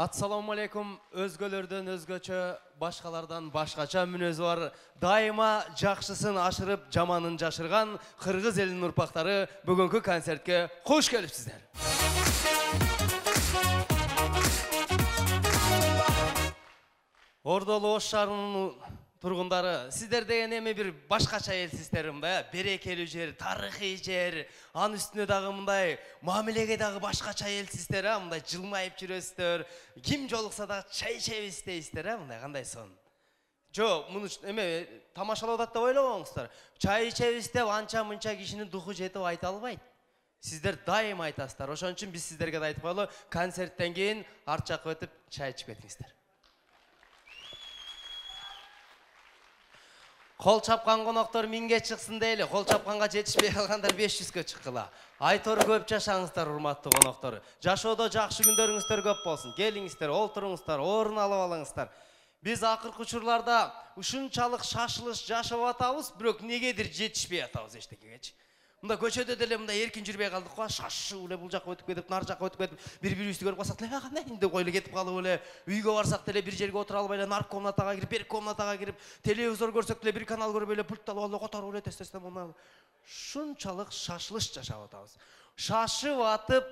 Assalamu alaikum. Özgölөрдөн özgöçө, başkalardan başkaça мүнөзү бар. Дайыма жакшысын ашырып, жаманын жашырган кыргыз элинин урпактары бүгүнкү концертке кош келипсиздер. Ордолу Ош шаарынын тургундары, сиздер деген эми бир башкача элсиздер, мындай берекелүү жер, тарыхый жер, анын үстүнө дагы мындай мамилеге дагы башкача элсиздер, мындай жылмайып жүрөсүздөр, ким жолукса да чай ичебиз дейсиздер, мындай кандай сон. Жо, муну эме тамашалап атат деп ойлобоңуздар. Чай ичебиз деп анча-мынча кишинин духу жетип айта албайт. Сиздер дайым айтасыздар. Ошон үчүн биз сиздерге да айтып коелу, концерттен кийин арт жакка өтүп чай ичип кетиңиздер. Кол чапкан коноктор 1000ге чыксын дейли. Кол чапканга жетишпей калгандар 500гө чыккыла. Айтор көп жашаңыздар, урматтуу коноктор. Жашоодо жакшы күндөрүңүздөр көп болсун. Келиңиздер, олтуруңуздар, орун алып алыңыздар. Биз акыркы учурларда ушунчалык шашылыш жашап атабыз, бирок негедир жетишпей атабыз эчтекегечи. Мында көчөдө деле мында эркин жүрбөй калдык го, шашып эле бул жакка өтүп кетип, нар жакка өтүп кетип, бири-бирибизди көрүп калсак деле, кандай деп койлу кетип калып эле, үйгө барсак деле бир жерге отура албай эле, нар комнатага кирип, бер комнатага кирип, телевизор көрсөк деле бир канал көрүп эле, пульт алып алып которуп эле тестестен мына. Шунчалык шашылыш жашап атабыз. Шашып атып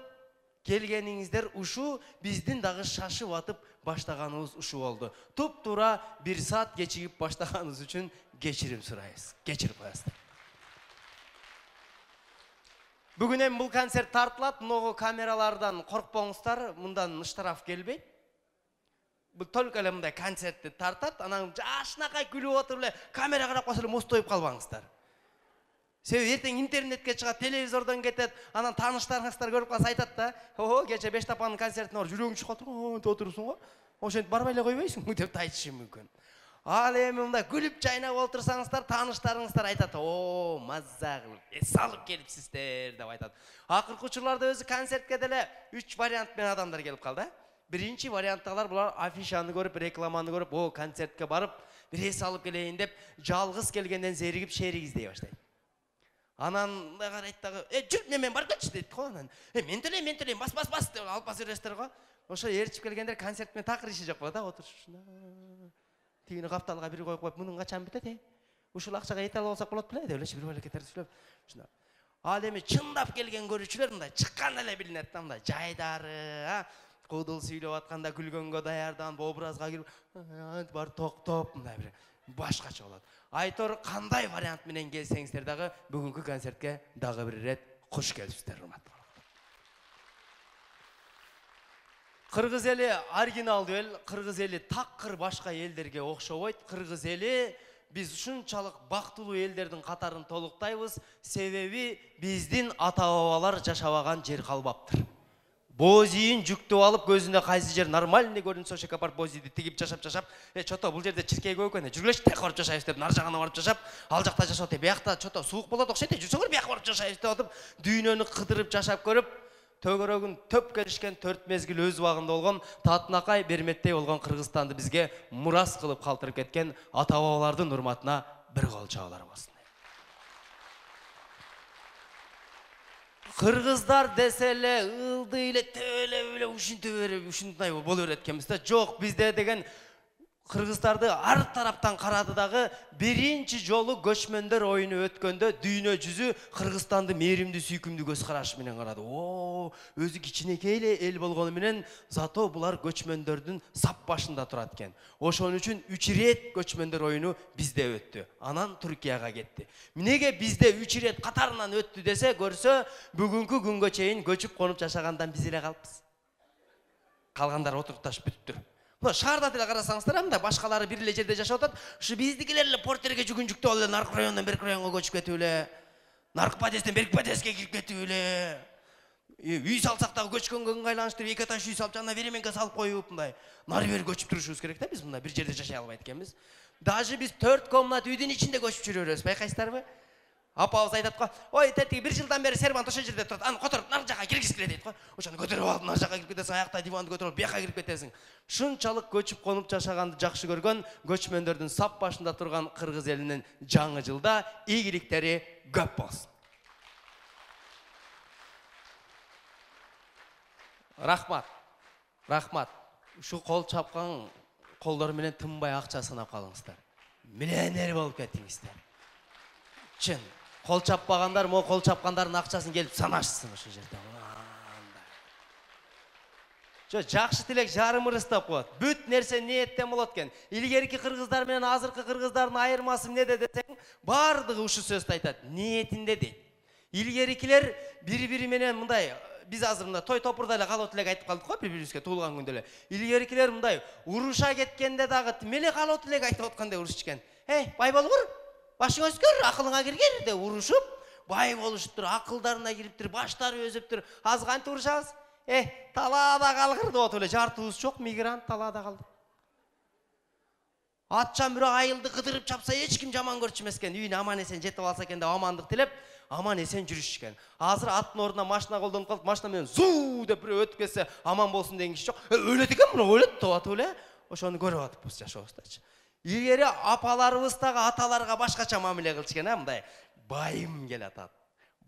келгениңиздер ушу, биздин дагы шашып атып баштаганыбыз ушу болду. Туп-тура 1 саат кечигип баштаганыбыз үчүн кечирим сурайбыз. Кечирип коесуздар. Бүгүн эми бул концерт тартылат, могу камералардан коркпоңуздар, мындан ыштараф келбейт. Бул только эле мындай концертти тартат, анан жашынакай күлүп отуруп эле камера карап калса эле мостоюп калбаңыздар. Себеби эртең интернетке чыгат, телевизордон кетет, анан тааныштарыңыздар көрүп калса айтат да, "Ого, кече Бештапанын концертине барып жүрөгүң чыгып калды, деп отурсуң го. Ошентип барбай эле койбойсуңбу?" деп айтышы мүмкүн. Ал эми мындай күлүп жайнап отурсаңыздар, тааныштарыңыздар айтат, "О, маза кылып, салып келипсиздер" деп айтат. Акыркы учурларда өзү концертке деле 3 вариант менен адамдар келип калды. Биринчи варианттагылар булар афишаны көрүп, рекламаны көрүп, "О, концертке барып, бир эс алып келейин" деп, жалгыз келгенден зеригип шерик издей баштайт. Анан мындай карайт дагы, "Жүр, мен барып кетчи" дейт го. Анан, "Мен төлөйм, бас" деп алып бас бересиздер го. Ошо ээрчип келгендер концерт менен такыр иши жок болот да, отурушушунда. Тигини капталга бир коюп коюп, "Мунун качан бүтөт? Ушул акчага эт алып алсак болот беле?" деп эле бир эле сүйлөп. Ал эми чындап келген көрүүчүлөр мындай чыккан эле билинет да, мындай жайдары, кудул сүйлөп атканда күлгөнгө даярданып, образга кирип, бар токтоп, мындай бир башкача болот. Айтор кандай вариант менен келсеңиздер дагы бүгүнкү концертке дагы бир ирет кош келипсиздер, урматтуу. Кыргыз эли оригиналдуу эл, кыргыз эли такыр башка элдерге окшобойт. Кыргыз эли биз ушунчалык бактылуу элдердин катарын толуктайбыз, себеби биздин ата-бабалар жашабаган жер калбаптыр. Бозийин жүктөп алып, көзүнө кайсы жер нормальный көрүнсө ошоко барып бозийди тигип жашап, чото бул жерде чиркей көп экен, жүргүлөчү тияка барып жашайбыз деп нар жагына барып жашап, ал жакта жашап атып, биякта чото суук болот окшойт, жүрсөңөр бияка барып жашайбыз деп атып, дүйнөнү кыдырып жашап көрүп, төгөрөгүн төп келишкен 4 мезгил өз убагында болгон, татынакай берметтей болгон Кыргызстанды бизге мурас кылып калтырып кеткен ата-бабалардын урматына бир кол чабуулар болсун. Кыргыздар десе эле ылдый эле төбөлөп эле ушинтип берип, ушундай боло берет экенбиз да. Жок, бизде деген кыргыздарды ар тараптан карады дагы, биринчи жолу көчмөндөр оюну өткөндө дүйнө жүзү Кыргызстанды мээримдүү сүйкүмдүү көз карашы менен карады. О, өзү кичинекей эле эл болгону менен, зато булар көчмөндөрдүн сап башында турат экен. Ошон үчүн 3 ирет көчмөндөр оюну бизде өттү. Анан Түркияга кетти. Эмнеге бизде 3 ирет катарынан өттү десе, көрсө, бүгүнкү күнгө чейин көчүп конуп жашагандан биз эле калыппыз. Калгандар отурукташып бүтүптүр. Мына шаарда деле карасаңыздар, мында башкалары бир эле жерде жашап атат. Ушу биздикилер эле портерге жүгүн жүктөп алып эле наркы районунан берки районго көчүп кетип эле, наркы подъезден берки подъездге кирип кетип эле. Үй салсак дагы көчкөнгө ыңгайланыштырып, 2 этаж үй салып, жанына веременке салып коюп, мындай нары бери көчүп турушубуз керек да, биз мында бир жерде жашай албайт экенбиз. Даже биз 4 комнат үйдүн ичинде көчүп жүрө беребиз, байкайсыздарбы? Апабыз айтат го, "Ой, тетиги 1 жылдан бери сервант ошол жерде турат, аны которуп нар жакка киргизгиле" дейт го. Ошону көтөрүп алып нар жакка кирип кетесиң, аякта диванды көтөрүп алып бияка кирип кетесиң. Шунчалык көчүп конуп жашаганды жакшы көргөн, көчмөндөрдүн сап башында турган кыргыз элинин жаңы жылда ийгиликтери көп болсун. Рахмат. Şu kol çapkan kollar менен тынбай акча сынап калыңыздар. Миллионер болуп кетиңиздер. Чын. Кол чаппагандар, мо кол чапкандардын акчасын келип санашсын ошол жерде. Жакшы тилек жарым ырыстап коет. Бүт нерсе ниеттен болот экен. Илгерки кыргыздар менен азыркы кыргыздардын айырмасы эмнеде десең, бардыгы ушул сөздү айтат. Ниетинде дейт. Илгерикилер бири-бири менен мындай, биз азыр мында той топурда эле калоо тилек айтып калдык го, бири-бирибизге туулган күндө эле. Илгерикилер мындай уруша кеткенде дагы мени калоо тилек айтып аткандай урушчу. Бай болгур, башың өскөр, акылыңа киргер деп урушуп, бай болушуптур, акылдарына кириптир, баштары өзүптүр. Аз кантип урушабыз? Талаада калгыр деп атып эле, жартыбыз жок, мигрант талаада калды. Атчан бирөө айылды кыдырып чапса, эч ким жаман көрчү эмес экен. Үйүнө аман эсен жетип алса экен деп амандык тилеп, аман эсен жүрүшкөн. Азыр аттын ордуна машина колдонуп калып, машина менен зуу деп бирөө өтүп кетсе, аман болсун деген киши жок. Өлөт экен, мына өлөт деп атып эле, ошону көрүп атыпбыз жашообуздачы. Илгери апаларыбыз дагы аталарга башкача мамиле кылчу экен, мындай байым келатат.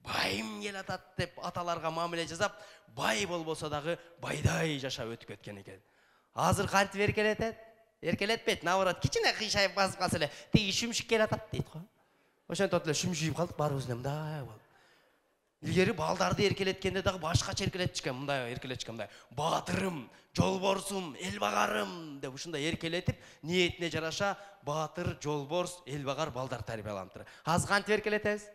Байым келатат деп аталарга мамиле жасап, бай болбосо дагы байдай жашап өтүп кеткен экен. Азыр кантип эркелетет? Эркелетпейт, наоборот, кичине кыйшайып басып калса эле, тиги шүмшүк келатат дейт го. Ошентип эле шүмшүйүп калдык, баарыбыз эле мындай болуп. Илгери балдарды эркелеткенде дагы башкача эркелетчүкен, мындай эркелетчүкен, мындай баатырым, жолборсум, элбагарым деп ушундай эркелетип, ниетине жараша баатыр, жолборс, элбагар балдар тарбияланып. Аз кантип эркелетебиз?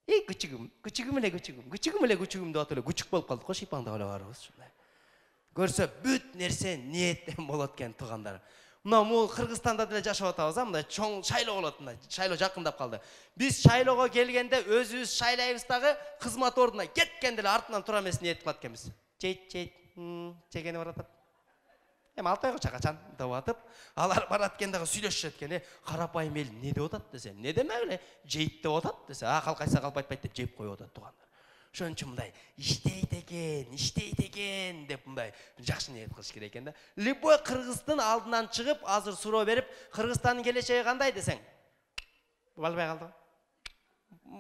Күчүгүм эле күчүгүм деп атып эле күчүк болуп калдык го, шыйпаңдап эле баарыбыз ушундай. Көрсө бүт нерсе ниеттен болот экен туугандар. Мына могул Кыргызстанда деле жашап атабыз, мындай чоң шайлоо болот, мындай шайлоо жакындап калды. Биз шайлоого келгенде өзүбүз шайлайбыз дагы, кызмат ордуна кеткенде эле артынан тура эмес ниет кылат экенбиз. Жейт, жегени баратат. Алтайга чакачан деп атып, алар барат экен дагы сүйлөшүшөт экен. Карапайым эл не деп атат десе, не демек эле жейт деп атат десе, калкайса калп айтпайт деп жеп коюп атат туугандар. Ошон үчүн мындай иштейт экен деп мындай жакшы ниет кылыш керек экен да. Любой кыргыздын алдынан чыгып, азыр суроо берип, Кыргызстандын келечеги кандай десең, болбой калды.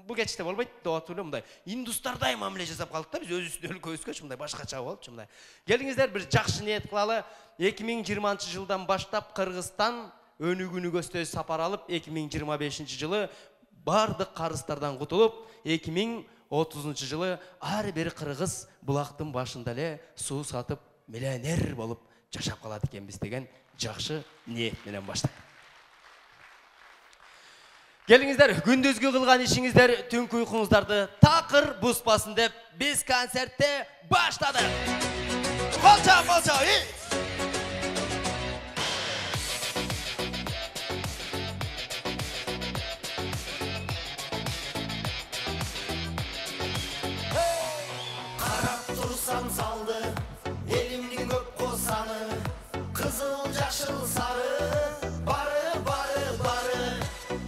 Бу кечте болбойт деп атып эле мындай индустардай мамиле жасап калдык да, биз өзүбүздүн өлкөбүзгө мындай башкача болчу мындай. Келиңиздер бир жакшы ниет кылалы. 2020-жылдан баштап Кыргызстан өнүгүүнү көздөй сапар алып, 2025-жылы бардык карыздардан кутулуп, 2030-жылы ар бир кыргыз булактын башында эле суу сатып, миллионер болуп жашап калат экенбиз деген жакшы ниет менен баштайт. Келиңиздер, күндүзгү кылган ишиңиздер түнкү уйкуңуздарды такыр буспасын деп, биз концертте баштадык. Колча, Карап турсам залды, элимдин көп косаны, кызыл, жашыл, сары, бары,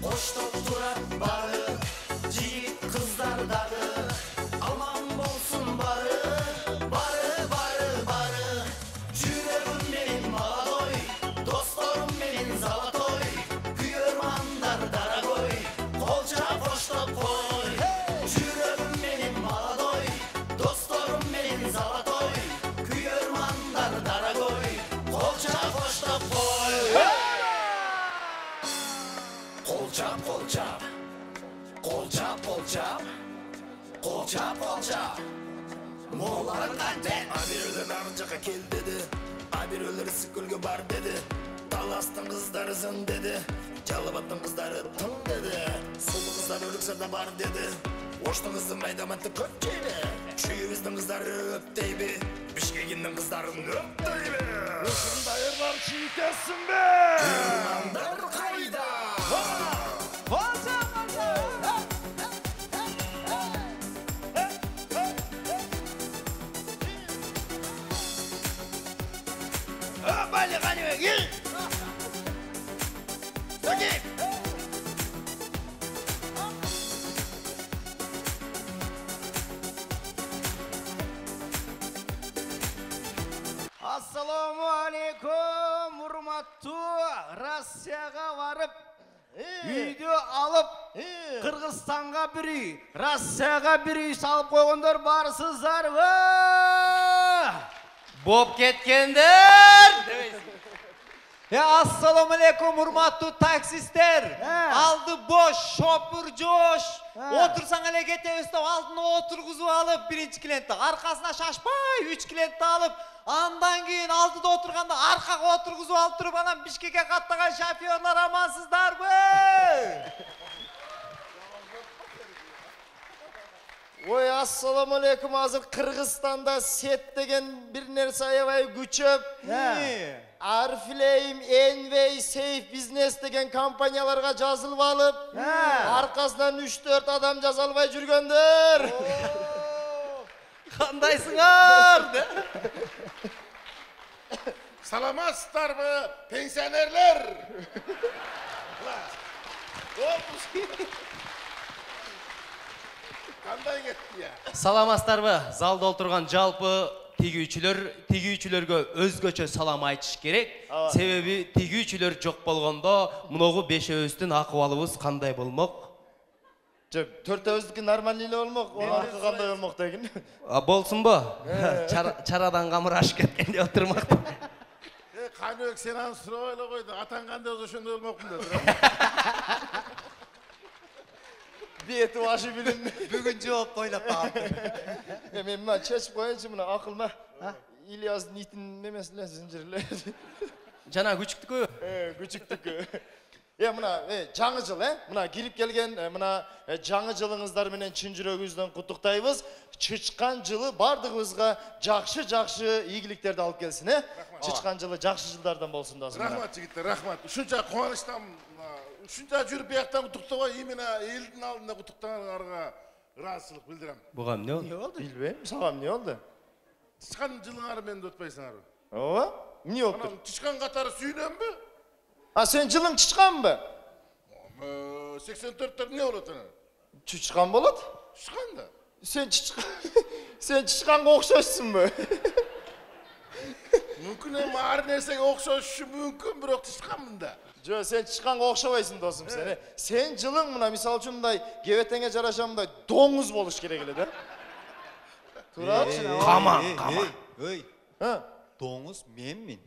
коштоп турат бары, жигит кыздар дагы, аман болсун бары, жүрөгүм менен молодой, досторум менен золотой, күйөрмандар дорогой, колча коштоп кой. Жүрөгүм менен молодой, досторум менен золотой, күйөрмандар дорогой, колча коштоп кой. Колчап, мооларын кантет. Абирөлөр ар жака кел деди, абирөлөр Ысыккөлгө бар деди, Таластын кыздары зың деди, Жалыбаттын кыздары тың деди, сулуу кыздар Өлүксарда бар деди, Оштун кызы майдаматты көп жейби, Чүйүбүздүн кыздары өптейби, Бишкектин кыздарын өптейби. Ушундайлар чийтесинби? Күйөрмандар кайда? Assalamu alaikum, урматтуу Россияга барып, үйдө алып, Кыргызстанга бир үй, Россияга бир үй салып койгондор барсыздарбы? Боп кеткендер! Assalamu alaikum hurmatlı taksistler. Aldı boş, şoför coş. Otursan hele gete üstü altına oturguzu alıp birinci klienti arkasına şaşpay 3 klienti alıp andan keyin altıda oturganda arkaga oturguzu alıp durup anam Bişkek'e kattagan şoförler amansızlar mı? Oy assalamu alaikum, hazır Kırgızstanda set degen bir nerse ayabay güçöp Arflame, Envey, Safe Business degen kampanyalarga жазылып alıp arkasından 3-4 adam жазалбай жүргөндөр. Kandaysınlar? Salamasızlar mı pensionerler? Kanday gitti ya. Salamasыздарбы? Залда отурган жалпы тигүүчүлөргө өзгөчө салам айтыш керек. Себеби тигүүчүлөр жок болгондо муногу бешөөбүздүн акыбалыбыз кандай болмок? Жок, төртөөбүздүкү нормальный эле болмок, онуку кандай болмок деген. Болсунбу? Чарадан камыр ашып кеткен деп отурмакты. Kanök sen an surabay эле койду. Атаң кандай болсо ошондой болмокмун деп. Бети башы билинди. Bugün cevap boylap aldı. Мен мына чечип коеюнчу, мына акылма. Ильяс нитин немесиле зинжирлер. Жана күчүктүкү? Küçüktükü. Mına жаңы жыл, mına girip gelgen mına жаңы жылыңыздар менен чын жүрөгүбүздөн куттуктайбыз. Чычкан жылы бардыгыбызга жакшы ийгиликтерди алып келсин, Чычкан жылы жакшы жылдардан болсун дасың. Рахмат жигиттер, рахмат. Ушунча кубанычтан, ушунча жүрүп бияктан куттуктабай, именно элдин алдында куттуктагандарга ыраазычылык билдирем. Буга эмне болду? Билбейм, сага эмне болду? Чычкан жылыңар менде өтпөйсүңөр. Ооба? Эмне болуптур? Анан чычкан катары сүйүнөмбү? Sen жылың чычканбы? 84'te ne болот анан? Чычкан болот? Чычкан да. Sen чычканга окшошсуңбу? Мүмкүн эми ар нерсеге окшошу мүмкүн, бирок чычканмын да. Жо, sen чычканга окшобойсуң досум сен. Sen жылың мына мисалы үчүн мындай кебетеңе жараша мындай доңуз болуш керек эле да. Турачы. Кама. Ey, doğunuz menmin.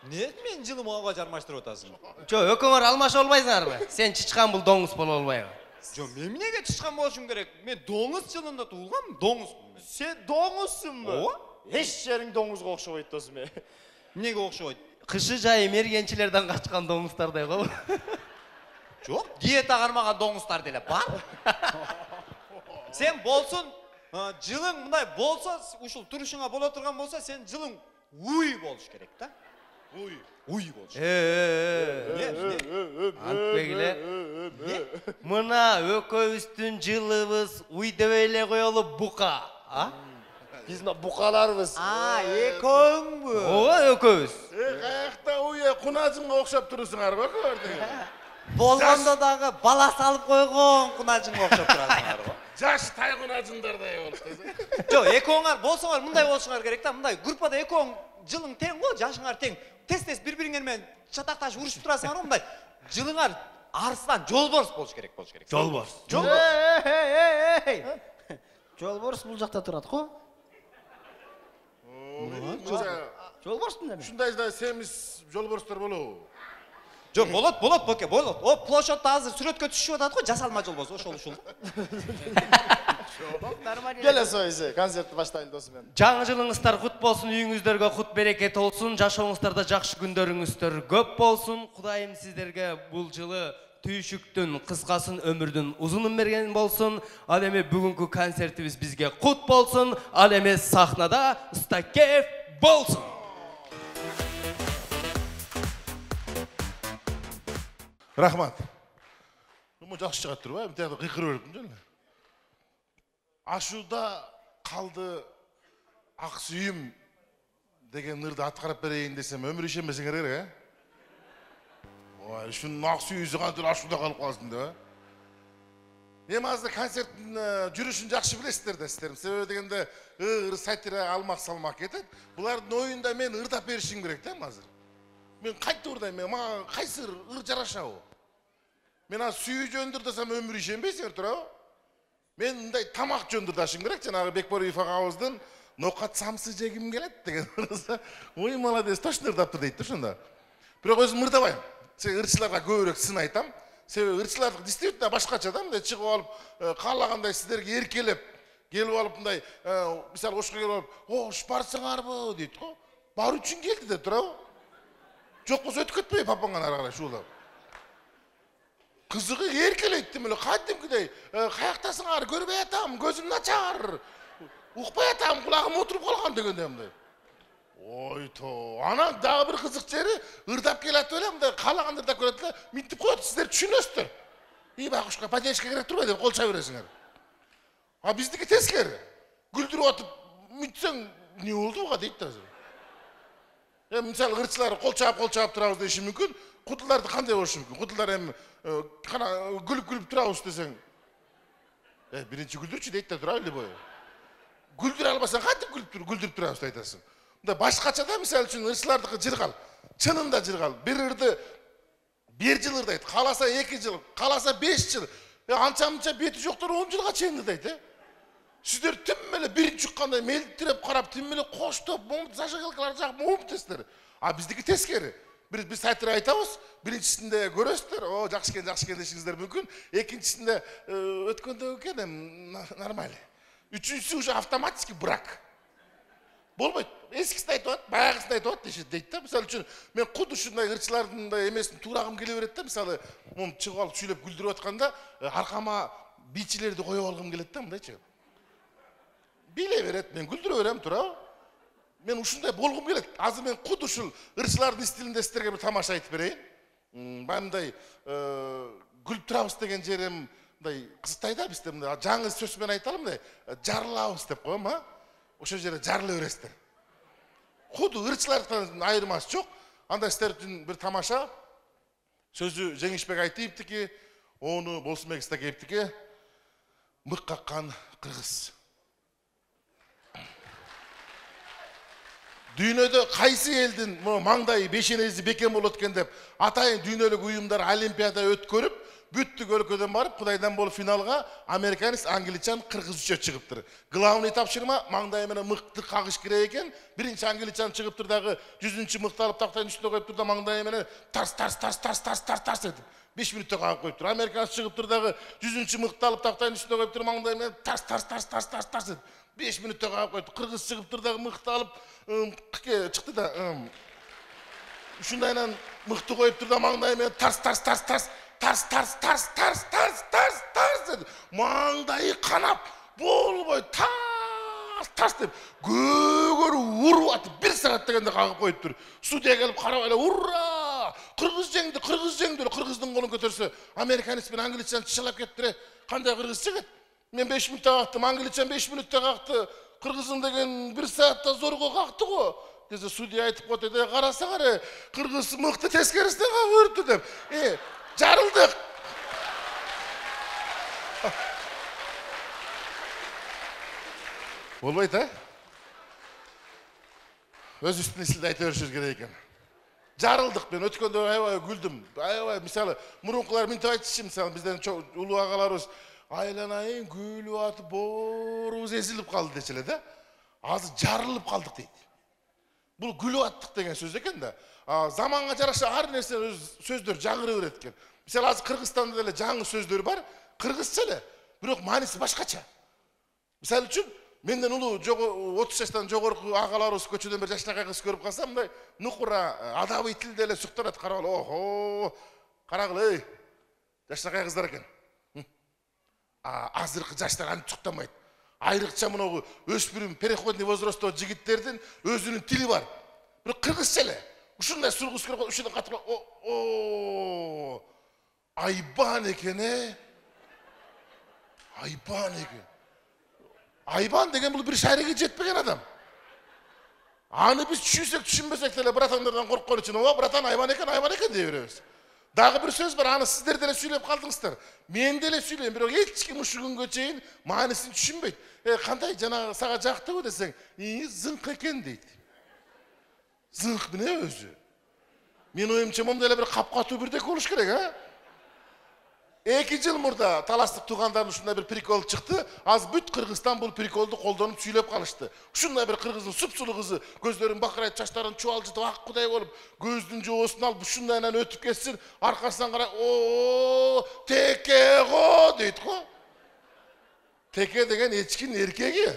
Ne men жылым ага жармаштырып атасың? Жо, өкөңөр алмаша болбайсыңарбы? Сен чычкан бул доңуз боло болбойбу? Жо, мен эмнеге чычкан болушум керек? Мен доңуз жылында туулгам, доңузмун мен. Sen doңузсуңбу? Ооба. Эч жериң доңузга окшобойт досум. Эмнеге окшобойт? Кышы жайы мергенчилерден качкан доңуздардай го. Жок, диета кармаган доңуздар деле бар. Sen болсун, жылың мындай болсо, ушул турушуңа боло турган болсо, сен жылың уй болуш керек да. Уй болуш. Антпегиле. Мына өкөбүздүн жылыбыз уй деп эле коелу бука, а? Биз мына букаларбыз. Экөөңбү? Ооба, өкөбүз. Каякта уя кунажыңга окшоп турусуңарбы көрдүң? Болгондо дагы бала салып койгон кунажыңга окшоп турасыңарбы? Жаш тай кунажыңдардай болуп десең. Жок, экөөңөр болсоңор мындай болушуңар керек да, мындай группада экөөң жылың тең го, жашыңар тең. Тез-тез бири-бириңер менен чатакташып урушуп турасыңар, мындай жылыңар арыстан жолборс болуш керек. Жолборс. Жолборс бул жакта турат го. Жолборстун эми. Ушундай да семиз жолборстор болобу? Жок, болот, боке, болот. О, площадьта азыр сүрөткө түшүп атат го, жасалма жолборс, ошол. Келе сойсы, концертти баштайлы досум мен. Жаңы жылыңыздар кут болсун, үйүңүздөргө кут берекет болсун, жашооңуздарда жакшы күндөрүңүздөр көп болсун. Кудайым сиздерге бул жылы түйшүктүн кыскасын, өмүрдүн узунун берген болсун. Ал эми бүгүнкү концертибиз бизге кут болсун. Ал эми сахнада Стакеев болсун. Рахмат. Бу жакшы чыгат турбайбы? Мынтип кыйкырып бериптим жана. Ашууда калды ак сүйүм деген ырды аткарып берейин десем өмүр ишенбесеңер керек, Ой, ушунун ак сүйүүсү кантип ашууда калып калсын деп. Эми азыр концерттин жүрүшүн жакшы билесиздер да сиздер. Себеби дегенде ыр сатира алмак салмак кетет. Булардын оюнда мен ырдап беришим керек да азыр. Мен кайтып ырдайм, мага кайсы ыр жарашабы? Мен сүйүү жөндөр десем өмүр ишенбейсиңер турабы? Мен мындай тамак жөндөр дашым керек, жанагы Бекбориев агабыздын ноқат самсы жегім келеді деген ырғызда ой молодец точно ырдап тұр дейді ошонда. Бирок өзүм ырдабайм. Себеби ырчыларга көбүрөөк сын айтам. Себеби ырчылар действительно башкача да, мындай чыгып алып, каалагандай сиздерге эркелеп, келип алып мындай, мисалы ошко келип алып, "Ош, барсаңарбы?" дейт го. Бар үчүн келди деп турабы? Жок болсо өтүп кетпей папаңан ары карай шуулап. Кызыгы эркелейт демеле, кадимкидей, "Каяктасыңар? Көрбөй атам, көзүм начар. Укпай атам, кулагым отуруп калган" дегендей мындай. Ой то, анан дагы бир кызык жери ырдап келет эле, мындай каалаган ырдап келет эле, минтип коет, сиздер түшүнөсүздөр. Бакушка, поддержка керек турбайбы деп кол чаба бересиңер. А биздики тескери. Күлдүрүп атып, мүйтсең, не болду буга дейт да. Мисалы ырчылар кол чаап турабыз деши мүмкүн. Кутулдарды кандай болушу мүмкүн? Кутулдар эми кана күлүп турабыз десең. Биринчи күлдүрчү дейт да тура эле бою. Күлдүрө албасаң кантип күлдүрүп турабыз да айтасың. Мындай башкача да мисалы үчүн ырчылардыкы жыргал. Чынында жыргал. Бир ырды бир жыл ырдайт, кааласа 2 жыл, кааласа 5 жыл. Анча-мынча бети жоктор 10 жылга чейин ырдайт, Сиздер тим эле биринчи уккандай мелтиреп карап, тим эле коштоп, зажигалкалар жагып момуптесиздер. А биздики тескери. Биз айтыр айтабыз, биринчисинде көрөсүздөр, "О, жакшы экен дешиңиздер мүмкүн. Экинчисинде өткөндөн кийин нормально. Үчүнчүсү уже автоматически брак. Болбойт. Эскисин айтып атат, баягысын айтып атат дейт да. Мисалы үчүн мен куд ушундай ырчылардын эмесин туурагым келе берет да. Мисалы, чыгып алып сүйлөп күлдүрүп атканда, аркама бичилерди коюп алгым келет да, мындайчы. Биле берет, мен күлдүрө берем, турабы? Мен ушундай болгум келет. Азыр мен куд ушул ырчылардын стилинде сиздерге бир тамаша айтып берейин. Мындай күлүп турабыз деген жерим мындай кызыктай да бизде мындай жаңы сөз менен айталым мындай жарылабыз деп коем, Ошол жерде жарыла бересиздер. Куд ырчылардан айырмасы жок. Анда сиздер үчүн бир тамаша. Сөзү Жеңишбек Айтиевдики, ону Болсунбек Истакеевдики. Мык каккан кыргыз. Дүйнөдө кайсы элдин маңдайы бешенеси бекем болот экен деп атайын дүйнөлүк уюмдар олимпиада өткөрүп, бүттүк өлкөдөн барып, Кудайдан болуп финалга американец, англичан, кыргыз үчөө чыгыптыр. Главный тапшырма маңдайы менен мыкты кагыш керек экен. Биринчи англичан чыгыптыр дагы 100-чы мыкты алып тактайдын үстүнө коюп тур да маңдайы менен тарс этип 5 мүнөттө кагып коюп тур. Американец чыгыптыр дагы 100-чы мыкты алып тактайдын үстүнө коюп тур маңдайы менен тарс этип 5 мүнөттө кагып коюп тур. Кыргыз чыгыптыр дагы мыкты алып чыкты да ушундайынан мыкты коюп тур да маңдайы менен тарс маңдайы канап болбой тарс деп көөгөрү уруп атып 1 саат дегенде кагып коюп тур. Судья келип карап эле ура! Кыргыз жеңди эле кыргыздын колун көтөрсө, американец менен англичан чыжалап кетти. Кандай кыргыз жигит? Мен 5 мүнөттө кактым, англичан 5 мүнөттө какты. Кыргыздын деген 1 саатта зорго какты го. Десе судья айтып коет, карасаңар, кыргыз мыкты тескерисинен кагып өрүптү деп. Жарылдык. Болбойт, Өз үстүнө силде айта беришиңиз керек экен. Жарылдык, мен өткөндө аябай күлдүм. Аябай, мисалы, мурункулар минтип айтышчы, мисалы, бизден улуу агаларыбыз айланайын күлүп атып, боорубуз эзилип калды дечи эле да. Азыр жарылып калдык дейт. Бул күлүп аттык деген сөз экен да. Заманга жараша ар нерсе сөздөр жаңырып берет экен. Мисалы, азыр Кыргызстанда деле жаңы сөздөр бар, кыргызча эле, бирок мааниси башкача. Мисалы үчүн, менден улуу 30 жаштан жогорку агаларыбыз көчөдөн бир жашнакай кыз көрүп калса, мындай нукура, адабый тилде эле суктанат, карап алып, охо, карагыла, жашнакай кыздар экен. Азыркы жаштар антип суктанбайт. Айрыкча мына өспүрүм, переходный возрасттагы жигиттердин өзүнүн тили бар. Бирок кыргызча эле. Ушундай сургуз көрүп, ушундай катып, айбан экен, Айбан экен. Айбан деген бул бир шариге жетпеген адам. Аны биз түшүнсөк, түшүнбөсөк деле братандардан корккон үчүн, братан айбан экен дей беребиз. Дагы бир сөз бар, аны сиздер деле сүйлөп калдыңыздар. Мен деле сүйлөйм, бирок эч ким ушу күнгө чейин маанисин түшүнбөйт. Кандай жана сага жактыбы десең, зыңк экен дейт. Зыңк эмне өзү? Мен оюмча момундай эле бир капкатуу бирдек болуш керек, 2 жыл мурда таластык туугандардын ушундай бир прикол чыкты. Az бүт Кыргызстан бул приколду колдонуп сүйлөп калышты. Ушундай бир кыргыздын суп-сулуу кызы, көздөрүн бакырайт, чачтарын чубалжытып, ак кудай болуп, көздүн жоосун алып ушундайынан өтүп кетсин, аркасынан карай, "О, теке го" дейт го. Теке деген эчкинин эркеги.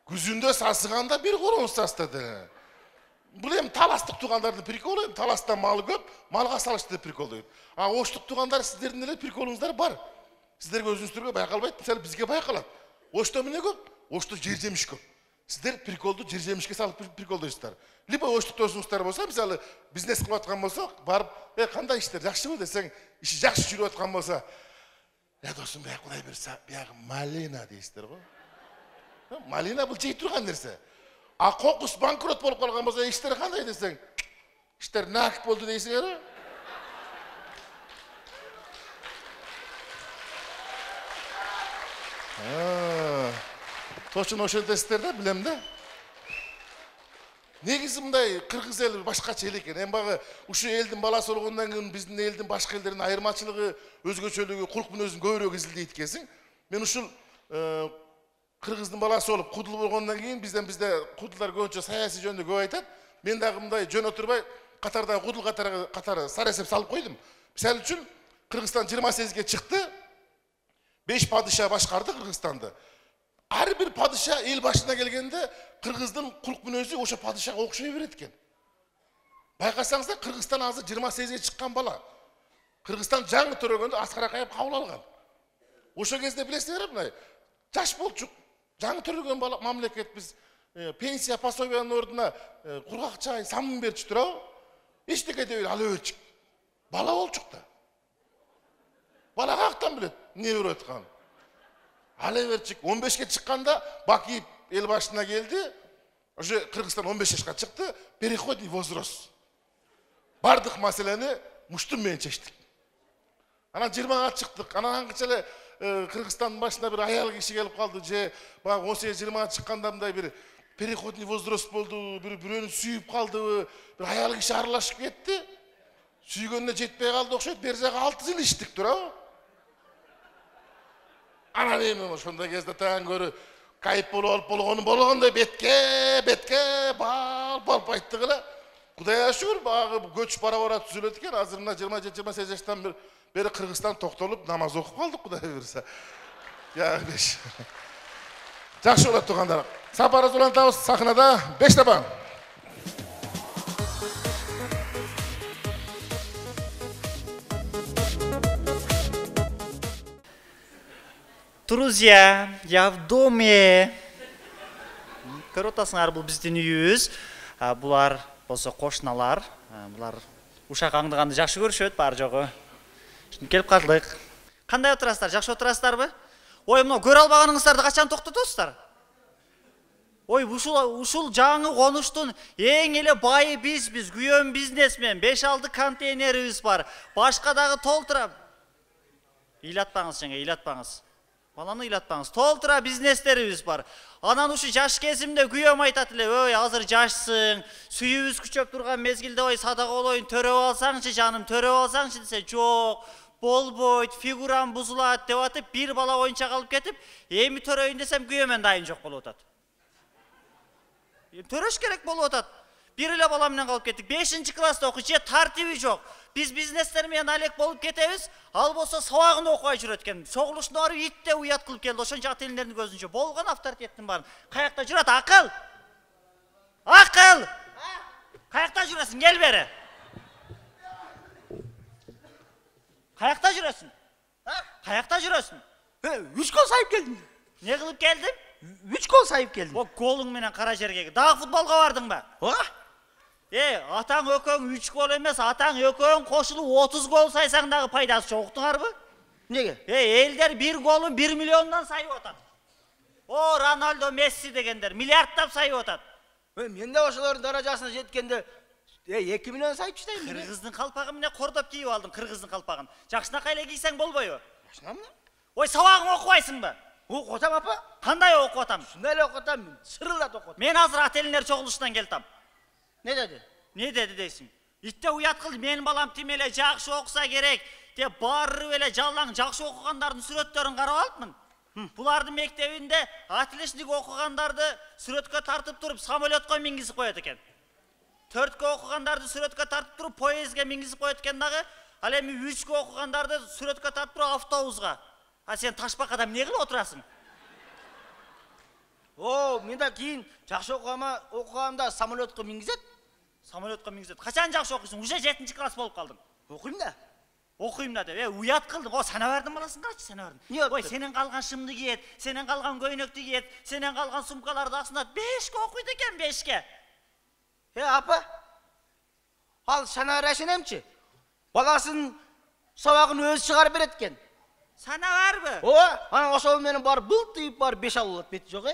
Күзүндө сасыганда бир корон састады. Бул эми таластык туугандардын приколу, эми таластан малы көп, малга салышты деп приколдойт. А оштук туугандар сиздердин эле приколуңуздар бар. Сиздерге өзүңүздөргө байкалбайт, мисалы бизге байкалат. Ошто эмне көп? Ошто жер жемиш көп. Сиздер приколду жер жемишке салып приколдойсуздар. Либо оштук досуңуздар болсо, мисалы бизнес кылып аткан болсо, барып, кандай иштер жакшыбы десең, иши жакшы жүрүп аткан болсо, досум, кудай берсе, биягы малина дейсиздер го. Малина бул жей турган нерсе. А кокус банкрот болуп калган болсо, иштер кандай десең, иштер накит болду дейсиңер. Точно ошо десиздер да, билем да. Негизи мындай кыргыз эли башкача эл экен. Эми багы ушу элдин баласы болгондон кийин биздин элдин башка элдердин айырмачылыгы, өзгөчөлүгү, кулк мүнөзүн көбүрөөк изилдейт экенсиң. Мен ушул кыргыздын баласы болуп кудул болгондон кийин бизде кудулдар көбүнчө саясий жөнүндө көп айтат. Мен дагы мындай жөн отурбай катардагы кудул катары сар эсеп салып койдум. Мисалы үчүн Кыргызстан 28ге чыкты. 5 падыша башкарды Кыргызстанды. Ар бир падыша эл башына келгенде кыргыздын кулк мүнөзү ошо падышага окшой берет экен. Байкасаңыздар, Кыргызстан азыр 28ге чыккан бала. Кыргызстан жаңы төрөгөндө Аскар Акаев кабыл алган. Ошо кезде билесиңер, мындай жаш болчук, жаңы төрөгөн бала мамлекет биз пенсия пособиянын ордуна кургак чай, самын берчү турабы? Эчтеке дебей ала берчүк. Бала болчук да. Бала каяктан билет эмне берип атканын? Ала берчик 15ке чыкканда Бакиев эл башына келди. Уже Кыргызстан 15 жашка чыкты. Переходный возраст. Бардык маселени муштум менен чечтик. Анан 20га чыктык. Анан аңгыча эле Кыргызстандын башына бир аял киши келип калды. Же баягы 18-20га чыкканда мындай бир переходный возраст болду. Бирөөнү сүйүп калдыбы? Бир аял киши аралашып кетти. Сүйгөнүнө жетпей калды окшойт. Бер жагы 6 жыл иштик турабы? Анан эми ошондой кезде таң көрү кайып болуп болгондой бетке балп айттык эле. Кудайга шүгүр, багы көч бара түзүлөт экен. Азыр мына 27-28 жаштан бери Кыргызстан токтолуп намаз окуп калдык, Кудай берсе. Я беш. Жакшы болот туугандар. Сапар Зулантабыз сахнада 5 табан. Друзья, я в доме. Көріп отырсыңар, бұл біздің үйіміз. Бұлар болса қошналар. Бұлар ушақ аңдығанды жақсы көрішөт, бар жоғы. Келіп қалдық. Қандай отырасыздар? Жақсы отырасыздар бі? Ой, мынау көр албағаныңыздарды қашан тоқтатасыздар? Ой, ушул жаңы конуштун эң эле байы биз күйөөм бизнесмен, 5-6 контейнерибиз бар. Башка дагы толтура. Ыйлатпаңыз жеңе, ыйлатпаңыз. Баланы ыйлатпаңыз. Толтура бизнестерибиз бар. Анан ушу жаш кезимде күйөөм айтат эле, "Ой, азыр жашсың, сүйүбүз күчөп турган мезгилде ой садак болоюн, төрөп алсаңчы жаным, төрөп алсаңчы" десе, "Жок, болбойт, фигурам бузулат" деп атып, бир бала оюнчак алып кетип, "Эми төрөйүн" десем күйөөмөн дайын жок болуп атат. Төрөш керек болуп атат. Бир эле бала менен калып кеттик. 5-класста окуйт, же тартиби жок. Биз бизнестер менен алек болуп кетебиз. Ал болсо сабагын окубай жүрөт экен. Соголушуна барып итте уят кылып келди. Ошончо ата-энелердин көзүнчө болгон авторитеттин баарын. Каякта жүрөт акыл? Акыл! Каякта жүрөсүң? Кел бери. Каякта жүрөсүң? Каякта жүрөсүң? 3 гол сайып келдим. Не кылып келдим? 3 гол сайып келдим. О, голуң менен кара жерге. Дагы футболго бардың ба? Атаң өкөң 3 гол эмес, атаң өкөң кошулуп 30 гол сайсаң дагы пайдасы жок. Уктуңарбы? Неге? Элдер 1 голун 1 миллиондан сайып атат. О, Рональдо, Месси дегендер миллиардтап сайып атат. Мен да ошолордун даражасына жеткенде 2 миллион сайып иштейм. Кыргыздын калпагы менен кордоп кийип алдым, кыргыздын калпагын. Жакшынакай эле кийсең болбойбу? Жакшынамы? Ой, сабагың окубайсыңбы? Окуп атам апа. Кандай окуп атам? Ушундай эле окуп атам, сырылдат окуп атам. Мен азыр ата-энелер чогулушунан келтам. Не деди? Не деди дейсиң? Итте уят кылды, менин балам тим эле жакшы окуса керек. деп барып эле жалаң жакшы окугандардын сүрөттөрүн карап алыпмын. Булардын мектебинде отличник окугандарды сүрөткө тартып туруп самолетко мингизип коет экен. 4кө окугандарды сүрөткө тартып туруп поездге мингизип коет экен дагы. Ал эми 3кө окугандарды сүрөткө тартып туруп автобуска. А сен ташбакада эмне кылып отурасың? О, мен да кийин жакшы окугамда самолетко мингизет. Самолетко мингизет. Качан жакшы окуйсуң? Уже 7 класс болуп калдың. Окуйм да. Окуйм да деп. Уят кылдың. О, Санабардын баласын карачы, Санабардын. Ой, сенен калган шымды кийет, сенен калган көйнөктү кийет, сенен калган сумкаларды аксынат 5ке окуйт экен, 5ке. Апа. Ал Санабар ашенемчи? Баласын сабагын өзү чыгарып берет экен. Санабарбы? Анан ошол менен бар былтыйып бар 5 алып алат бети жок,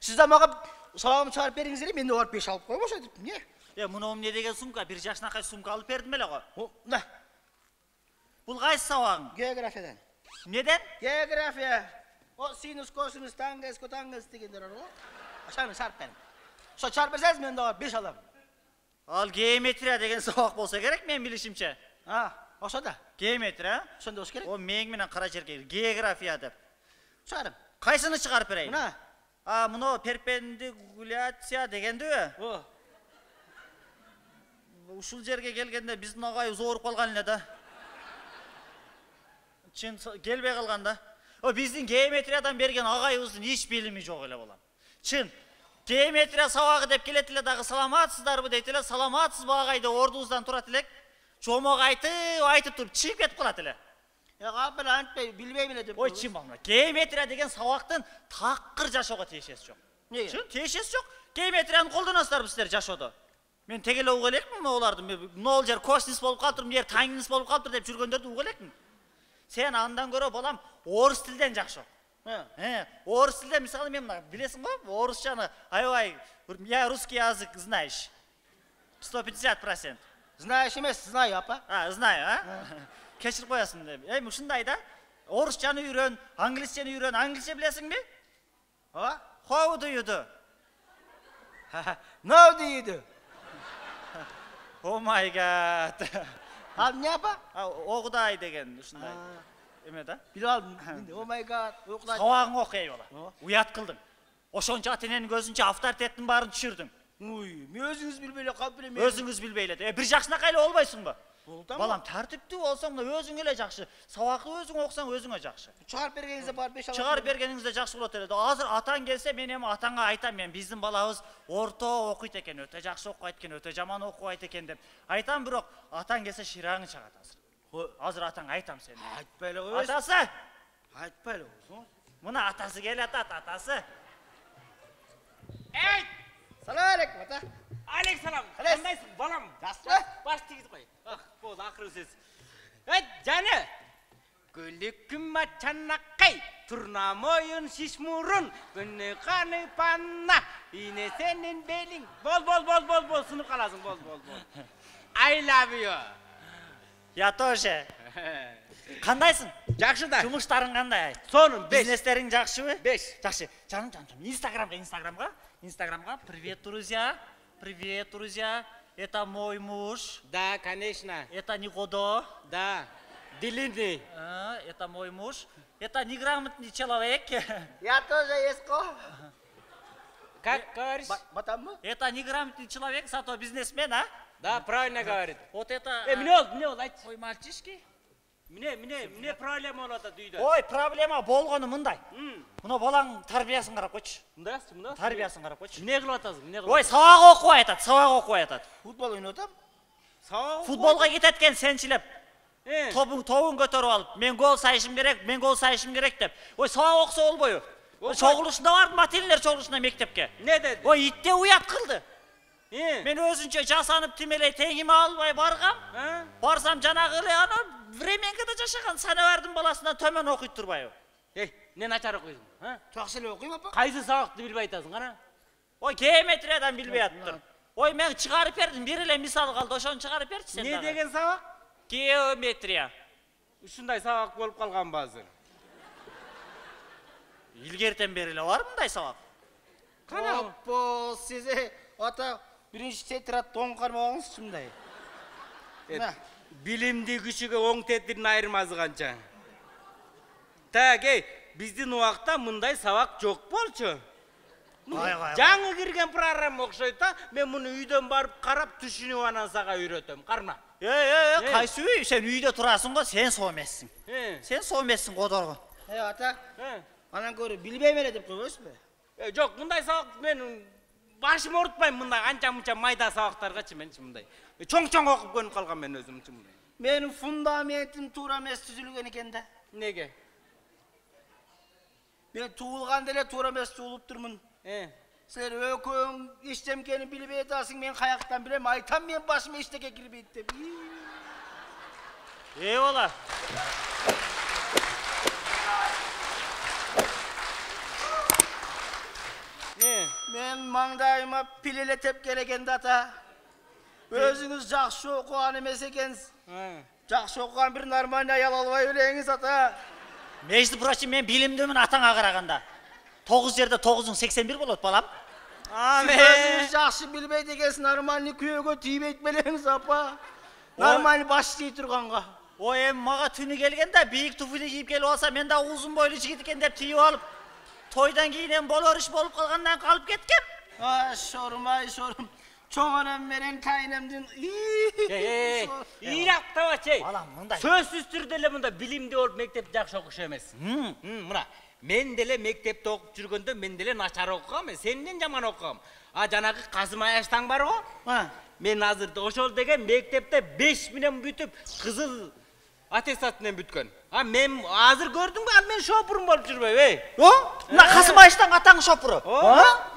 Сиз да мага сабагымды чыгарып бериңиз эле, мен да барып 5 алып коймош деп. Эмне? Мына эмне деген сумка? 1 жашынакай сумка алып бердим эле го. Да. Бул кайсы сабагың? Географиядан. Эмнеден? География. О, синус, косинус, тангенс, котангенс дегендер бар го. Ошону чарп бериң. Ошо чарп берсеңиз мен да барып 5 алам. Ал геометрия деген сабак болсо керек, мен билишимче. Ошо да. Геометрия? Ошондо болуш керек. О, мең менен кара жерге география деп. Чыгарым. Кайсыны чыгарып берейин? Мына. Мына перпендикуляция дегенди. Ушул жерге келгенде биздин агайыбыз ооруп калган эле да. Чын келбей калган да. Биздин геометриядан берген агайыбыздын эч билими жок эле болом. Чын. Геометрия сабагы деп келет эле дагы саламатсыздарбы дейт эле. Саламатсызбы агай деп ордубуздан турат элек. Чомок айтып туруп чыгып кетип калат эле. Капыл антпей билбейм эле деп. Ой, чын балма. Геометрия деген сабактын такыр жашоого тиешеси жок. Неге? Чын, тиешеси жок. Геометрияны колдоносуздарбы сиздер жашоодо? Мен тегеле уга элекмин оларды. Мына жер косинус болуп калыптыр, мына жер тангенс болуп калыптыр деп жүргөндөрдү уга элекмин. Сен андан көрө балам орус тилден жакшы. Орус тилде мисалы мен билесиң го, орусчаны аябай, я русский язык знаешь. 150%. Знаешь эмес, знаю, апа. Знаю, Кечирип коясың деп. Ушундай да. Орусчаны үйрөн, англисчени үйрөн. Англисче билесиңби? How do you do? No do you do? Oh my god. Ал эмне апа? Огудай деген ушундай. Эме да? Билип алдым. Oh my god. Окудай. Сабагың окуй бала. Уят кылдың. Ошончо ата-эненин көзүнчө авторитеттин баарын түшүрдүң. Мен өзүңүз билбей эле калып элем. Өзүңүз билбей эле. Бир жакшынакай эле болбойсуңбу? Болтам. Балам тартиптүү болсоң да өзүң эле жакшы. Сабакты өзүң окусаң өзүңө жакшы. Чыгарып бергениңизде бар 5 алам. Чыгарып бергениңизде жакшы болот эле. Азыр атаң келсе, мен эми атаңа айтам, мен биздин балабыз орто окуйт экен, өтө жакшы окуйт экен, өтө жаман окубайт экен деп. Айтам, бирок атаң келсе ширагың чагат азыр. Азыр атаң айтам сени. Айтпай эле койсуң. Атасы. Айтпай эле койсуң. Мына атасы келатат, атасы. Эй! Салам алейкум, ата. Алейкум, кандайсың балам? Жақсы. Баш тигиз кой. Болду, акыры сөз. Жаны. Көлүкүм ачанакай, турна моюн шиш мурун, күнү каны панна, ине сенин белиң. Бол, сынып каласың, бол. I love you. Я тоже. Кандайсың? Жакшы да. Жумуштарың кандай? Сонун 5. Бизнестериң жакшыбы? 5. Жакшы. Жаным. Инстаграмга. Привет, друзья. Это мой муж. Да, конечно. Это Никодо. Да. Длинный. Это мой муж. Это неграмотный человек. Я тоже еско. Как говоришь? Батаммы? Это неграмотный человек, зато бизнесмен, а? Да, правильно говорит. Вот это... Эмне ол, айт. Ой, мальчишки. Мне проблема болот үйдө. Ой, проблема болгону мындай. Мына балаң тарбиясын карап койчу. Мындасың? Тарбиясын карап койчу. Эмне кылып атасың? Ой, сабак окуп атат. Футбол ойноп атам. Футболго кетет экен сенчилеп. Тобун көтөрүп алып, мен гол сайышым керек деп. Ой, сабак окуса болбойбу? Чогулушунда бардым, ата-энелер чогулушуна мектепке. Не деди? Ой, итте уят кылды. Мен өзүнчө жасанып тимелей теңиме албай баргам. Барсам жанагы эле ана временкада жашаган Санабардын баласынан төмөн окуйт турбайбы? Не начар окуйсуң? Жакшы эле окуйм апа. Кайсы сабакты билбей атасың, кара? Ой, геометриядан билбей атыптыр. Ой, мен чыгарып бердим, бир эле мисал калды, ошону чыгарып берчи сен. Не деген сабак? Геометрия. Ушундай сабак болуп калганбы азыр? Илгертен бери эле бар мындай сабак. Апа, сиз ата биринчи тетрадь тоң кармагыңызчы мындай. Bilimdi kişiге оң тетирин айырмасы канча. Так, биздин убакта мындай сабак жок болчу. Жаңы кирген программа окшойт да, мен муну үйдөн барып карап түшүнүп анан сага үйрөтөм. Карма. Кайсы үй? Сен үйдө турасың го, сен соо эмессиң. Сен соо эмессиң Кодорго. Ата. Анан көрүп билбейм эле деп койбойсузбу? Жок, мындай сабак мен башым орутпайм мындай анча-мынча майда сабактаргачы менчи мындай. Чоң-чоң окуп көнүп калган мен өзүмчү мындай. Менин фундаментим туура эмес түзүлгөн экен да. Неге? Мен туулганда эле туура эмес туулуп турмун. Силер экөөң эчтемкени билбей атасың, мен каяктан билем, айтам мен башыма эчтеке кирбейт деп. Бала. Мен маңдайыма пилеле тепкен экен да ата. Өзүңүз жакшы окуган эмес экенсиз. Жакшы окуган бир нормальный аял албай элеңиз ата. Между прочим, мен билимдимин атаңа караганда. 9 жерде 9'un 81 болот балам. Өзүңүз жакшы билбейт экенсиз, нормальный күйөөгө тийбейт белеңиз апа. Нормальный баш тийип турганга. Ой, мага түнү келгенде бийик туфли кийип келип алса, мен да узун бойлуу жигит экен деп тийип алып, тойдан кийин болор иш болуп калгандан калып кеткем. Шорум. Чоң анам менен кайнамдын. Ирактабачы. Балам, мындай. Сөзсүз түрдө эле мында билимди болуп мектеп жакшы окуш эмес. Мына, мен деле мектепте окуп жүргөндө мен деле начар окугам, сенден жаман окугам. Жанагы Касым Аяштаң бар го? Мен азыр ошол деген мектепте 5 менен бүтүп, кызыл аттестат менен бүткөн. Мен азыр көрдүңбү, ал мен шопурум болуп жүрбөйбү, Мына Касым Аяштаң атаң шопуру.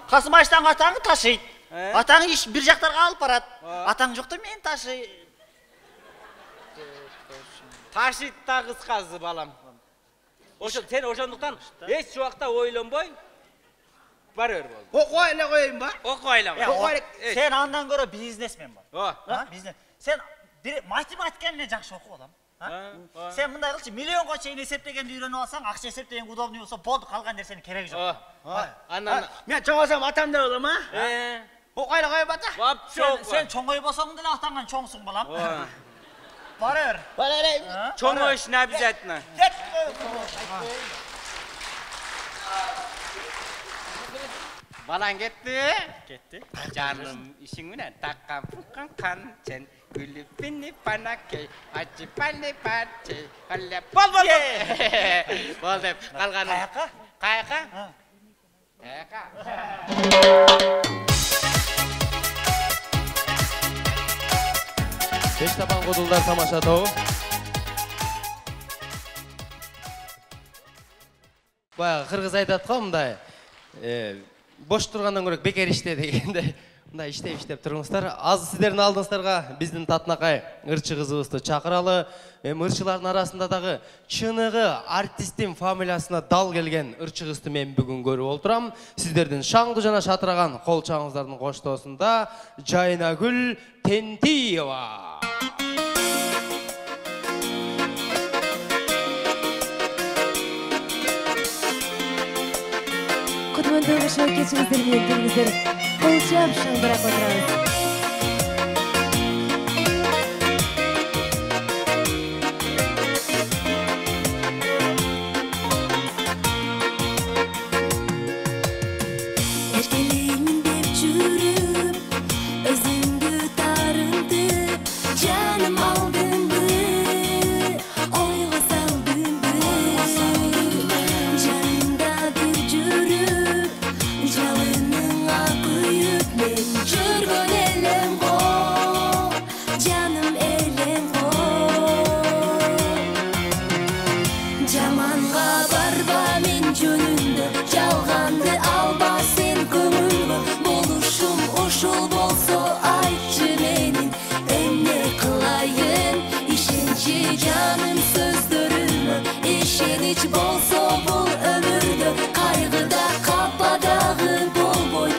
Касым Аяштаң атаң ташыйт. Атаң иш бир жактарга алып барат. Атаң жокто мен ташый. Ташыйт да кыскасы балам. Ошол сен ошондуктан эч убакта ойлонбой бар бер бол. Окуй эле коеюн ба? Окуй эле. Сен андан көрө бизнесмен бол. Бизнес. Сен математиканы эле жакшы окуп алам. Сен мындай кылчы, миллионго чейин эсептегенди үйрөнүп алсаң, акча эсептеген удобный болсо болду, калган нерсенин кереги жок. Анан мен чоңойсом атамдай болом, Окуй эле коеюн ата. Сен чоңойбосоң деле атаңан чоңсуң балам. Бар бер. Чоңоюш не обязательно. Балаң кетти? Жаным ишиң менен таккан фуккан канчен гүлүпини панакей ачы пани пачы алле бол. Бол деп калганын. Каяка? Беш табан кудулдар тамаша тобу. Баягы кыргыз айтат го мындай. Бош тургандан көрө бекер иште дегенде. Мындай иштеп туруңуздар. Азыр сиздердин алдыңыздарга биздин Татынакай ырчы кызыбызды чакыралы. Ырчылардын арасында дагы чыныгы артисттин фамилиясына дал келген ырчы кызды мен бүгүн көрүп олтурам. Сиздердин шаңдуу жана шатыраган кол чаңыңыздардын коштоосунда Жайнагүл Тентиева. Кутмандуу кышоо кечиңиздер менен келиңиздер. Кол чап шаңдырап отурабыз.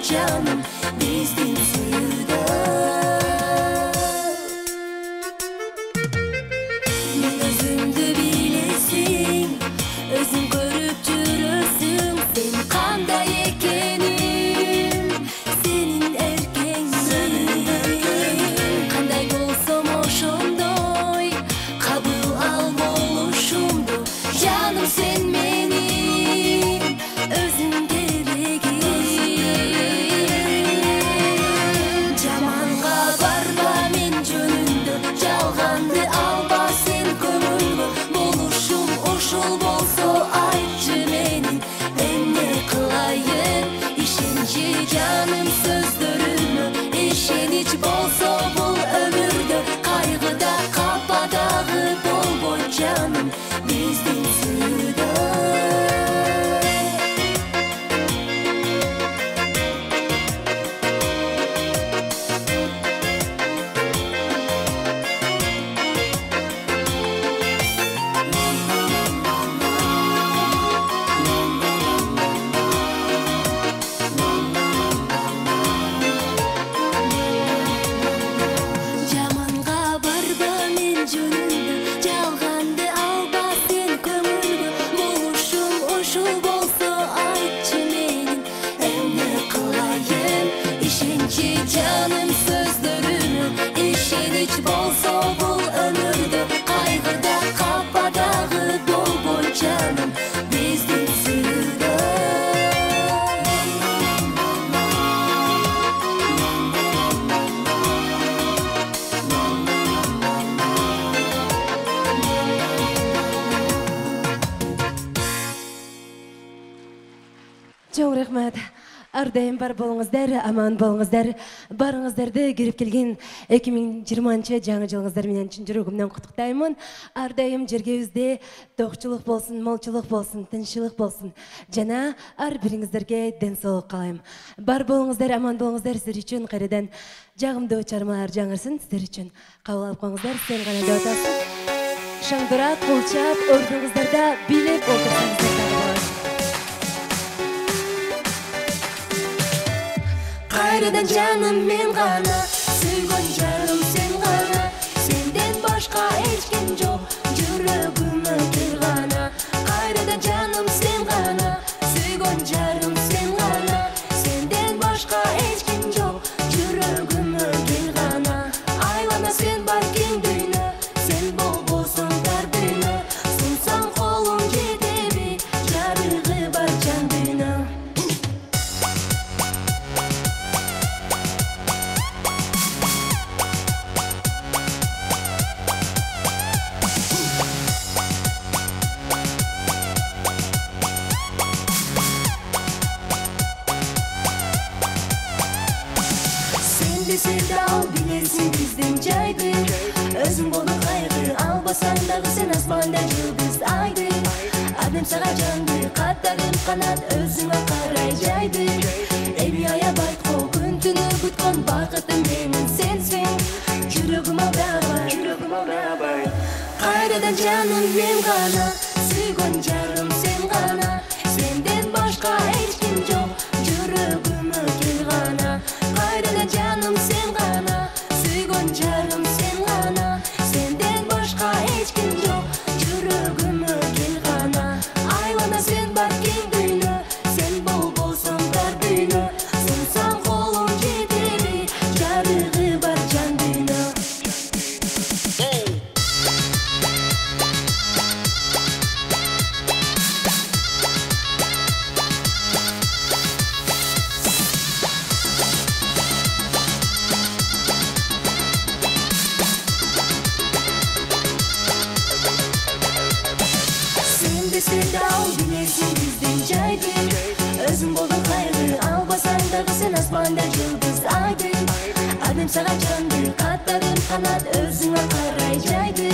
Canım bizden рахмат. Ардайым бар болыңыздар, аман болыңыздар. Барыңыздарды кирип келген 2020 жаңы жылыңыздар менен чын жүрөгүмдөн куттуктаймын. Ардайым жергебизде токчулук болсун, молчулук болсун, тынччылык болсун. Жана ар бириңиздерге ден соолук каалайм. Бар болыңыздар, аман болыңыздар. Сиздер үчүн кайрадан жагымдуу чармалар жаңырсын. Сиздер үчүн кабыл алып коңуздар. Сен гана деп атасың. Шаңдырат, кулчап, ордуңуздарда билеп отурсаңыздар болот. Kayradan canım men gana, suygun jarım sen gana. Senden başka hiç kim yok, yüreğime gel gana. Kayradan canım sen gana, suygun jarım sen gana. Senden başka hiç kim yok, yüreğime gel gana. Aylana sen barkin düğüne, sen bol bolsun derdine. Sunsan kolun jetebi, jarığı bar can düğüne. Sevda bilirsin bizden caydı. Özün bolu kaygı, albasan dağı sen asmanda yıldız aydı. Adım sana candı, katlarım kanat özüme karay caydı. Eviyaya baytko, güntünü gütkon bakıtım benim sensin. Yüreğime beraber, kayradan canım ben gana. Suygun jarım sen gana. Senden başka hiç kim yok, yüreğime gel gana. Kayradan canım sen gana, suygun jarım sen gana. Senden başka hiç kim yok, yüreğime gel gana. Aylana sen barkin düğüne, sen bol bolsun derdine. Sunsan kolun jeteri, jarığı bar can düğüne. Sevda bilirsin bizden caydı. Özün bolu kaygı, albasan dağı sen asmanda yıldız aydı. Adım sana candı, katlarım kanat özüme karay caydı.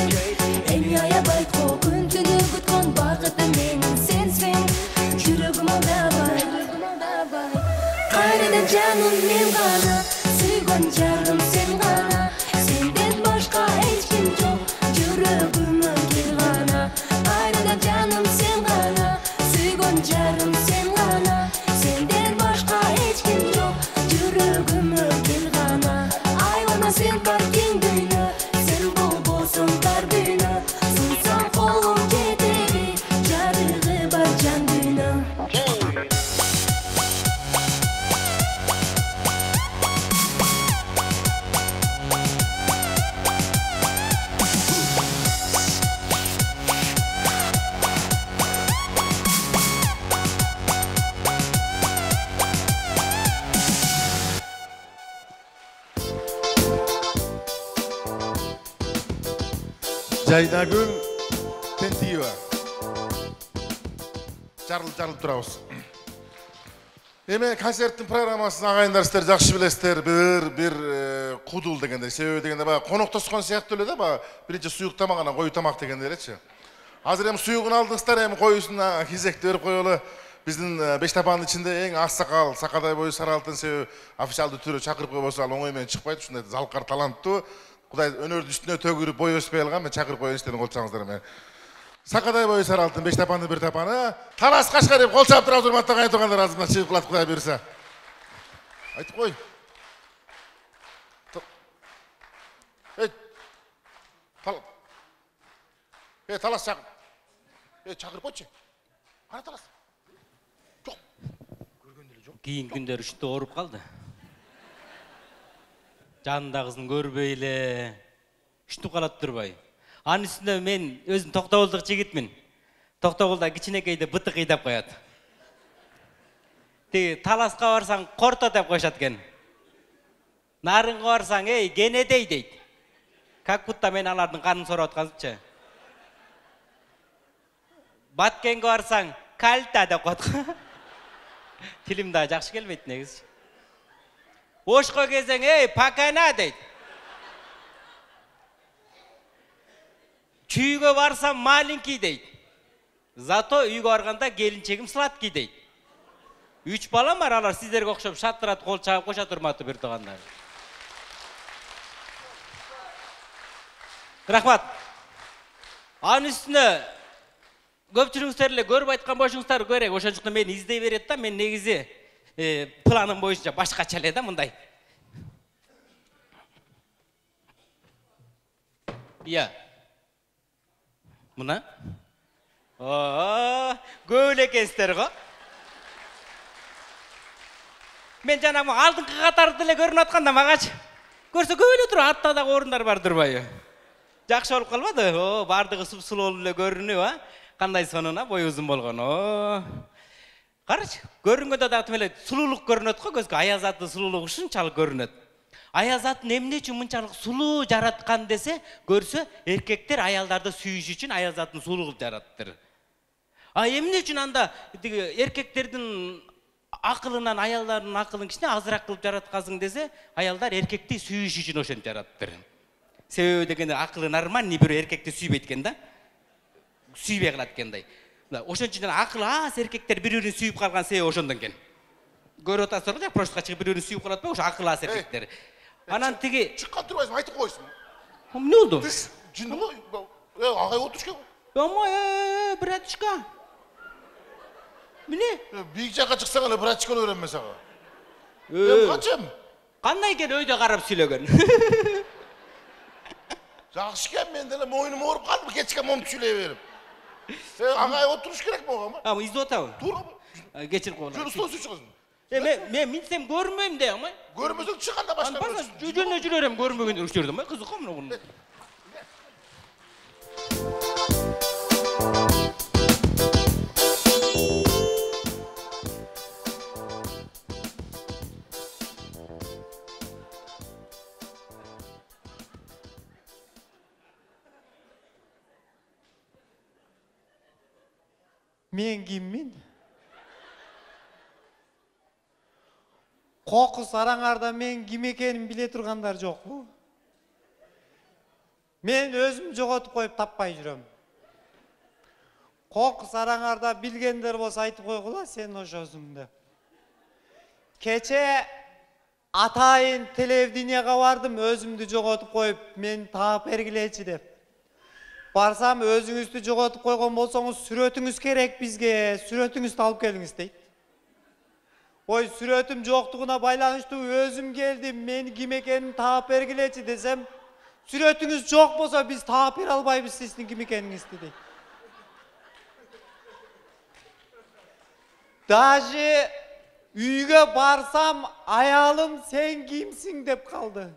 Eviyaya baytko, güntünü gütkon bakıtım benim sensin. Yüreğime beraber, kayradan canım men gana. Suygun jarım sen gana. Senden başka hiç kim yok, yüreğime gel gana. Kayradan canım sen gana, suygun jarım sen gana. Senden başka hiç kim yok, yüreğime gel gana. Aylana sen barkin düğüne, sen bol bolsun derdine. Sunsan kolun jeteri, jarığı bar can düğüne. Жайнагүл Тентиева. Жарылып турабыз. Эми концерттин программасын агайындар сиздер жакшы билесиздер. Бир кудул дегенде, себеби дегенде баягы коноктошкон сыяктуу эле да, баягы биринчи суюк тамак анан кою тамак дегендеречи. Азыр эми суюгун алдыңыздар, эми коюсун кезекти берип коелу. Биздин Бештапандын ичинде эң ак сакал, сакадай бою Саралтын себеби официалдуу түрү чакырып койбосо ал оңой менен чыкпайт. Ушундай залкар таланттуу. Кудай өнөрдүн үстүнө төгүрүп бой өспөй алган, мен чакырып коюн истедим, колчоңуздар мен. Сакадай бою Саралтын, Бештапандын бир тапаны, Талас Кашкар деп кол чаап турабыз, урматтуу агай туугандар, азырдан чыгып калат Кудай буйруса. Айтып кой. Талас чакыр. Чакырып койчу. Кана Талас. Жок. Көргөн деле жок. Кийин күндөр үчтө ооруп калды. Жанында кызын көрбөй эле, үчтүп калат турбай. Анын үстүнө мен өзүм Токтогулдук жигитмин. Токтогулда кичинекейде быты кыйдап коет. Тиги Таласка барсаң корто деп коюшат экен. Нарынга барсаң, эй, Кенедей дейт. Как будто мен алардын канын сорап аткансычы. Баткенге барсаң, Кальта деп коет. Тилим да жакшы келбейт негизи. Ошко кезең, ей, пакана дейт. Чүйгө барсам маленький дейт. Зато үйгө барганда келинчегим сладкий дейт. 3 балам бар, алар сиздерге окшоп шаттырат, кол чагып коша турматы бир тугандар. Рахмат. Анын үстүнө көпчүлүгүңүздөр эле көрүп айткан болушуңуздар керек. Ошондуктан мени издей берет да, мен негизи планым боюнча башкача эле да мындай. Iya. Мына. Көп эле экенсиздер го. Мен жанагы алдыңкы катарда эле көрүнүп атканда магачы көрсө көп эле туруп, артта дагы орундар бар турбайбы? Жакшы болуп калбады? Бардыгы суп-сулуу эле көрүнүп, а? Кандай сонуна бою узун болгон. Карачы, көрүнгөндө дагы тим эле сулуулук көрүнөт го, көзгө Аяз атын сулуулугу ушунчалык көрүнөт. Аяз атын эмне үчүн мынчалык сулуу жараткан десе, көрсө эркектер аялдарды сүйүш үчүн Аяз атын сулуу кылып жараттыр. Эмне үчүн анда эркектердин акылынан аялдардын акылын кичине азыраак кылып жараткансың десе, аялдар эркекти сүйүш үчүн ошентип жараттыр. Себеби дегенде акылы нормальный бирөө эркекти сүйбөйт экен да. Сүйбөй калат экендай. Ошон үчүн акылы аз эркектер бири-бирин сүйүп калган себеби ошондон экен. Көрүп атасыздар го, прошка чыгып бири-бирин сүйүп калат, ошо акылы аз эркектер. Анан тиги Чыккан турбайсың, айтып койсуң. Эмне болду? Жын го. Агай отурушка. Братишка. Міне? Бийик жакка чыксаң эле братишканы берем мен сага. Мен качам? Кандай экен өйдө карап сүйлөгөн? Жакшы экен, мен деле моюнум ооруп калды, кечке момду сүйлөй берип. Агай отуруш керек болгонбу? Изде отабы? Туурабы? Кечирип койгула. Жөн устун чыгасың. Мен минсем көрмөйм де, амай. Көрмөсөң чыганда башка бир. Жөнө жүрөрөм көрмөгөндө уштердим, амай, кызык го муну. Мен киммин? Кокус араңарда мен ким экенин биле тургандар жокпу? Мен өзүм жоготуп коюп таппай жүрөм. Кокус араңарда билгендер болсо айтып койгула, сен ошосуң деп. Кече атайын телевиденияга бардым, өзүмдү жоготуп коюп, мен таап бергилечи деп. Барсам, өзүңүздү жоготуп койгон болсоңуз, сүрөтүңүз керек бизге, сүрөтүңүздү алып келиңиз дейт. Ой, сүрөтүм жоктугуна байланыштуу өзүм келдим, мен ким экенин таап бергилечи десем, сүрөтүңүз жок болсо биз таап бере албайбыз сиздин ким экениңизди дейт. Даже үйгө барсам, аялым сен кимсиң деп калды.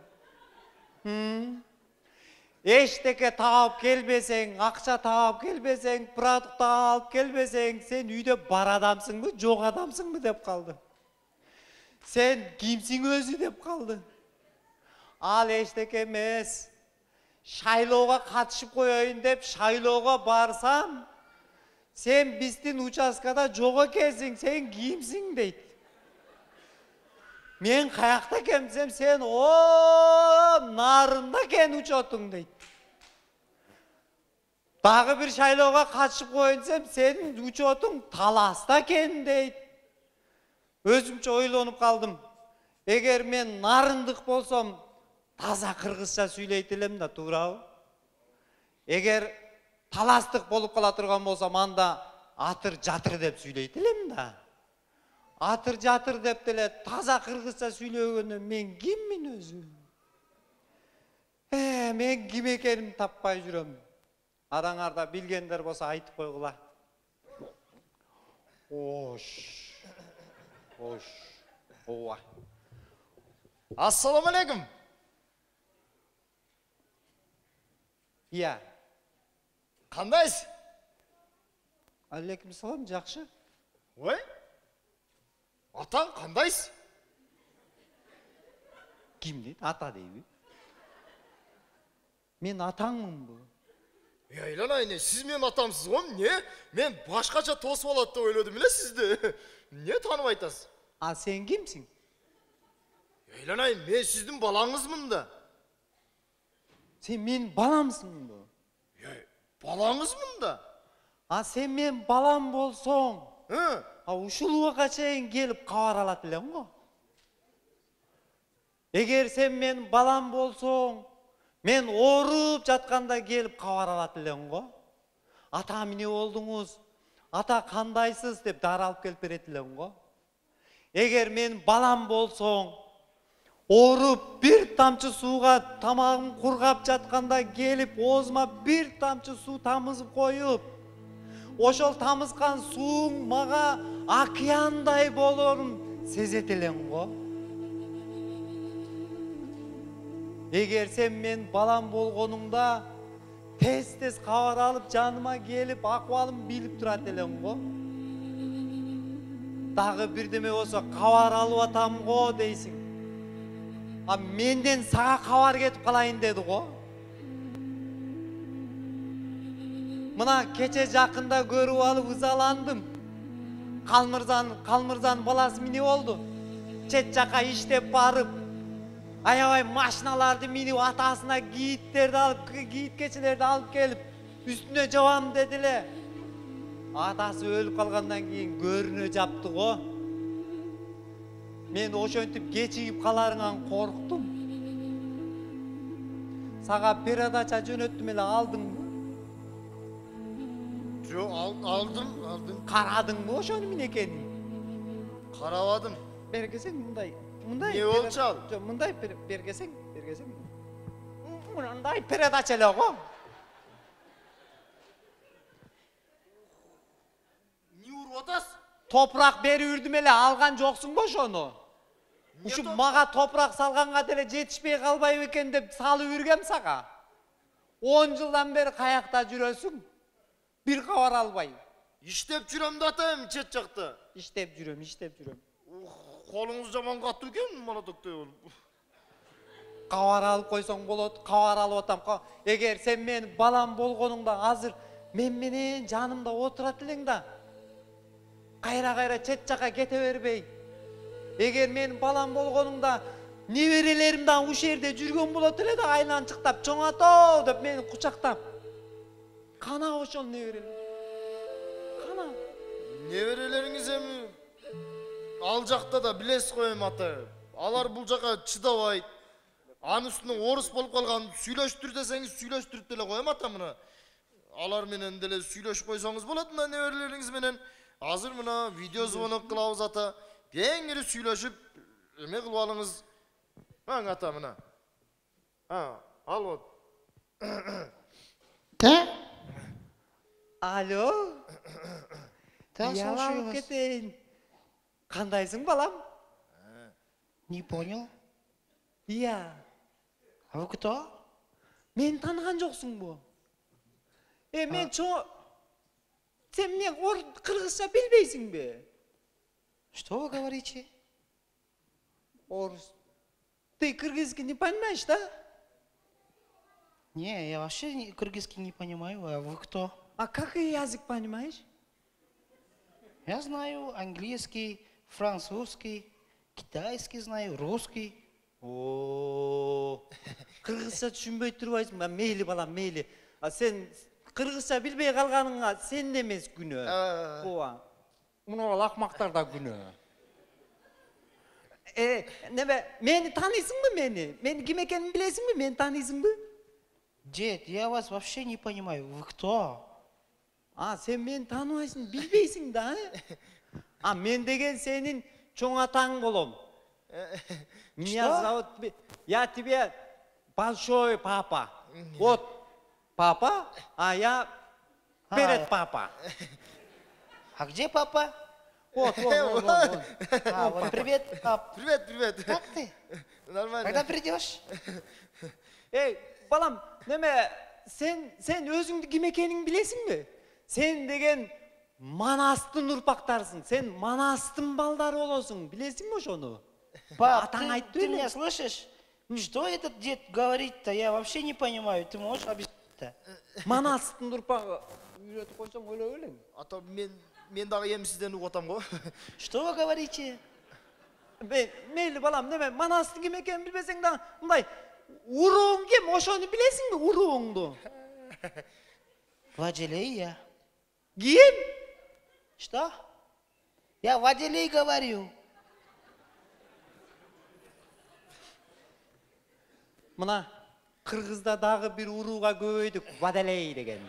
Эчтеке таап келбесең, акча таап келбесең, продукт алып келбесең, сен үйдө бар адамсыңбы, жок адамсыңбы деп калды. Сен кимсиң өзү деп калды. Ал эчтеке эмес. Шайлоого катышып коеюн деп шайлоого барсам, сен биздин участкада жок экенсиң, сен кимсиң дейт. Мен каякта экем десем, сен нарында экен учетуң дейт. Дагы бир шайлоого катышып коеюн десем, сенин учетуң Таласта экен дейт. Өзүмчө ойлонуп калдым. Эгер мен нарындык болсом, таза кыргызча сүйлөйт элем да, туурабы? Эгер таластык болуп кала турган болсом, анда атыр жатыр деп сүйлөйт элем да. Атыр жатыр деп деле таза кыргызча сүйлөгөндө мен киммин өзү? Мен ким экенимди таппай жүрөм. Араңарда билгендер болсо айтып койгула. Ооба. Ассаламу алейкум. Iya. Кандайсыз? Алейкум салам, жакшы. Ой? Атаң кандайсыз? Ким дейт? Ата дейби? Мен атаңмынбы? Айланайын, siz менің атамсыз ғой, не? Мен башқаша тосып алады деп ойладым эле сізді. Не танып айтасыз? А сен кимсің? Айланайын, мен сіздің балаңызмын да. Сен мен баламсың ба? Балаңызмын да. А сен мен балам болсоң, а ушул убакка чейин келип кабар алат элең го. Эгер сен мен балам болсоң, мен ооруп жатканда келип кабар алат элең го. Ата эмне болдуңуз? Ата кандайсыз деп дары алып келип берет элең го. Эгер мен балам болсоң, ооруп бир тамчы сууга тамагым кургап жатканда келип оозума бир тамчы суу тамызып коюп, ошол тамызган сууң мага океандай болорун сезет элең го. Эгер сен мен балам болгонуңда тез кабар алып жаныма келип акыбалымды билип турат элең го. Дагы бирдеме болсо кабар алып атам го дейсиң. А менден сага кабар кетип калайын деди го. Мына кече жакында көрүп алып ызаландым. Калмырзанын баласы эмне болду? Чет жака иштеп барып, аябай машиналарды минип атасына кийиткечилерди алып келип, үстүнө жабам деди эле. Атасы өлүп калгандан кийин көрүнө жапты го. Мен ошентип кечигип каларыңан корктум. Сага передача жөнөттүм эле, алдыңбы? Жок, алдым. Карадыңбы ошонун эмне экенин? Карабадым. Бергесең мындай. Не болчу ал? Жок, мындай бергесең. Мындай передача эле го. Не уруп атасыз? Топурак берип үрдүм эле, алган жоксуңбу ошону? Ушу мага топурак салганга деле жетишпей калбайбы экен деп салып үргем сага. 10 жылдан бери каякта жүрөсүң? Бир кабар албай. Иштеп жүрөм да атайм чет жакта. Иштеп жүрөм. Колуңуз жаман катуу экен, мана токтой болуп. Кабар алып койсоң болот, кабар алып атам. Эгер сен менин балам болгонуңда азыр мен менен жанымда отурат элең да. Кайра чет жака кете бербей. Эгер менин балам болгонуңда неберелерим да ушу жерде жүргөн болот эле да, айланчыктап, чоң ато деп мени кучактап. Кана ошол неберелер. Кана. Неберелериңиз эми ал жакта да билесиз го эми ата. Алар бул жака чыдабайт. Анын үстүнө орус болуп калган, сүйлөштүр десеңиз сүйлөштүрүп деле коем ата мына. Алар менен деле сүйлөшүп койсоңуз болот мына неберелериңиз менен. Азыр мына видео звонок кылабыз ата. Кеңири сүйлөшүп эме кылып алыңыз. Аң ата мына. Ал вот. Алло. слушаю вас. Кетейин. Кандайсың балам? Не понял. Ия. А вы кто? Мен таныган жоксуңбу? Мен Сен мен кыргызча билбейсиңби? Что вы говорите? Орус. Ты кыргызский не понимаешь, да? Не, я вообще кыргызский не понимаю. А вы кто? А какой язык понимаешь? Я знаю английский, французский, китайский знаю, русский. Кыргызча түшүнбөй турбайсың ба? Мейли балам, мейли. А сен кыргызча билбей калганыңа сен эмес күнөө. Ооба. Мына акмактарда күнөө. Неме, мени таанысыңбы мени? Мен ким экенин билесиңби? Мени таанысыңбы? Дед, я вас вообще не понимаю. Вы кто? Сен мени тааныбайсың, билбейсиң да? Мен деген сенин чоң атаң болом. Меня зовут... Я тебе большой папа. Вот папа, а я перед папа. А где папа? Вот. Вот привет, пап. Привет. Как ты? Нормально. Когда придешь? Эй, балам, неме, сен өзүңдү ким экениңди билесиңби? Сен деген Манастын урпактарсың. Сен Манастын балдары болосуң. Билесиңби ошону? Пап, Атаң айтты ты эле. меня слышишь? Что этот дед говорит-то? Я вообще не понимаю. Ты можешь объяснить? sütte. Mana süttün durpa üretip koysam öyle öyle. Ата, мен дағы ем сізден ұғатам ғой. Что вы говорите? Meyli balam deme, mana süttün kim ekeni bilbesen de bunday uruğun kim? Oşonu bilesin mi uruğundu? Водолей я. Kim? Что? Я водолей говорю. Mına Kırgızda dağı bir uruğa göğüydük, vadaley degen.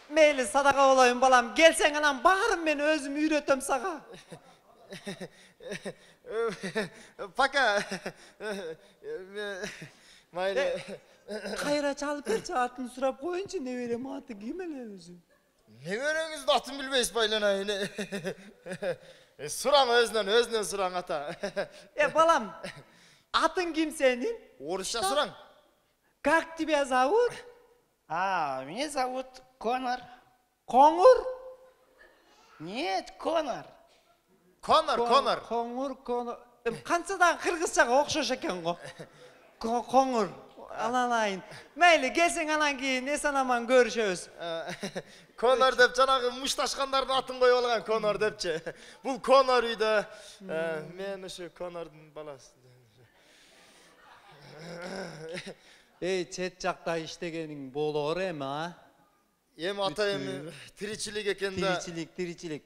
Meyli sadaka olayım balam, gelsen anam bağırın beni özüm üretem sağa. Пока. Mayli. Kayra çalıp bir saatini sürap koyunca ne verem atı giymele özüm. Ne verеңізді атын білмейсіз байланайын. Сұраң өзінен сұраң ата. Balam, atın kim senin? Орысша сұраң. Как тебя зовут? Меня зовут Конор. Konur? Нет, Конор. Конор. Konur. Kansadan Kırgızçaga okşoş eken go. Konur. Ananayın. Meyli gelsin anan giyin, esan aman görüşөz. Конор деп жаңағы мұшташқандардың атын қойып алған Конор депче. Бұл Конор үйді. Мен үші Конордың баласы. Çet жақта iştegenin bolor ema. Ем ата ем тиричилик екен да. Тиричилик.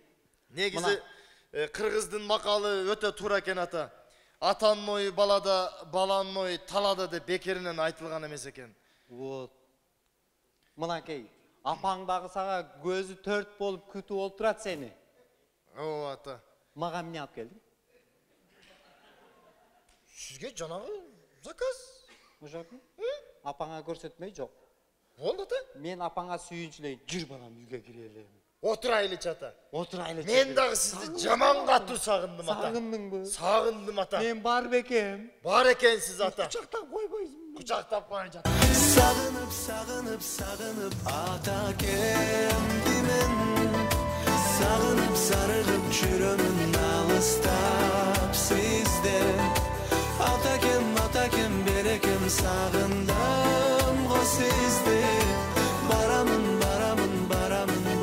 Негізі қырғыздың мақалы өте тура екен ата. Атаның ойы балада, баланың ойы талада деп бекерінен айтылған емес екен. Вот. Мынакей, апаңдағы саға көзі төрт болып күтіп олтырат сені. О, ата. Маған не алып келдің? Сізге жаңағы заказ. Ошақы? Апаңа көрсетмей жоқ. Болды ата. Мен апаңа сүйіншілейін, жүр балам үйге келелі. Отырайлы ата. Отырайлы. Мен дағы сізді жаман қатты сағындым ата. Сағындың бі? Сағындым ата. Мен бар бекем. Бар екенсіз ата. Құшақтап қойбайсың. Құшақтап қойын жата. Sağınıp ata kendimin Sağınıp sarılıp çürümün alыстап sizden Atakem berekem sağındım o sizde Baramın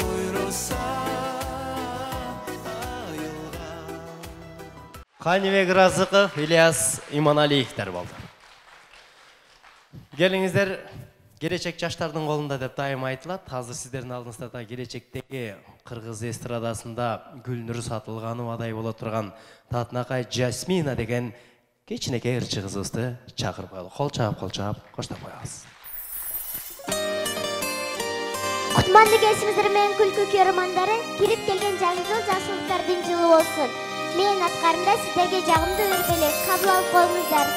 buyursa ayılgan Kanibek Razıkov, İlyas İmanaliyevтер болды. Келіңіздер, келечек жаштардың қолында деп дайым айтылады. Қазір сіздердің алдыңызда да келечектегі Қырғыз эстрадасында Гүлнұр Сатылғановадай бола тұрған Татнақай Жасмина деген кичинекей ырчы қызыбызды шақырып қойдық. Қол чап, қоштап қоямыз. Құтманды кесіміздер мен күлкі көрімандары кіріп келген жаңы жыл жақсылықтардың жылы болсын. Мен атқарында сіздерге жағымды өрбелек қабыл алып қойыңыздар.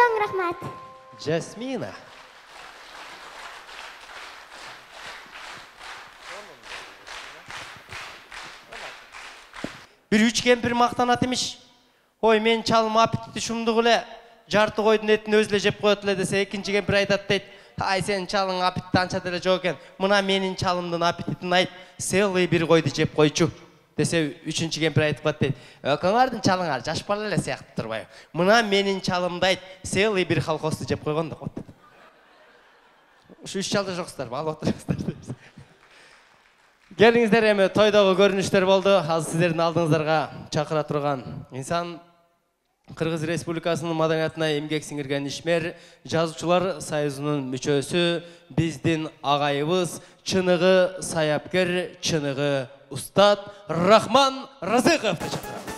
чоң рахмат. Жасмина. Bir üç kempir maqtanat imiş. Ой, мен чалым аппетиті шумдық үле, жарты қойдың етін өзіле жеп қойытылы десе, екінші кемпір айтады дейді. Ай, сен чалың аппетиті анша деле жоқ екен. Мына менің чалымдың аппетитін айт, селый бір қойды жеп қойчу. Десе, үшінші кемпір айтып бат дейді. Өкіңардың чалыңар жашпалы әлі сияқты тұрбай. Мына менің чалымды айт, селый бір халқосты жеп қойғанды қойды. Үш чалды жоқсыздар, ал отырыңыздар. Келдіңіздер еме тойдағы көрініштер болды. Аз сіздердің алдыңыздарға шақыра тұрған инсан Қырғыз Республикасының маданиятына емгек сіңірген ишмер, жазушылар союзунун мүчөсү, биздин агайыбыз, чыныгы саяпкер, чыныгы устат Рахман Разыковду чакырабыз.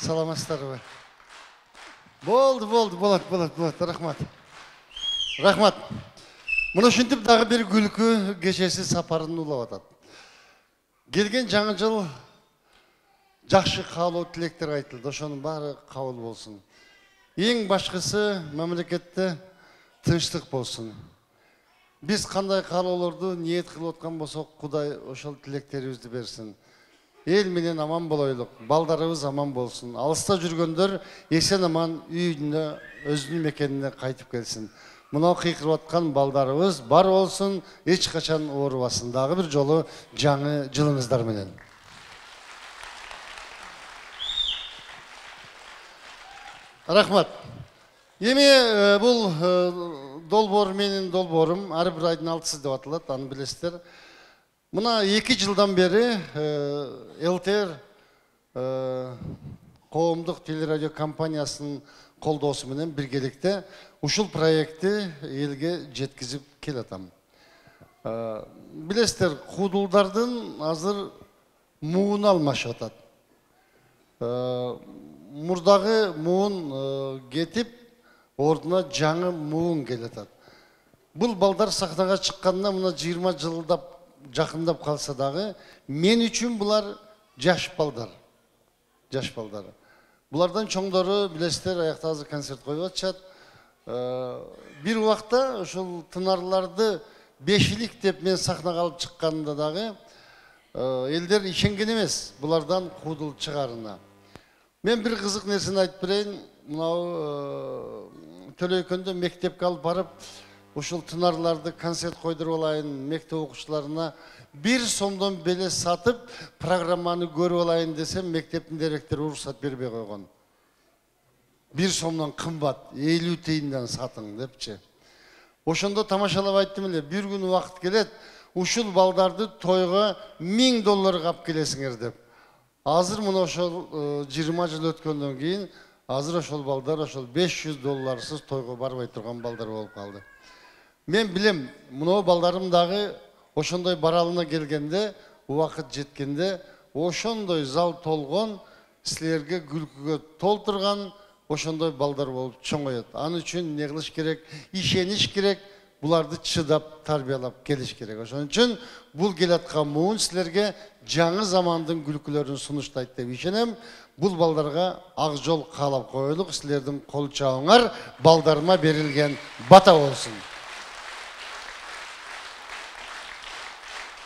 Саламатсыздар ба? Болады, рахмат. Рахмат. Мұны үшінтіп дағы бір күлкі кешесі сапарын улап атады. Келген жаңы жыл жақшы қаулы тілектер айтылды, ошоның бары қабыл болсын. Ең башқысы мемлекетте тыныштық болсын. Біз қандай қаулыларды ниет қылып отқан болсақ, Құдай ошол тілектерімізді берсін. Ел менен аман болойлық, балдарыбыз аман болсын. Алыста жүргөндөр есен аман үйіне, өзінің мекеніне қайтып келсін. Мынау қиқырып атқан балдарыбыз бар болсын, еш қашан оорубасын. Дағы бір жолы жаңы жылыңыздар менен. Рахмат. Еме бұл долбор менің долборым, ары бір айдың 6-сы деп атылады, аны білесіздер. Мына 2 жылдан бері ЛТР қоғамдық телерадио компаниясының қолдаусымен біргелікте ушул проектті елге жеткізіп келатам. Білесіздер, худулдардың азыр муын алмашы атады. Мұрдағы муын кетіп, ордына жаңы муын келетады. Бұл балдар сахнаға шыққанда мына 20 жылдап жақындап қалса дағы, мен үшін бұлар жаш балдар. Бұлардан чоңдары, білесіздер, аяқта азыр концерт қойып атшат. Бір уақытта ошол тынарларды бешілік деп мен сахнаға алып шыққанында дағы, елдер ишенген емес бұлардан қудыл шығарына. Мен бір қызық нерсені айтып берейін. Мынау Төлөйкөндө мектепке алып барып, ошол тынарларды концерт қойдырып алайын, мектеп оқушыларына 1 сомдон беле сатып, программаны көріп алайын десем, мектептің директоры рұқсат бербей қойған. 1 сомдан қымбат, 50 тиынден сатың депчи. Ошондо тамашалап айттым эле, bir күн уақыт келет, ушул балдарды тойға $1000 кап келесиңер деп. Азыр мына ошол 20 жыл өткөндөн кийин, азыр ошол балдар ошол $500 тойға барбай турган балдар болуп калды. Мен билем, мынау балдарым дағы ошондой баралына келгенде, уақыт жеткенде, ошондой зал толгон, силерге күлкүгө толтурган ошондой балдар болуп чоңойот. Аны үчүн не кылыш керек, ишениш керек, буларды чыдап, тарбиялап келиш керек. Ошон үчүн бул келаткан муун силерге жаңы замандын күлкүлөрүн сунуштайт деп ишенем. Бул балдарга ак жол каалап коелук, силердин кол чабыңар балдарыма берилген бата болсун.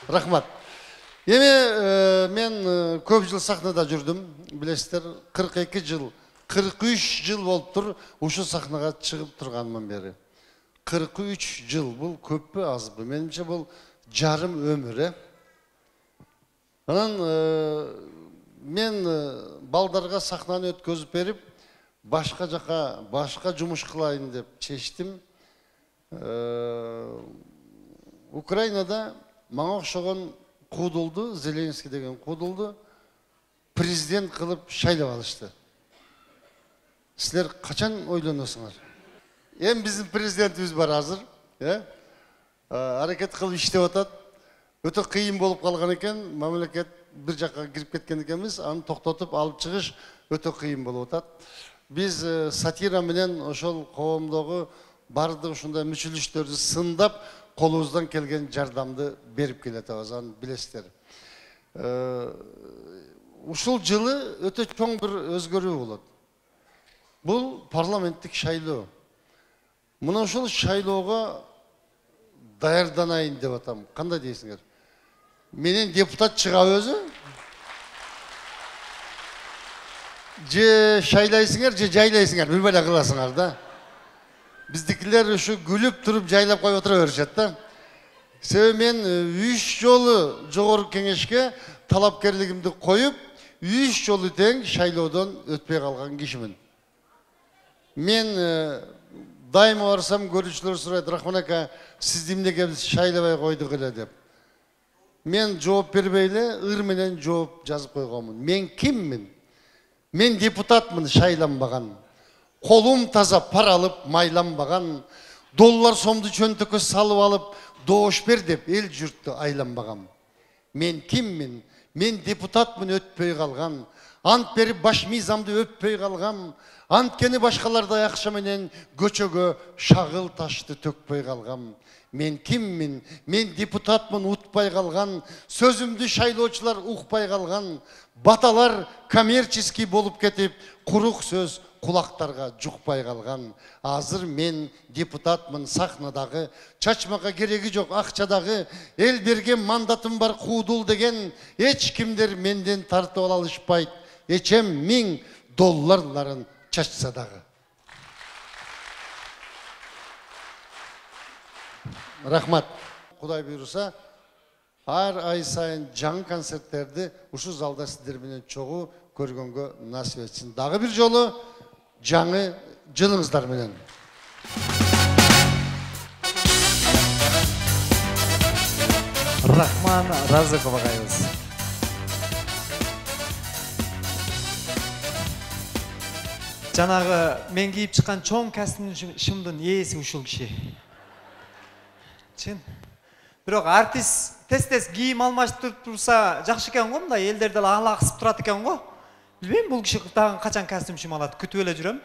Рахмат. Эми мен көп жыл сахнада жүрдүм, билесиздер, 42 жыл, 43 жыл болуп тур, ушу сахнага чыгып турганмын бери. 43 жыл, бул көппү азбы? Менимче бул жарым өмүр, Анан мен балдарга сахнаны өткөзүп берип, башка жака, башка жумуш кылайын деп чечтим. Украинада мага окшогон кудулду, Зеленский деген кудулду, президент кылып шайлап алышты. Силер качан ойлоносуңар? Эми биздин президентибиз бар азыр, аракет кылып иштеп атат. Өтө кыйын болуп калган экен, мамлекет bir жаққа кирип кеткен экенбиз, аны токтотуп алып чыгыш өтө кыйын болуп атат. Биз сатира менен ошол коомдогу бардык ушундай мүчүлүштөрдү сындап, колубуздан келген жардамды берип келатабыз, аны билесиздер. Ушул жылы өтө чоң бир өзгөрүү болот. Бул парламенттик шайлоо. Мына ушул шайлоого даярданайын деп атам. Кандай дейсиңер? Менен депутат чыгабы өзү? Же шайлайсыңар, же жайлайсыңар, бир бала кыласыңар да. Биздикилер ушу күлүп туруп жайлап коюп отура беришет да. Себеби мен 3 жолу жогорку кеңешке талапкерлигимди коюп, 3 жолу тең шайлоодон өтпөй калган кишимин. Мен дайыма барсам көрүүчүлөр сурайт, Рахман ака, сизди эмнеге биз шайлабай койдук эле деп. Мен жооп бербей эле ыр менен жооп жазып койгонмун. Мен киммин? Мен депутатмын, шайланбаган. Колум таза пара алып майланбаган. Доллар сомду чөнтөккө салып алып, доош бер деп эл журтту айланбаган. Мен киммин? Мен депутатмын, өтпөй калган. Ант берип баш мыйзамды өппөй калган. Анткени башкалардай акча менен көчөгө шагыл ташты төкпөй калган. Мен киммин? Мен депутатмын, утпай калган. Сөзүмдү шайлоочулар укпай калган. Баталар коммерческий болуп кетип, курук сөз кулактарга жукпай калган. Азыр мен депутатмын, сахнадагы, чачмага кереги жок акчадагы, эл берген мандатым бар куудул деген, эч кимдер менден тартып ала алышпайт. Эчем $1000 чачса дагы. Рахмат. Кудай буйруса, ар ай сайын жаңы концерттерди ушу залда сиздер менен чогуу көргөнгө насип этсин. Дагы бир жолу жаңы жылыңыздар менен. Рахман Разыков агайыбыз. Жанагы мен кийип чыккан чоң костюмдун шымдын ээси ушул киши. Чын. Бирок артист тез кийим алмаштырып турса жакшы экен го, мындай элдер деле алаксып турат экен го. Билбейм, бул киши дагы качан костюм шым алат, күтүп эле жүрөм.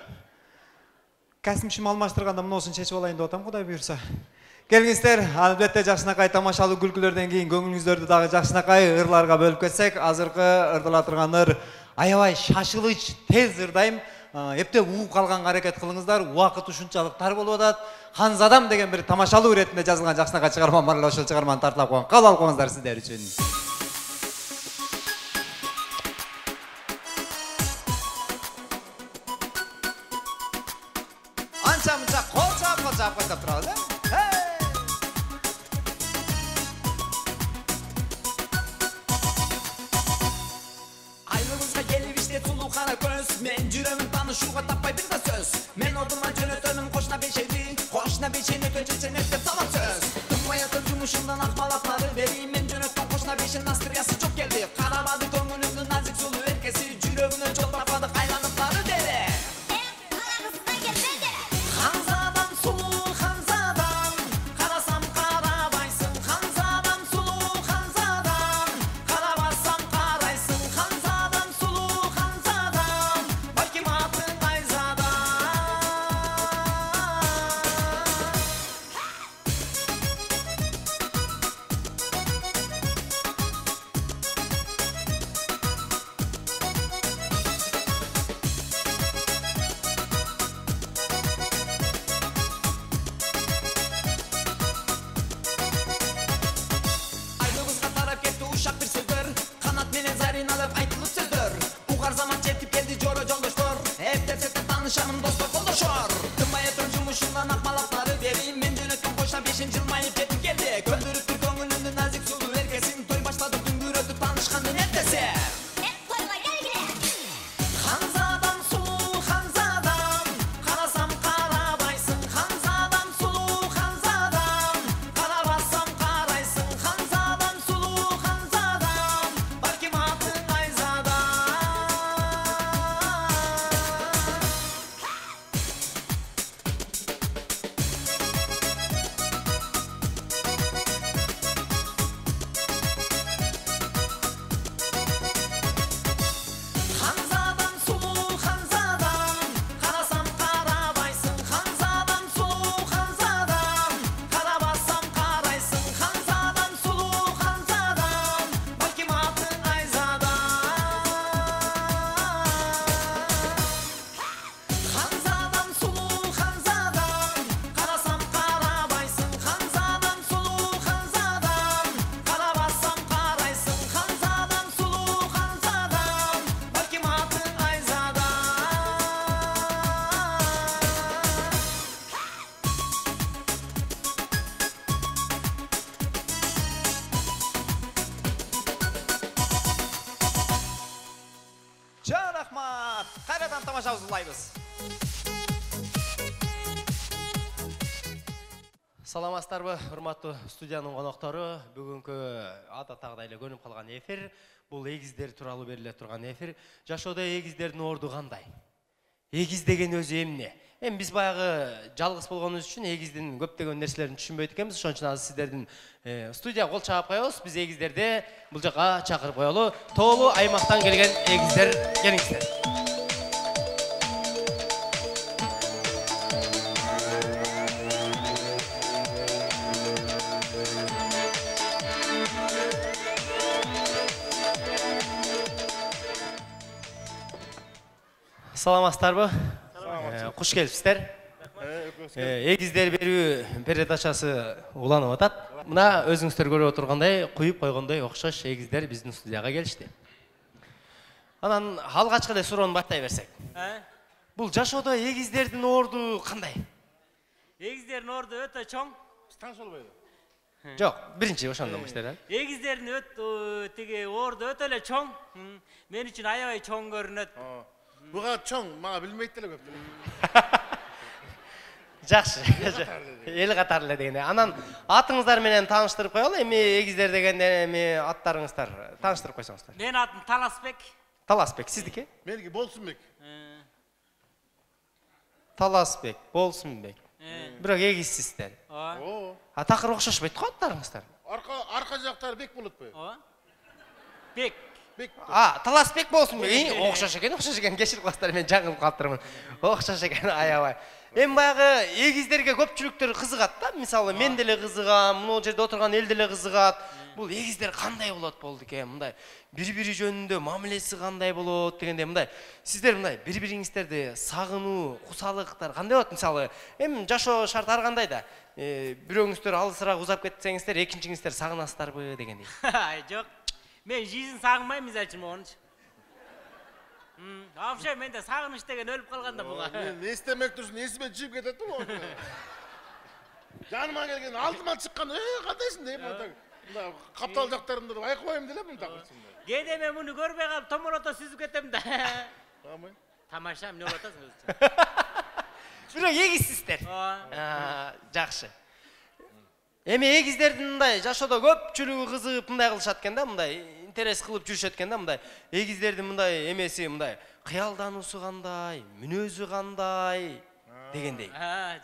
Костюм шым алмаштырганда мыносун чечип алайын деп атам, Кудай буйруса. Келиңиздер, албетте жакшынакай тамашалуу күлкүлөрдөн кийин көңүлүңүздөрдү дагы жакшынакай ырларга бөлүп кетсек, азыркы ырдала турган ыр аябай шашылыч, тез ырдайм. Эптеп угуп калганга аракет кылыңыздар. Убакыт ушунчалык тар болуп атат. Ханзадам деген бир тамашалуу иретинде жазылган жакшынакай чыгарма бар эле, ошол чыгарманы тартылап койгон. Кабыл алып коюңуздар сиздер үчүн. Анча-мынча колчап койсоп турабыз, Айлыбызга келип иштет сулуу кара көз. Мен жүрөмүн таанышууга таппай бир да сөз. Мен ордума жөнөтөмүн кошуна бешени. Кошуна бешени өтөчөчөн өктөп салат сөз. Тынбай атып жумушумдан акмалап нары берейин. Мен жөнөткөн кошуна бешен настриясы жок келди. Карабады көңүлүмдүн назик сулуу эркеси. Жүрөгүнө жол таппады айланып нары дере. Ханзадан сулуу ханзадан. Карасам карабайсың. Ханзадан сулуу ханзадан. Карабасам карайсың. Ханзадан сулуу ханзадан. Балким атың айзадан. кайрадан тамашабызлайбыз. Саламатсыздарбы, урматтуу студиянын коноктору. Бүгүнкү ата тагдай эле көнүп калган эфир. Бул эгиздер тууралуу бериле турган эфир. Жашоодо эгиздердин орду кандай? Эгиз деген өзү эмне? Биз баягы жалгыз болгонубуз үчүн эгиздин көптөгөн нерселерин түшүнбөйт экенбиз. Ошон үчүн азыр сиздердин студияга кол чаап коебуз. Биз эгиздерди бул жака чакырып коелу. Тоолуу аймактан келген эгиздер, келиңиздер. Саламатсыздарбы? Куш келипсиздер. Эгиздер берүү передачасы уланып атат. Мына өзүңүздөр көрүп отургандай, куюп койгондой окшош эгиздер биздин студияга келишти. Анан алгачкы эле суроону баштай берсек. Бул жашоодо эгиздердин орду кандай? Эгиздердин орду өтө чоң. Таныш болбойбу? Жок, биринчи ошондон баштайлы. Эгиздердин тиги орду өтө эле чоң. Мен үчүн аябай чоң көрүнөт. Буга чоң, мага билмейт деле көп. Жакшы. Эл катары эле дегенде. Анан атыңыздар менен тааныштырып коелу. Эми эгиздер дегенде эми аттарыңыздар тааныштырып койсоңуздар. Менин атым Таласбек. Таласбек, сиздики? Меники Болсунбек. Таласбек, Болсунбек. Бирок эгизсиздер. Ооба. Такыр окшошпойт го аттарыңыздар. Арка жактары бек болот бу. Бек. Таласбек Болсунбек. Окшош экен, кечирип каласыздар, мен жаңылып калыптырмын. Окшош экен, аябай. Эми баягы эгиздерге көпчүлүктөр кызыгат да. Мисалы, мен деле кызыгам, могу жерде отурган эл деле кызыгат. Бул эгиздер кандай болот болду экен? Мындай бири-бири жөнүндө мамилеси кандай болот дегенде, мындай сиздер мындай бири-бириңиздерди сагынуу, кусалыктар кандай болот? Мисалы, эми жашоо шарты ар кандай да. Бирөөңүздөр алысыраак узап кетсеңиздер, экинчиңиздер сагынасыздарбы дегендей. Жок. Мен жизнь сагынбайм, мисалы моунчу. Вообще менде сагыныч деген өлүп калганда буга. Мен эстемек турсун, эсиме чыгып кетет да. Жаныма келген, алдыма чыккан, кандайсың дейм, мындай каптал жактарымды байкабайм деле муну такырчын. Кээде мен муну көрбөй калып томолото сүзүп кетем да. Тамаша, эмне болуп атасың өзү? Бирок эгизсиздер. Жакшы. Эми эгиздердин мындай жашоодо көпчүлүгү кызыгып мындай кылышат экен да, мындай интерес кылып жүрүшөт экен да, мындай эгиздердин мындай эмеси мындай кыялдануусу кандай, мүнөзү кандай дегендей.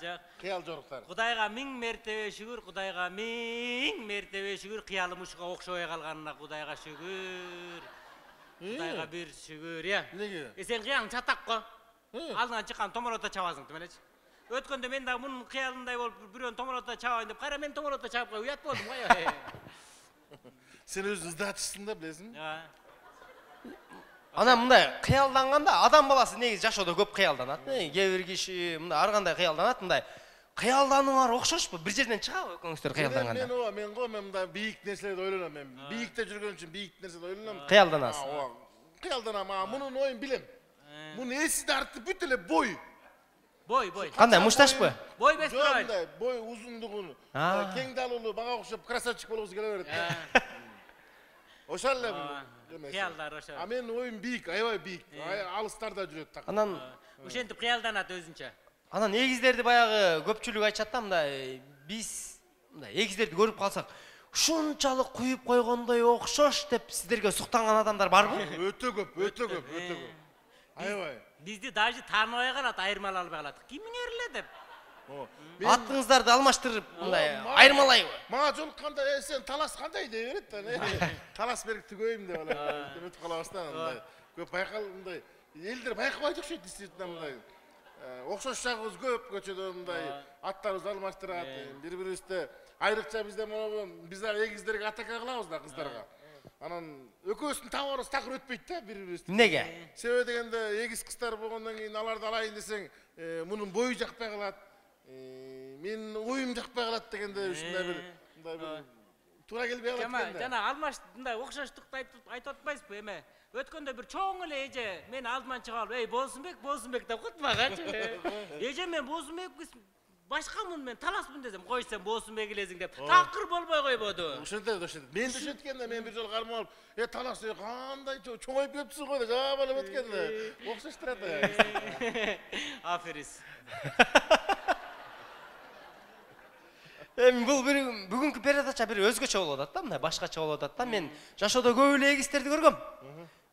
Жок. Кыял жоруктар. Кудайга миң мертебе шүгүр, Кудайга миң мертебе шүгүр, кыялым ушуга окшобой калганына Кудайга шүгүр. Кудайга бир шүгүр, Неге? Сен кыялың чатак го. Алдыңан чыккан томолото чабасың, демелечи. Өткөндө мен дагы мунун кыялындай болуп бирөөнү томолото чабайын деп, кайра мен томолото чабып кой, уят болдум го. Сен өзүң издатчысың да, билесиң? Анан мындай кыялданганда адам баласы негизи жашоодо көп кыялданат. Кээ бир киши мындай ар кандай кыялданат, мындай кыялдануулар окшошпу? Бир жерден чыгабы экөөңүздөр кыялданганда? Мен мындай бийик нерселерди ойлоном. Мен бийикте жүргөн үчүн бийик нерселерди ойлоном. Кыялданасың. Кыялданам, мунун оюн билем. Мунун эси тартып бүт эле бой. Бой. Кандай, мушташпы? Бой бестирой. Бой узундугун, кең далуулуу, мага окшоп красавчик болгусу келе берет. Ошол эле бул. Кыялдар ошо. Мен оюм бийик, аябай бийик. Алыстарда жүрөт так. Анан ошентип кыялданат өзүнчө. Анан эгиздерди баягы көпчүлүк айтышат да, мындай биз мындай эгиздерди көрүп калсак, ушунчалык куюп койгондой окшош деп сиздерге суктанган адамдар барбы? Өтө көп. Аябай. Бизди даже тааныбай калат, айырмалай албай калат. Кимиңер эле деп. Аттыңыздарды алмаштырып, мындай айырмалайбы? Мага жолукканда сен Талас кандай дей берет да. Таласбек түгөйүм деп алам. Өтүп калабыздан мындай. Көп байкал мындай элдер байкабайт окшойт действительно мындай. Окшош жагыбыз көп көчөдө мындай аттарыбызды алмаштырат. Бири-бирибизди айрыкча бизде могу биз дагы эгиздерге атака кылабыз да кыздарга. Анан экөөбүздүн табарыбыз такыр өтпөйт да бири-бирибизди. Эмнеге? Себеби дегенде эгиз кыздар болгондон кийин аларды алайын десең, мунун бою жакпай калат. Менин оюм жакпай калат дегенде ушундай бир туура келбей калат экен да. Жана алмаш мындай окшоштукту айтып атпайсызбы эме? Өткөндө бир чоң эле эже мен алдыман чыга алып, "Эй, Болсунбек" деп коет мага. Эже мен Болсунбек Башкамын мен таласпын десем, койсом болсун бегилесиң деп. Такыр болбой койбоду. Ошентет. Мен ошенткенде мен бир жолу кармап алып, талас кандай чоңоюп кетипсиң го деп жаап алып өткенде. Окшоштурат. Аферис. Эми бул бүгүнкү передача бир өзгөчө болуп атат да, мындай башкача болуп атат да. Мен жашоодо көп эле эгизтерди көргөм.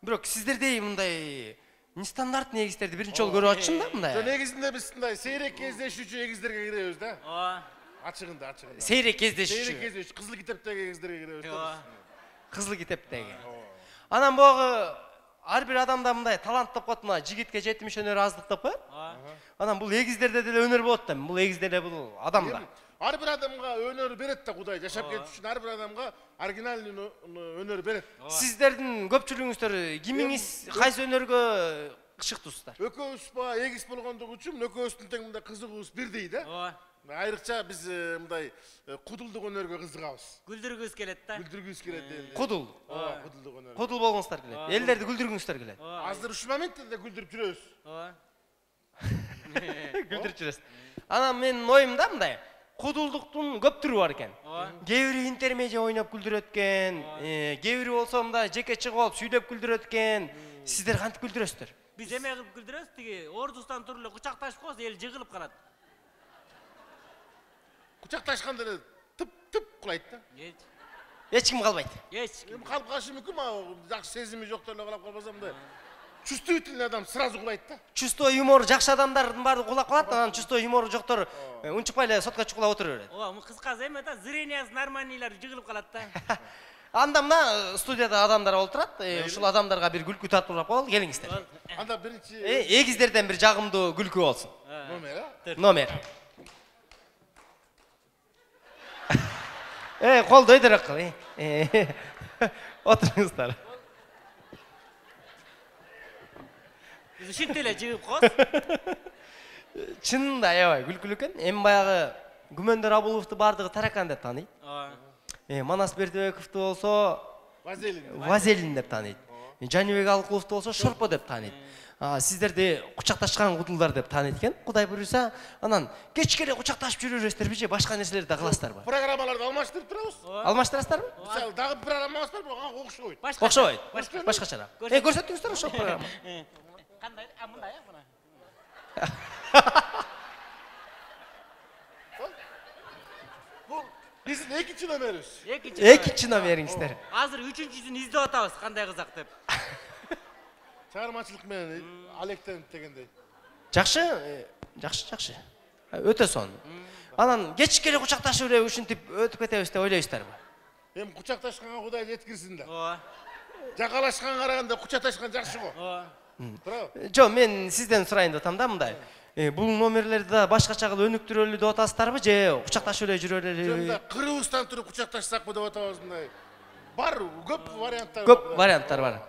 Бирок сиздердей мындай нестандартный эгизтерди биринчи жолу көрүп атышым да мындай. Негизинде биз мындай сейрек кездешүүчү эгиздерге киребиз да. Ооба. Ачыгында. Сейрек кездешүүчү. Сейрек кездешүүчү кызыл китептеги эгиздерге киребиз да. Кызыл китептеги. Анан богу ар бир адамда мындай талант деп коет, мына жигитке жетимиш өнөр аздык деп коет. Анан бул эгиздерде деле өнөр болот да. Бул эгиздерде бул адамда. Ар бир адамга өнөр берет да Кудай, жашап кетиш үчүн ар бир адамга оригинальный өнөр берет. Сиздердин көпчүлүгүңүздөр кимиңиз кайсы өнөргө шыктуусуздар? Экөөбүз ба эгиз болгондугу үчүн экөөбүздүн тең мындай кызыгуубуз бирдей да. Ооба. Айрыкча биз мындай кудулдук өнөргө кызыгабыз. Күлдүргүбүз келет да. Күлдүргүбүз келет элди. Кудул. Ооба, кудулдук өнөр. Кудул болгоңуздар келет. Элдерди күлдүргүңүздөр келет. Азыр ушул моментте да күлдүрүп жүрөбүз. Ооба. Күлдүрүп жүрөсүз. Анан менин оюмда мындай кудулдуктун көп түрү бар экен. Кээ бири интермедиа ойноп күлдүрөт экен, кээ бири болсо мындай жеке чыгып алып сүйлөп күлдүрөт экен. Сиздер кантип күлдүрөсүздөр? Биз эме кылып күлдүрөбүз, тиги ордустан туруп эле кучакташып коебуз, эл жыгылып калат. Кучакташканда эле тып кулайт да. Эч ким калбайт. Эч ким. Калып калышы мүмкүн, жакшы сезими жоктор эле калап калбаса мындай. Чувствительный адам сразу кулайт да. Чувство юмору жакшы адамдардын баары кулап калат, анан чувство юмору жоктор унчукпай эле сотко чукулап отура берет. Ооба, кыскасы эме да, зрениясы нормальныйлар жыгылып калат да. Анда мына студияда адамдар отурат, ушул адамдарга бир күлкү тартуулап коелу, келиңиздер. Анда биринчи эгиздерден бир жагымдуу күлкү болсун. Номер. Колду өйдөрөөк кыл. Отуруңуздар. Биз ушинтип эле жыгып коебуз. Чынында аябай күлкүлүү экен. Эми баягы Күмөндөр Абуловду бардыгы таракан деп тааныйт. Манас Бердибековду болсо Вазелин деп тааныйт. Жаныбек Алкуловду болсо Шорпо деп тааныйт. Сиздерди кучакташкан кудулдар деп тааныйт экен. Кудай буюрса, анан кечке эле кучакташып жүрө бересиздерби же башка нерселерди да кыласыздарбы? Программаларды алмаштырып турабыз. Алмаштырасыздарбы? Мисалы дагы программабыз бар, ага окшобойт. Окшобойт. Башкачараак. Көрсөтүңүздөр ошол программа. Кандай? Мындай, мына. Биздин экинчи номерибиз. Экинчи номериңиздер. Азыр үчүнчүсүн издеп атабыз, кандай кызак деп. Чыгармачылык менен алектенип дегендей. Жакшы. Өтө сонун. Анан кечке эле кучакташып эле ушинтип өтүп кетебиз деп ойлойсуздарбы? Эми кучакташканга Кудай жеткирсин да. Ооба. Жакалашканга караганда кучакташкан жакшы го. Ооба. Жок, мен сизден сурайын деп атам да мындай. Бул номерлерди да башкача кылып өнүктүрөлү деп атасыздарбы же кучакташып эле жүрөлү? Жөнүндө кырыбыздан туруп кучакташсакпы деп атабыз мындай. Бар, көп варианттар бар. Көп варианттар бар.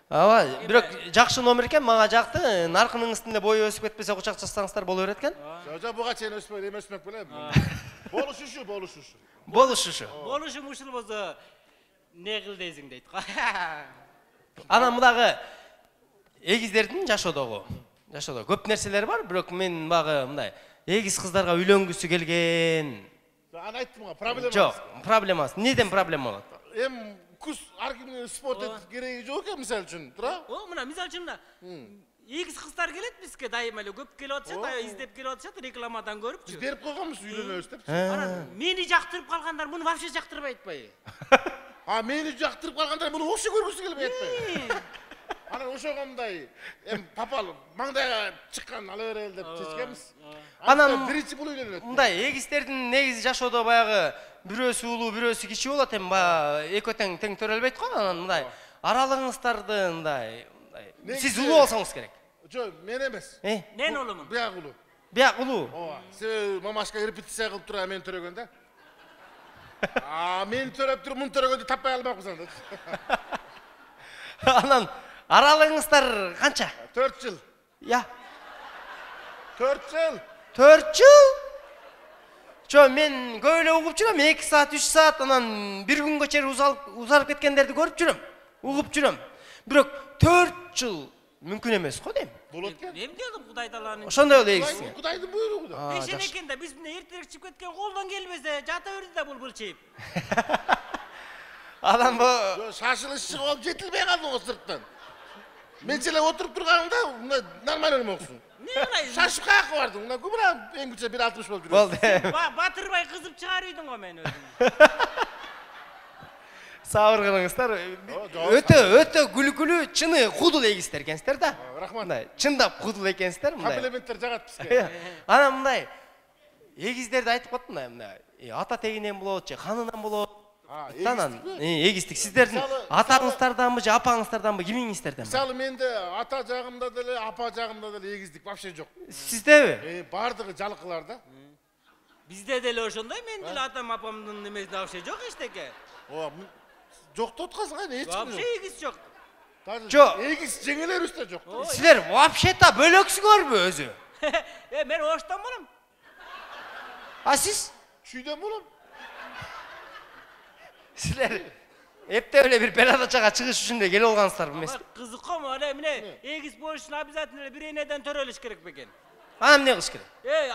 Ооба, бирок жакшы номер экен, мага жакты. Наркыныңыздын эле бою өсүп кетпесе кучакташсаңыздар боло берет экен. Жок, буга чейин өспөйт, эме өсмөк белем. Болушушу. Болушум ушул болсо не кыл дейсиң дейт. Анан мындагы эгиздердин жашоодогу көп нерселер бар, бирок мен багы мындай эгиз кыздарга үйлөнгүсү келген. Аны айттым го, проблема. Жок, проблемасы. Неден проблема болот? Эми күз ар кимдин спорт этип кереги жок экен мисалы үчүн, туура? Мына мисалы үчүн эгиз кыздар келет бизге дайыма эле көп келип атышат, издеп келип атышат, рекламадан көрүпчү. Биз берип койгонбуз үйлөнөбүз деп. Анан мени жактырып калгандар муну вообще жактырбай атпайбы? Мени жактырып калгандар муну вообще көргүсү келбей атпайбы? Анан ошого мындай эми папал маңдайга чыккан ала берели деп чечкенбиз. Анан биринчи бул үйлөнөт. Мындай эгиздердин негизи жашоодо баягы бирөөсү улуу, бирөөсү кичи болот, эми баягы экөө тең төрөлбөйт го. Анан мындай аралыгыңыздарды мындай сиз улуу болсоңуз керек. Жок, мен эмес. Мен улумун. Бияк улуу. Бияк улуу. Ооба. Себеби мамашка репетиция кылып тура мен төрөгөн да. Мен төрөп туруп мун төрөгөндү таппай албакпыз анда. Анан аралыгыңыздар канча? 4 жыл. 4 жыл. 4 жыл? Жо, мен көп эле угуп жүрөм, 2 саат, 3 саат, анан бир күнгө чейин узарып кеткендерди көрүп жүрөм, угуп жүрөм. Бирок 4 жыл мүмкүн эмес го дейм. Болот экен. Эми дедим Кудай тааланын. Ошондой эле эгизсиң. Кудайдын буйругу да. Бешен экен да биз мына эртерээк чыгып кеткен колдон келбесе жата берди да бул чейип. Адам бу Шашылыш чыгып алып жетилбей калды го сырттан. Мен эле отуруп турганымда мына нормально элмоксуң. Не кылайын? Шашып каяка бардың? Мына мына эң күчө 1.60 болуп жүрөсүң. болду. Батырбай кызып чыгар үйдүң го мен өзүм. Сабыр кылыңыздар. Өтө күлкүлүү, чыны кудул эгизтер экенсиздер да. Рахмат. Мындай, чындап кудул экенсиздер мындай. Комплименттер жагат бизге. Ана мындай эгиздерди айтып коттум да, мындай ата тегинен болот же канынан болот. Танан эгиздик сиздердин атаңыздарданбы же апаңыздарданбы кимиңиздерден? Мисалы менде ата жагымда деле, апа жагымда деле эгиздик вообще жок. Сиздеби? Бардыгы жалкылар да. Бизде деле ошондой, мен деле атам апамдын немесинде вообще жок эчтеке. Жок деп аткансың, эч ким Вообще жок. эгиз жок. Жок. Эгиз жеңелерибиз да жок. Силер вообще-то бөлөксүңөрбү өзү? Мен оштон болом. А сиз? Чүйдөн болом. Силер эптеп эле бир передачага чыгыш үчүн эле келип алгансыздарбы эмеспи? Кызык го мына эгиз болуш үчүн обязательно бир энеден төрөлүш керек бекен. Ана эмне кылыш керек?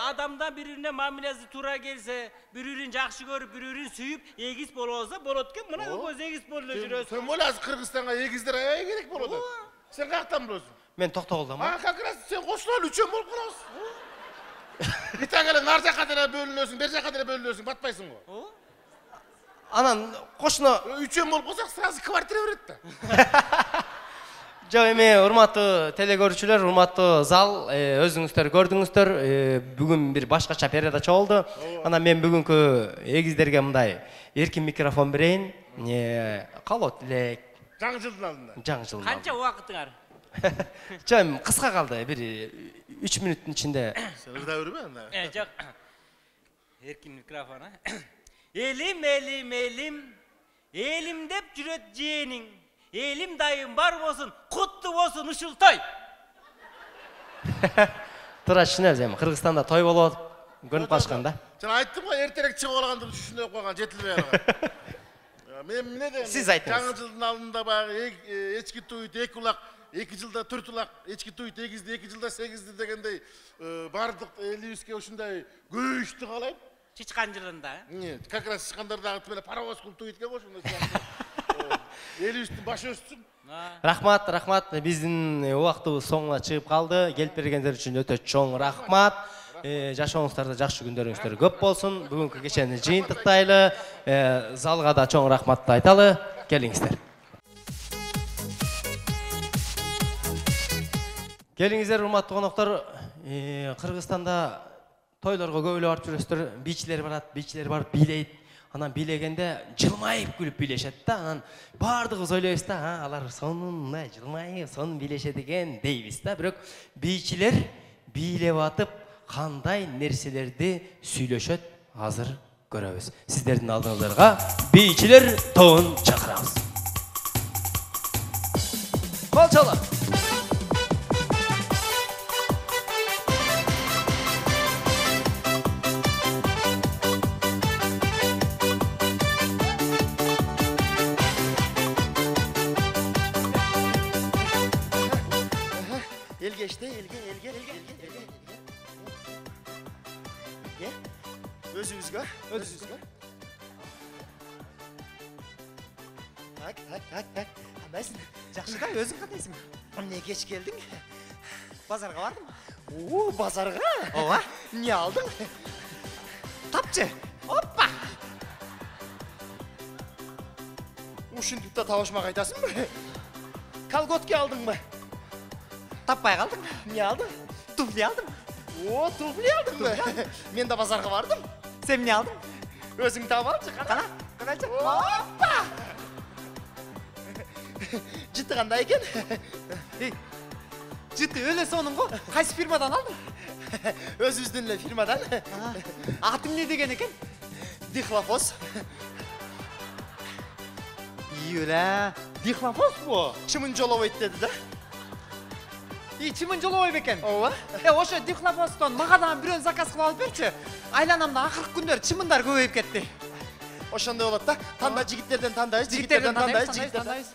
Адамдан бири-бирине мамилеси туура келсе, бири-бирин жакшы көрүп, бири-бирин сүйүп, эгиз болобозо болот экен. Мына көз эгиз болуп эле жүрөсүң. Сен ойласың Кыргызстанга эгиздер аябай керек болот. Сен каяктан билесиң? Мен Токтогулдан. Как раз сен кошулалы үчөн болуп калабыз. Итаң эле нар жакка деле бөлүнөсүң, бер жакка деле бөлүнөсүң, батпайсың го. Анан кошуна үчөн болуп калсак сразу квартира берет да. Жок эми урматтуу телекөрүүчүлөр, урматтуу зал, өзүңүздөр көрдүңүздөр, бүгүн бир башкача передача болду. Анан мен бүгүнкү эгиздерге мындай эркин микрофон берейин. Калот элек. Жаңы жылдын алдында. Жаңы жылдын. Канча убакытыңар? Жок, кыска калды, бир 3 мүнөттүн ичинде. Сен ырда бербе анда. Жок. Эркин микрофон, Элим, элим, элим, элим деп жүрөт жээниң. Элим дайым бар болсун, кутту болсун ушул той. Туура түшүнөбүз эми, Кыргызстанда той болуп атып, көнүп калышкан да. Жана айттым го, эртерээк чыгып алганды түшүнө койгон, жетилбей калган. Мен эмне дейм? Сиз айтыңыз. Жаңы жылдын алдында баягы эчки туйт, 2 улак, 2 жылда 4 улак, эчки туйт, эгизди 2 жылда 8 дегендей бардык элибизге ушундай көйүштү каалайм. Чычкан жылында. Как раз чычкандардагы тип эле паровоз кылып туйт экен го ошондой. Элибиздин башы өссүн. Рахмат, биздин убактыбыз соңуна чыгып калды. Келип бергендер үчүн өтө чоң рахмат. Жашооңуздарда жакшы күндөрүңүздөр көп болсун. Бүгүнкү кечени жыйынтыктайлы. Залга да чоң рахматты айталы. Келиңиздер. Келиңиздер, урматтуу коноктор. Кыргызстанда тойлорго көп эле барып жүрөсүздөр. Бийчилер барып бийлейт. Анан бийлегенде жылмайып күлүп бийлешет да. Анан бардыгыбыз ойлойбуз да, алар сонун жылмайып, сонун бийлешет экен дейбиз да. Бирок бийчилер бийлеп атып кандай нерселерди сүйлөшөт, азыр көрөбүз. Сиздердин алдыңыздарга бийчилер тобун чакырабыз. Кол чала. Өзүңүзгө. Так. Кандайсың? Жакшы да, өзүң кандайсың? Эмне кеч келдиң? Базарга бардым. Базарга? Ооба. Эмне алдың? Тапчы. Оппа. Ушинтип да табышмак айтасыңбы? Колготки алдыңбы? Таппай калдың. Эмне алдың? Туфли алдым. Туфли алдыңбы? Мен да базарга бардым. Сен эмне алдың? Өзүң таап алчы, кана. Карачы. Оппа! Жыты кандай экен? Жыты өлө сонун го. Кайсы фирмадан алдың? Өзүбүздүн эле фирмадан. Аты эмне деген экен? Дихлофос. Юля, дихлофос бу. Чымын жолобойт деди да. Чымын жолобой бекен. Ооба. Ошо дихлофостон мага дагы бирөөнү заказ кылып алып берчи. Айланамда акыркы күндөр чымындар көбөйүп кетти. Ошондой болот да. Танда жигиттерден тандайбыз, жигиттерден тандайбыз.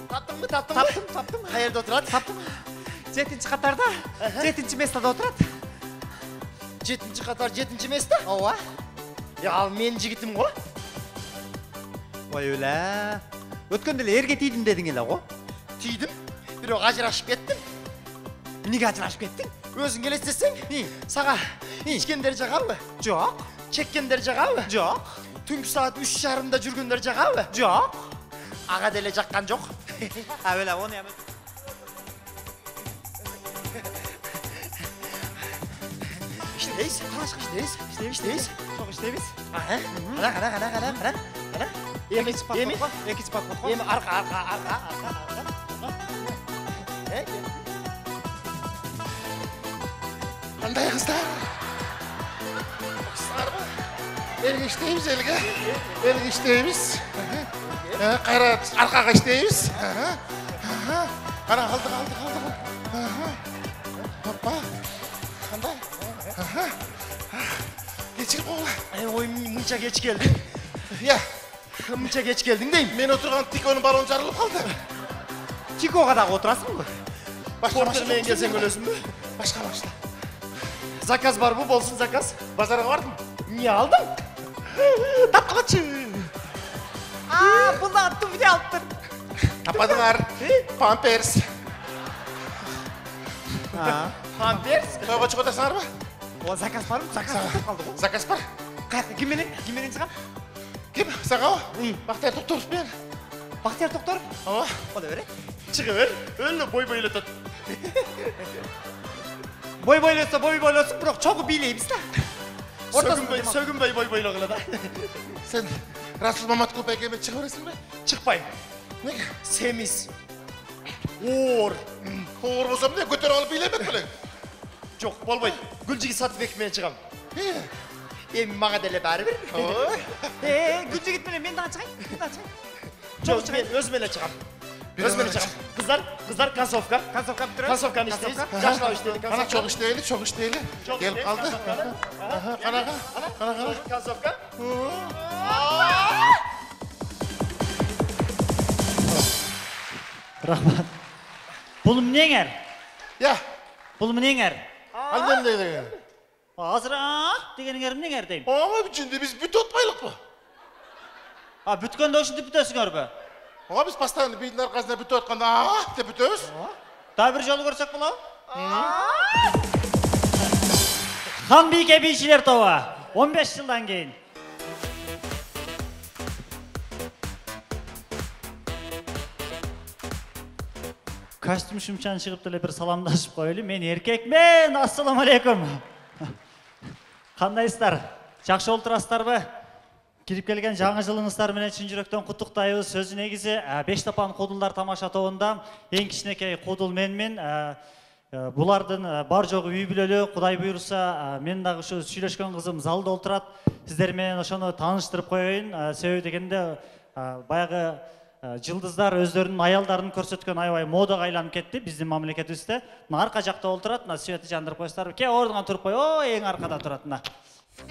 Таптыңбы? Таптым. Каерде отурат? Таптым. 7-катарда, 7-местада отурат. 7-катар, 7-месте? Ооба. Ал менин жигитим го. Ой эле. Өткөндө эле эрге тийдим дедиң эле го. Тийдим. Бирок ажырашып кеттим. Эмнеге ажырашып кеттиң? Өзүң элестесең, сага ичкендер жагабы? Жок. Чеккендер жагабы? Жок. Түнкү саат 3:30 жүргөндөр жагабы? Жок. Ага деле жаккан жок. Абела оны эме. İşteyiz, başka işteyiz. Çok işteyiz. Ana. Eki çıpat. Yemi arka. Qanday qizlar? Qizlarmi? Elga ishtaymiz elga. Elga ishtaymiz. Qayrat arqaga ishtaymiz. Qara qaldı. Hoppa. Qanday? Geçir qo'la. Oy muncha geç geldin. Ya, Muncha geç geldin deyim. men o'tirgan Tiko'ning baloni jarilib qoldi. Tiko'ga da oturasın mı? Portermen gelsen ölüsün mü? Başka. Zakaz var bu, bolsun zakaz. Bazara vardın. Niye aldın? Tapqaçı. Bunu attım bir de attın. Tapadılar. Pampers. Pampers. Toyga chiqib o'tasanlarmi? O zakaz var mı? Zakaz tutup kaldı bu. Zakaz bar. Kimmenin çıkan? Kim? Sağa. Baxtiyor doktor ben. Bahtiyar doktor. Aa, O da öyle. Çıkıver. Öyle boy boyla tut. Boy boyluyorsa bırak çok bileyimiz de. Sögün boy boyla kıla da. sen Rasul Mamat Kupayga chiqib o'rasan mı? Çıkmayın. Nega? Semiz. Uğur. Qo'g'ir bo'lsam ne ko'tarib olib bilaman bilan. Çok bolmayın. Gülcüğü satıp ekmeğe çıkam. Emin bana dele bari bir. Gülce gitmeli ben daha çıkayım. Çok ben özmele çıkam. Özmele çıkam. Kızlar kansofka. Kansofka bitirir. Kansofkanı isteyiz. Yaşla istedik. Ana çok işteyli. Gelip kaldı. Qanaqa? Kansofka. Rahmat. Pulum nenger? Ya, Pulum nenger? annem deydi. Hazır degenin nenger deyim. Ama bütünde biz büt otmaylık mı? Bütkende o şimdi bütesingер be. Ama biz pastanın beynin arkasında büt otkanda de bütöz. Daha bir yolu görsek bula. Han Beyke Beyçiler Tova. 15 yıldan keyin. Kostyum-shumchan chiqib tele bir salomlashib qo'yaylik. Men erkakman. Assalomu alaykum. Qandaysizlar? Yaxshi o'tirasizlarmi? Kirib kelgan жаңы жылыңыздар менен чын жүрөктөн куттуктайбыз. Сөзү негизи 5 тапан кудулдар тамаша тобунда эң кичинекей кудул менмин. Булардын бар жогу үй бүлөлүү, Кудай буйруса, мен дагы ушу сүйлөшкөн кызым залда отурат. Сиздер менен ошону тааныштырып коеюн. Себеби дегенде баягы жылдыздар өздөрүнүн аялдарын көрсөткөн аябай модага айланып кетти биздин мамлекетибизде. Арка жакта отурат, светти жандырып коюңуздар. Ке ордуңан туруп кой. О, эң аркада турат.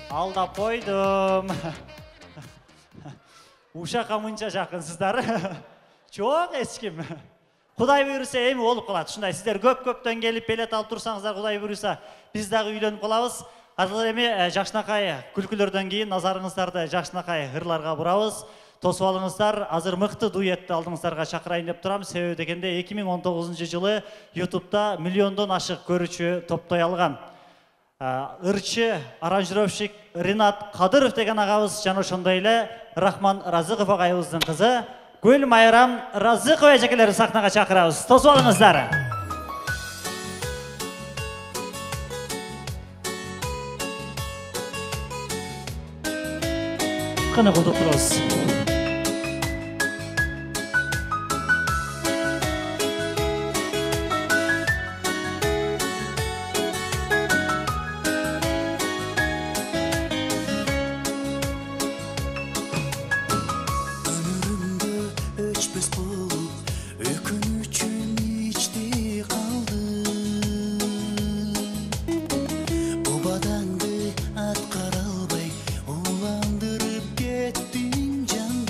Алдап койдум. Ушакка мынча жакынсыздар. Жок эч ким. Кудай буйруса эми болуп калат. Ушундай сиздер көп-көптөн келип билет алып турсаңыздар, Кудай буйруса биз дагы үйлөнүп калабыз. Азыр эми жакшынакай күлкүлөрдөн кийин назарыңыздарды жакшынакай ырларга бурабыз. Тосуп алыңыздар. Азыр мыкты дуэтти алдыңыздарга чакырайын деп турам. Себеби дегенде 2019-жылы YouTube'да миллиондон ашык көрүүчү топтой алган. Ырчы, аранжировщик Ринат Кадыров деген агабыз жана ошондой эле Рахман Разыков агайыбыздын кызы Гүл Майрам Разыкова эжекелерин сахнага чакырабыз. Тосуп алыңыздар. Кана кылдык турабыз. Уландырып кеттиң жан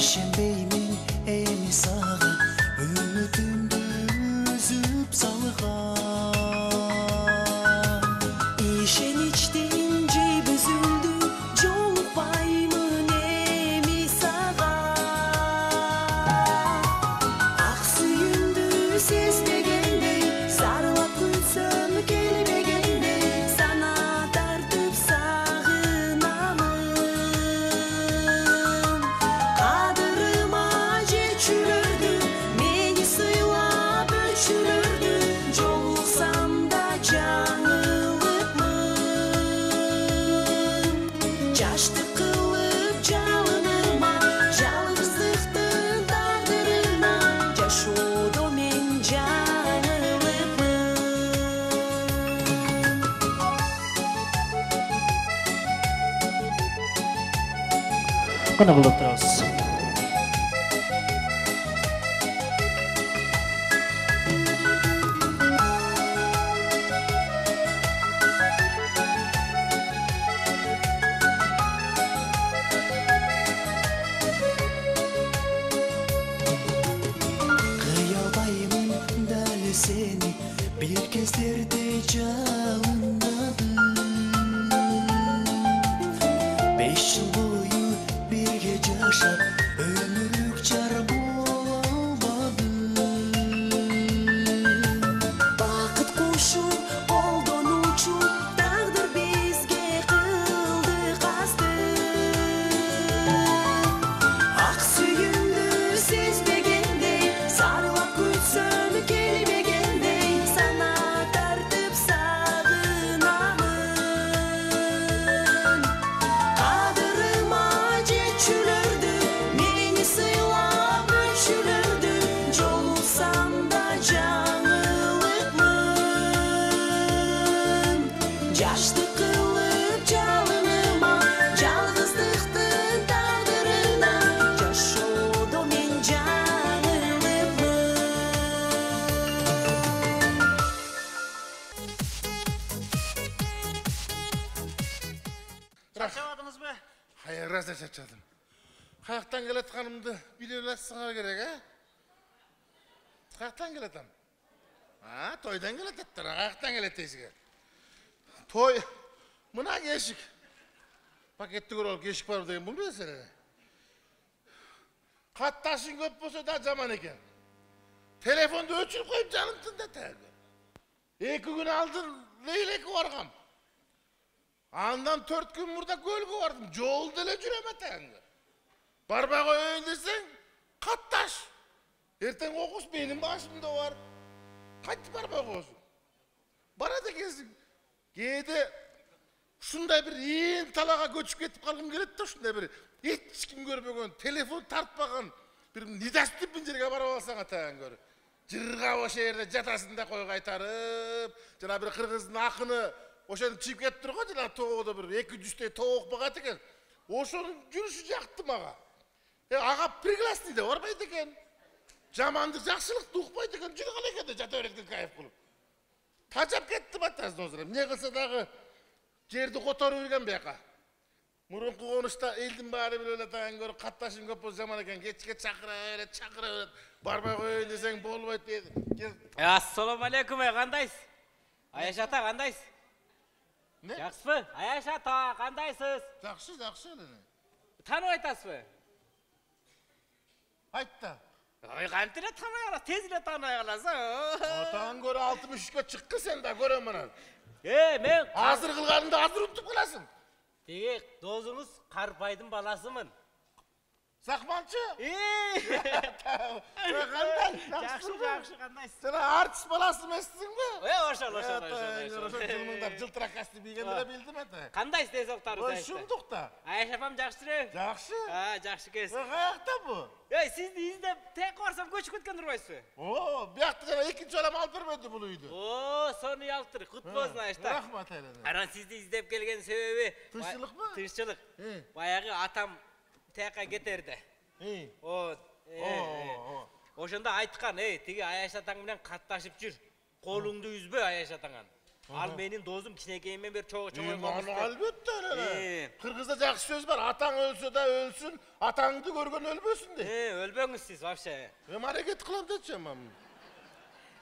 ишенбеймин эми сага үмүтүмдү үзүп салган ишеничтин жейби үзүлдү жолукпаймын эми сага ак сүйүмдү сезбегендей сарылап күлсөм келбегендей сана тартып сагынамын кадырыма жетчүлөрдү мени сыйлап өчүлөрдү жолуксам да жаңылыпмын жаштык кылып жалыныма жалгыздыктын тагдырына жашоодо мен жаңылыпмын Кана кылып турабыз. кыялбаймын дәл сени бир кездерде жалындадым 5 жыл бою бирге жашап өмүрлүк жар боло албадым бакыт кушуп колдонуучу тагдыр бизге кылды касты ак сүйүмдү сезбегендей сарылап күтсөм келбегендей сана тартып сагынамын кадырыма жетчүлөрдү мени сыйлап өчүлөрдү жолуксам да жаңылыпмын жаштык кылып жалыныма жалгыздыктын тагдырына жашоодо мен жаңылыпмын Чарчабадыңызбы? Hayır, rasa çatçadım. Kayaktan geletkanımdı biliyorlar gerek ha? Kayaktan geletem. Ha, toydan geletettir, kayaktan geleteyiz. Toy, buna geçik. Paketli kurol, geçik var diyeyim, bunu sen. Kattaşın köp olsa da zaman eken. Telefonda ölçülüp koyup canımdın da tagi. 2 gün aldın, leylek vargam. Andan 4 gün burada gölge vardım. Jolda ele jüreme tanga. Barba koyun desen, kattaş. Erten kokus benim başımda var. Kaç barba kokusun? Bana da gelsin. Gede şunday bir en talaga göçüp ketip kalgım keledi da şunday bir hiç kim görmegen, telefon tartmagan bir nidasты pinjerge barap alsang atagan gör. Jırga o şehirde jatasında koy kaytarıp, jana bir kırgızdın akını oşan çiğip ketip turgo jana toğuda bir 200 toğuk bagat eken. Oşonun жүрүшү жакты мага. Ага пригласный да барбайт экен. Жамандык жакшылыкты укпайт экен, жүрүп кала экен да жата берет кайф кылып. Тажап кетти батасын озур. Эмне кылса дагы жерди которуп жүргөн бияка. Мурунку конушта элдин баары билип эле таган көрүп катташым көп болсо жаман экен. Кечке чакыра берет. Барбай коеюн десең болбойт дейт. Ассаламу алейкум, кандайсыз? Аяш ата, кандайсыз? Не? Жакшысызбы? Аяш ата, кандайсыз? Жакшы эле. Таанып айтасызбы? Айт да. Ой, кантип эле тааныбай каласыз? Тез эле тааныбай каласыз. Атаң көрө 63-кө чыккы сен да көрөм анан. Мен Азыр кылганыңды азыр унутуп каласың. Теге дозуңуз Карпайдын баласымын. Сакманчы? Жакшы, кандайсыз? Сен артист баласы эмессиңби? Ошол. Жылмыңдап жылтырак костюм кийгенди эле билдим ата. Кандайсыз тез октарыңыз? Ушундук да. Аяш апам жакшырбы? Жакшы. Жакшы экенсиз. Каякта бу? Сизди издеп тияка барсам көчүп кеткен турбайсызбы? Биякта жана экинчи балам алып бербеди бул үйдү. Сону ялтыр. Кут болсун Аяшта. Рахмат эле. Анан сизди издеп келген себеби Тынччылыкпы? Тынччылык. Баягы атам тияка кетерди. Ошондо айткан, тиги Аяш атаң менен катташып жүр. Колуңду үзбө Аяш атаңан. Al menin dozum кичинекейимден бери чогуу Albatta öyle. Kırgızda жақсы söz var. Atan ölse de ölsün, atаңды көрген өлбөсүн de. Өлбөңүз сиз вообще. Hareket kılam da çemem.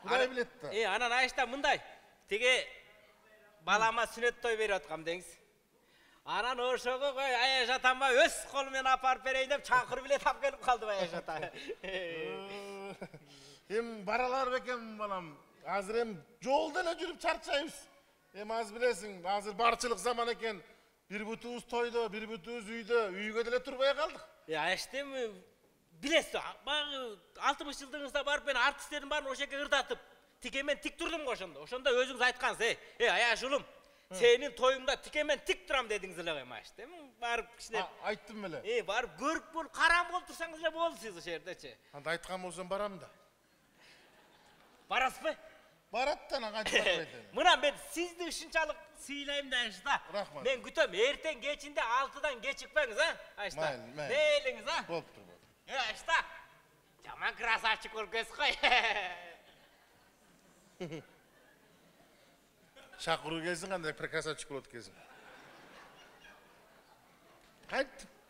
Kuday bilet de. Анан айышта мындай. Тиги балама сүнөт той берип аткам деңиз. Анан ошого кой Аяш атамба өз колу менен апарып берейин деп чакыр билет алып келип калды Аяш ата. Baralar bekem balam. Azır hem yolda ne жүрүп çarçayız. Az bilesin, hazır barçılık zaman eken. Bir bütüğüz toyda, bir bütüğüz üyge dele turbaya kaldık. Aştım, bilesiz, 60 yıldığınızda barıp ben artistlerin barını o şekilde ırdatıp, tikemen tik durdum oşonda. Oşonda özünüz aytkansız, Ayaş ulum, senin toyunda tikemen tik duram dediniz ele aştım. Barıp kişiler... Ayttım bile. Barıp görüp bol, karam bol tursanız ele bol siz o şehirde. Anda aytkam olsun baram da. Barasız mı? Barattan ağacı Mınan ben sizde ışınçalık sıylayayım da Ayşta. Rahmat. Ben gütüm erten geçinde 6'dan geçikmeniz ha Ayşta. Ne eliniz ha? Boptur. Ayşta. Jaman krasavчик өлкөсү koy. Şakuru gelsin kanday prakasaçık olur kesin.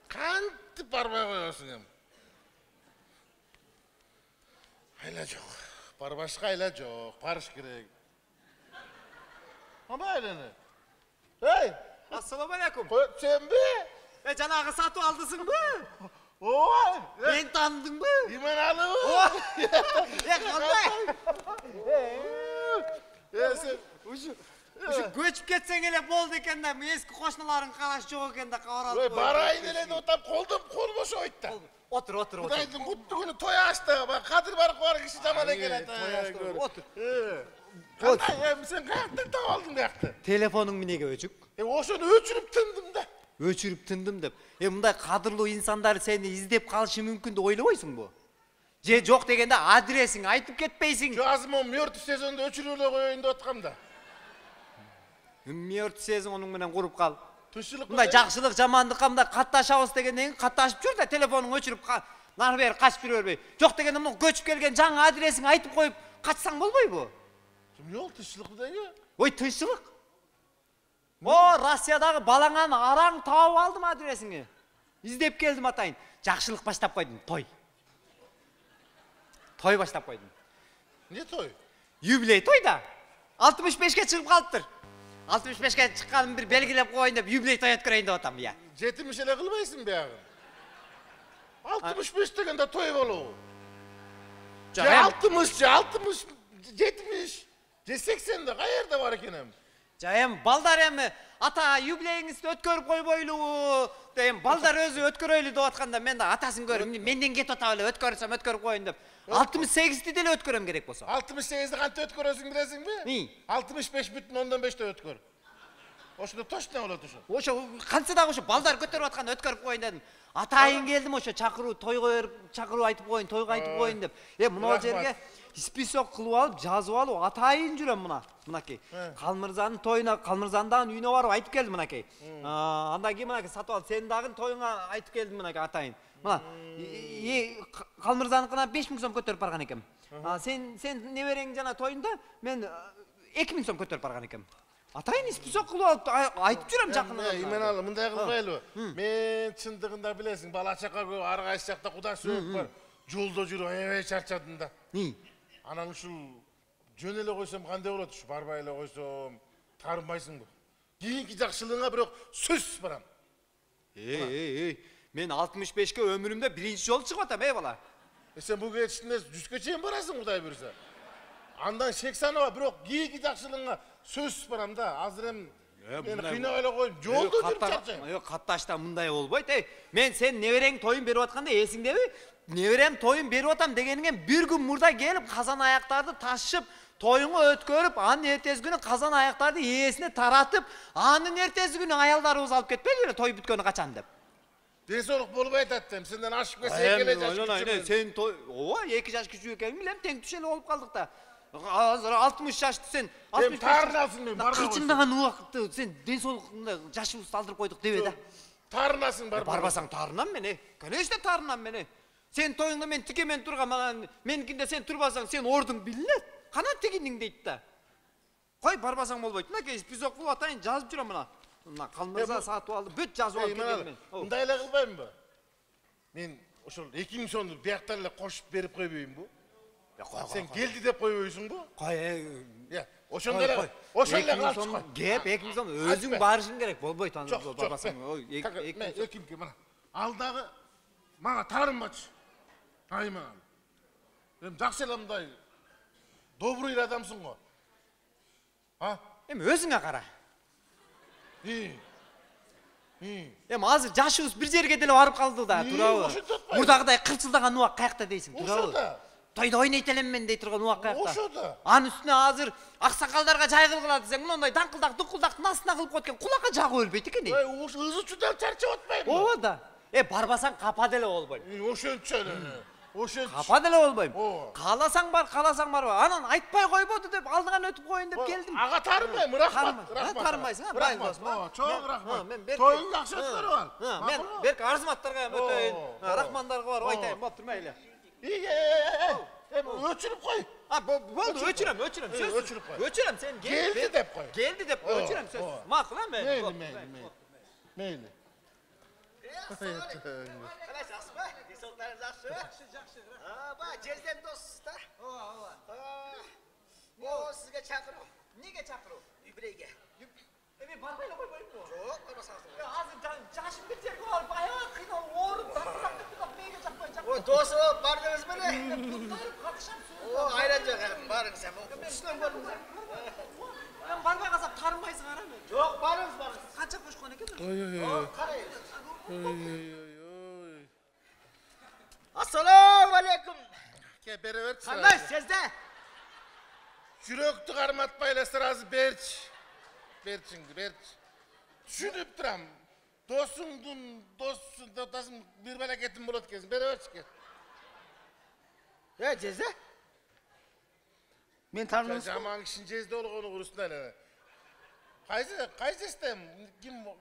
Kantıp barbaya koyuyorsun hem. Hayla çok. Barbaşka hayla çok. Barış gerek. Ama öyle ne? Hey! Assalamu alaikum. Sen mi? Canagı satı aldısın mı? Oy! Ben tanıdın mı? İman alı mı? Kanday? Sen... Şu göçüp ketsen ele boldu eken de, eski koşnaların kalaş çok eken de kavralıp koydu. Barayın ele de otap kol boş oytta. Otur. Kudaydın kutlu günü toy açtı. Bak Kadir Barık var kişi zaman eken. Otur. Kanday sen kayaktan da aldın da yaktı. Telefonun minege öçük. Oşunu öçürüp tındım da. Öçürüp tındım dep. Mындай kadırlı insanlar seni izlep kalışı mümkün de oylaboysun bu. Je жоқ degende adresing aytıp ketpeysin. Şu azım o mörtü sezonda öçürüyle koyun da otqam da. Mörtü sezon onun menen kurup kal. Tuşçuluk Mындай жақшылық жамандыққа мындай катташабыз дегенден кийин катташып жүр да телефонуң өчүрүп нары бери качып жүрө бербей. Жок дегенде мына көчүп келген жаңы адресиңи айтып коюп качсаң болбойбу? Kim yol tuşçuluk bu da ya? Ой, тынччылык. О, Россиядагы балаңан араң таап алдым адресиңи. Издеп келдим атайын. Жакшылык баштап койдум, той. Той баштап койдум. Ne toy? Юбилей той да. 65ке чыгып калыптыр. 65ке чыкканын бир белгилеп коюн деп юбилей той өткөрөйүн деп атам я. Жетimiş ele kılmaysın be ağın. 65 degende toy bolu. 60, 70, 80 de kayerda var ekenim. Жайым балдар эми ата юбилейиңизди өткөрүп койбойлубу дейм, балдар өзү өткөрөйлү деп атканда мен да атасын көрүп менден кетип атап эле өткөрсөм өткөрүп коюн деп 68'ti деле өткөрөм керек болсо. 68'di kança ötkörösün bilesиң mi? 65,5'te ötkör. Oşunda точно болот ошо. Ошо канча дагы ошо балдар көтөрүп атканда өткөрүп коюн дедим. Атайын келдим ошо чакыруу тойго берип чакыруу айтып коюн, тойго айтып коюн деп. Мына жерге список кылып алып, жазып алып атайын жүрөм мынакей. Калмырзанын тоюна, Калмырзандагы үйүнө барып айтып келдим мынакей. Андан кийин мынакей сатып алып, сенин дагы тоюңа айтып келдим мынакей атайын. Мына Калмырзаныкына 5000 сом көтөрүп барган экем. Сен неберең жана тоюнда мен 2000 сом көтөрүп барган экем. Атайын список кылып алып айтып жүрөм жакында. Именалы мындай кылбайлы. Мен чындыгында билесиң, бала чака көп, ар кайсы жакта куда сөөк бар. Жолдо жүрүп аябай чарчадым да. Анан ушул жөн эле койсом кандай болот? Ушу барбай эле койсом таарынбайсыңбы? Кийинки жакшылыгыңа бирок сөзсүз барам. Мен 65ке өмүрүмдө биринчи жолу чыгып атам, бала. Сен бул кетишинде 100ке чейин барасың, Кудай буйрса. Андан шексанова, бирок кийинки жакшылыгыңа сөзсүз барам да. Азыр эми мен кыйнап эле коюп, жолдо жүрүп чарчайм. Катташта мындай болбойт. Мен сен неберең тоюн берип атканда эсиңдеби? Неберем тоюн берип атам дегениңен бир күн мурда келип казан аяктарды ташып, тоюңу өткөрүп, анын эртеси күнү казан аяктарды ээсине таратып, анын эртеси күнү аялдарыбыз алып кетпейби эле той бүткөнү качан деп. Ден соолук болбой атат дем. Сенден ашып келсе 2 жаш күчү. Сен той, ооба 2 жаш күчү экенин билем, тең түш эле болуп калдык да. Азыр 60 жашты сен 65 таарынасың мен барбай. Кычындаган убакытты сен ден соолугунда жашыбызды алдырып койдук дебе да. Таарынасың барбай. Барбасаң таарынам мен, конечно таарынам мен. Сен тоюңда мен тикемен турган, меникинде сен турбасаң сен ордуң билинет. Кана тигиниң дейт да. Қой барбасаң болбойт. Мына біз оқып атайын, жазып жүрем мына. Мына Қалмырза сатып алды, бүт жазып алып келген мен. Мындай эле кылбайм ба? Мен ошол 2000 сомду бияктан эле кошуп берип койбойм бу? Сен келди деп койбойсуң бу? Қой, Ошондо эле, ошол эле калып чыккан. Кеп, 2000 сом өзүң барышың керек, болбойт аны барбасаң. Мен экимке мына. Алдагы мага таарынбачы. Айма. Мен жакшы эле мындай добрый адамсың го. А? Эми өзүңө кара. Эми азыр жашыбыз бир жерге деле барып калды да, туурабы? Мурдагыдай кырчылдаган убак каякта дейсиң, туурабы? Тойда ойнойт элем мен дей турган убак каякта. Ошода. Анын үстүнө азыр аксакалдарга жайгыл кылат десең, мындай даңкылдак, дукулдак насына кылып коет экен, кулакка жагып өлбөйт экен. Ызы чудан чарчап атпайбы? Ооба да. Барбасаң капа деле болбойм. Ошентче эле. Ошентче. Капа деле болбойм. Кааласаң бар, кааласаң бар. Анан айтпай койбоду деп алдыңан өтүп коеюн деп келдим. Ага тарынбайм, рахмат. Тарынбайсың, рахмат. Чоң рахмат. Тоюң жакшы өткөрүп ал. Мен берки арзыматтарга өтөйүн. Рахмандарга барып айтайын, болуп турмайлы. Өчүрүп кой. Болду, өчүрөм. Өчүрүп кой. Өчүрөм, сен келди деп кой. Келди деп кой, өчүрөм сөз. Макул, Мейли. Қалай жақсы ба? Денсаулықтарыңыз жақсы? Ба, жерден доссыз да? О, сізге шақыру. Неге шақыру? Юбилейге. Мен барбай эле койбойм го. Жоқ, барбасаңыз. Азыр жашым бир жерге барып, аябай кыйналып, ооруп, тартып, мээге жакпай. О, досы болып бардыңыз беле? Катышам. О, айран жоқ, барыңыз сен. Түсінен көрдіңіз. Мен барбай қалсам тарынбайсың ара мен. Жоқ, барыңыз. Қанша қошқан екен? Қарайыз. Ассаламу алейкум. Бері берші. Қандай сезді? Жүректі қарматпайлы сразу берші. Берші. Düşünüp duram. Dostum bir meleketim bulut kesin. Beri ölçü. Cezde? Men tanıdınız mı? Jaman kişinin cezde olup onu kurusun öyle. Kaysı istem?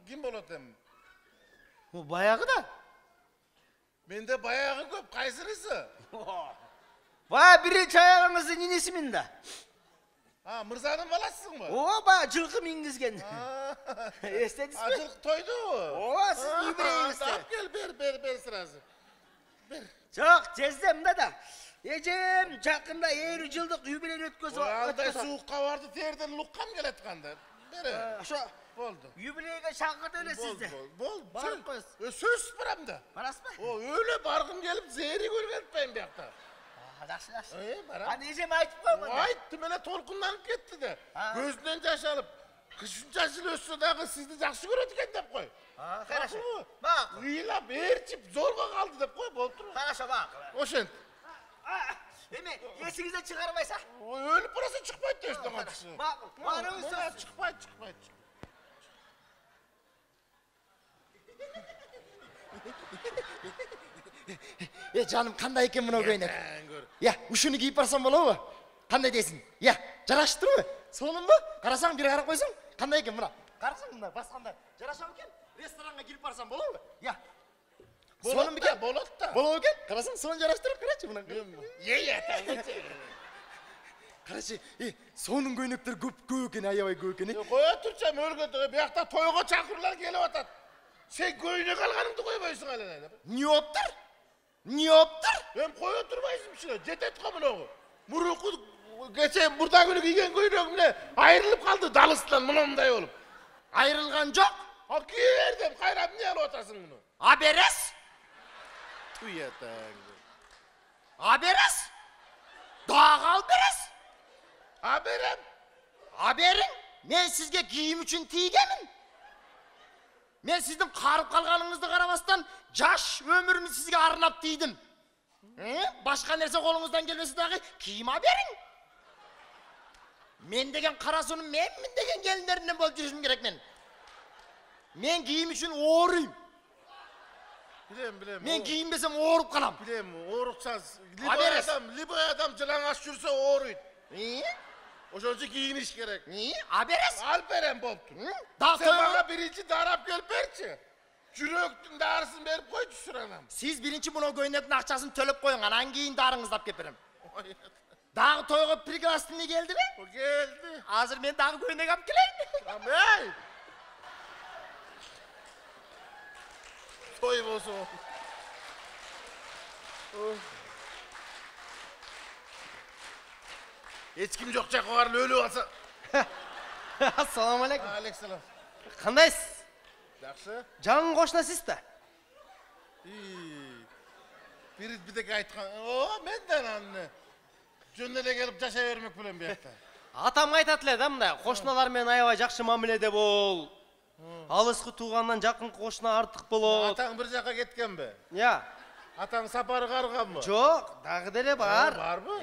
Kim bulutum? Bu bayağı da. Mende bayağı köp. Kaysırısı? Vay biri çayağınızın ninesi minde. Ha, Mırza'nın balasısın mı? O ba cılkı mingizgen. Estediniz mi? Acılık toydu o. O siz yübreğinizde. Tamam gel ber sırası. Ber. Çok cezdemde da. Ecem çakında 50 yıllık yübileğini ötközü. O alday soğukka vardı terden lukkam geletkandı. Beri. Şu Oldu. yübileğine şarkıda öyle sizde. Bol. Barın koyuz. Söz sıfıramda. Baras mı? O öyle bargım gelip zehri görüp bir yakta. Yaxşı. Baram. Hadi Ecem aytıp koymadı. Ayttım hele tolkunlanıp gitti de. Gözünden yaş alıp. Kışınca yıl ötse dağı sizni жақсы көреді екен деп қой. Хорошо. Bak. Ыйлап, ерчіп, зорға қалды деп қой, болып тұр. Хорошо bak. Ошент. Еми, есіңізден шығармайса? Өліп бұрасы шықпайды дейсің қатысы. Bak, barыңыз söz. Шықпайды. Жаным, қандай екен мынау көйнек? Я, үшіні киіп барсам болады ма? Қандай дейсің? Я, жарашып тұр ма? Соның ба? Қарасаң, бір қарап қойсаң, қандай екен мына? Қарасаң мына, басқанда. Жарашам екен? Ресторанға келіп барсам болады ма? Я. Соның екен? Болады да. Болады екен? Қарасаң, соны жараштырып қарашы мына. Қарашы, соның көйнектер көп екен, аябай көп екен. Қоя тұрсам өлгенді, бір жақта тойға шақырулар келіп атады. Сен көйнек алғаныңды қоймайсың әлі. Не оптыр? Не оптыр? Мен қоя тұрмайсың шыға, жетет қамын оғы. Мұруқы geçen burada günü giygen көйнегімне айырылып қалды далыстан мұнымдай болып. Айырылған жоқ? Ал киердім, қайрап не алып отырсың мұны? Аберес? Туятаң. Аберес? Дағы алберес? Аберем. Аберің? Мен сізге киім үшін тигемін. Мен сіздің қарып қалғаныңызды қарамастан жаш өмірімді сізге арнап тидім. Башқа нәрсе қолыңыздан келмесі дағы киім аберің. Мен деген қарасуным менмін деген келіндерінен болып жүрсім керек мен. Мен киім үшін орыйым. Білем. Мен киінбесем орып қалам. Білем, орықсаз. Либой адам жылаңаш жүрсе орыйды. Ошончу кийiniş керек. Аберес? Алперем болуптур. Сен мага биринчи дарап келип берчи. Жүрөктүн дарысын берип койчу анам. Сиз биринчи мына көйнектин акчасын төлөп коюң, анан кийин дарыңыздап кеп берем. Дағы тойға пригласительный келді ме? Geldi. Азыр мен дағы көйнек алып келейін. Hey! Toy olsun. Hiç kim yok çakvarın ölü olsa. Assalamu alaikum. Aleykümselam. Qandaysiz? Yaxşı. Жаңы qo'shnasiz da. Biri bir tek aytkan. O menden anne. Cöndele gelip yaşa vermek bilen bir yakta. Атам айтат эле да мындай, qo'shnilar менен аябай жакшы мамиледе бол. Алыскы туугандан жакынкы qo'shni артык болот. Ataң bir жаққа кеткен бе? Я. Ataң сапары қарған мı? Жок, дагы деле бар. Бар mı?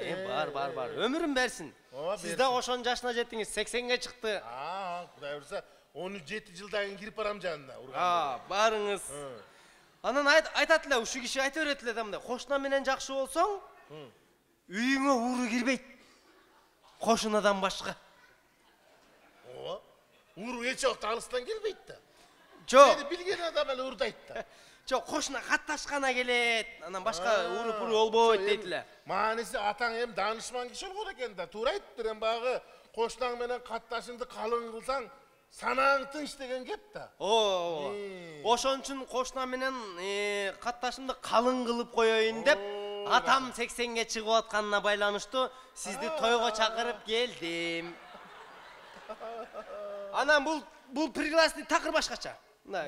Бар. Өмүрүн берсин. Сиз да ошонун жашына жеттиңиз, 80ге чыкты. Құдай ұрса, 17 жылдан кейін кирип барам жанына. Барыңыз. Анан айтат эле, ушу киши айта берет эле да мындай, qo'shna менен жакшы болсоң, үйүңө ууру кирбейт. Qo'shnadan башка. Uğur hiç yoktu, alısından gelmeydi de. Жок. Seni bilgen adam öyle uğurdaydı da. Жок, qo'shna катташкана келет. Анан башка ууру-пуру болбойт дейт эле. Manisi ataң hem danışman kişi olur eken de. Tuğra ayttıdır hem bağı. Koşnan menen kattaşındı kalın kılsan sanağın tınç degen gep da. Ошон үчүн qo'shna менен катташымды калың кылып коеюн деп, атам 80ге чыгып атканына байланыштуу сизди тойго чакырып келдим. Анан бул пригласительный такыр башкача.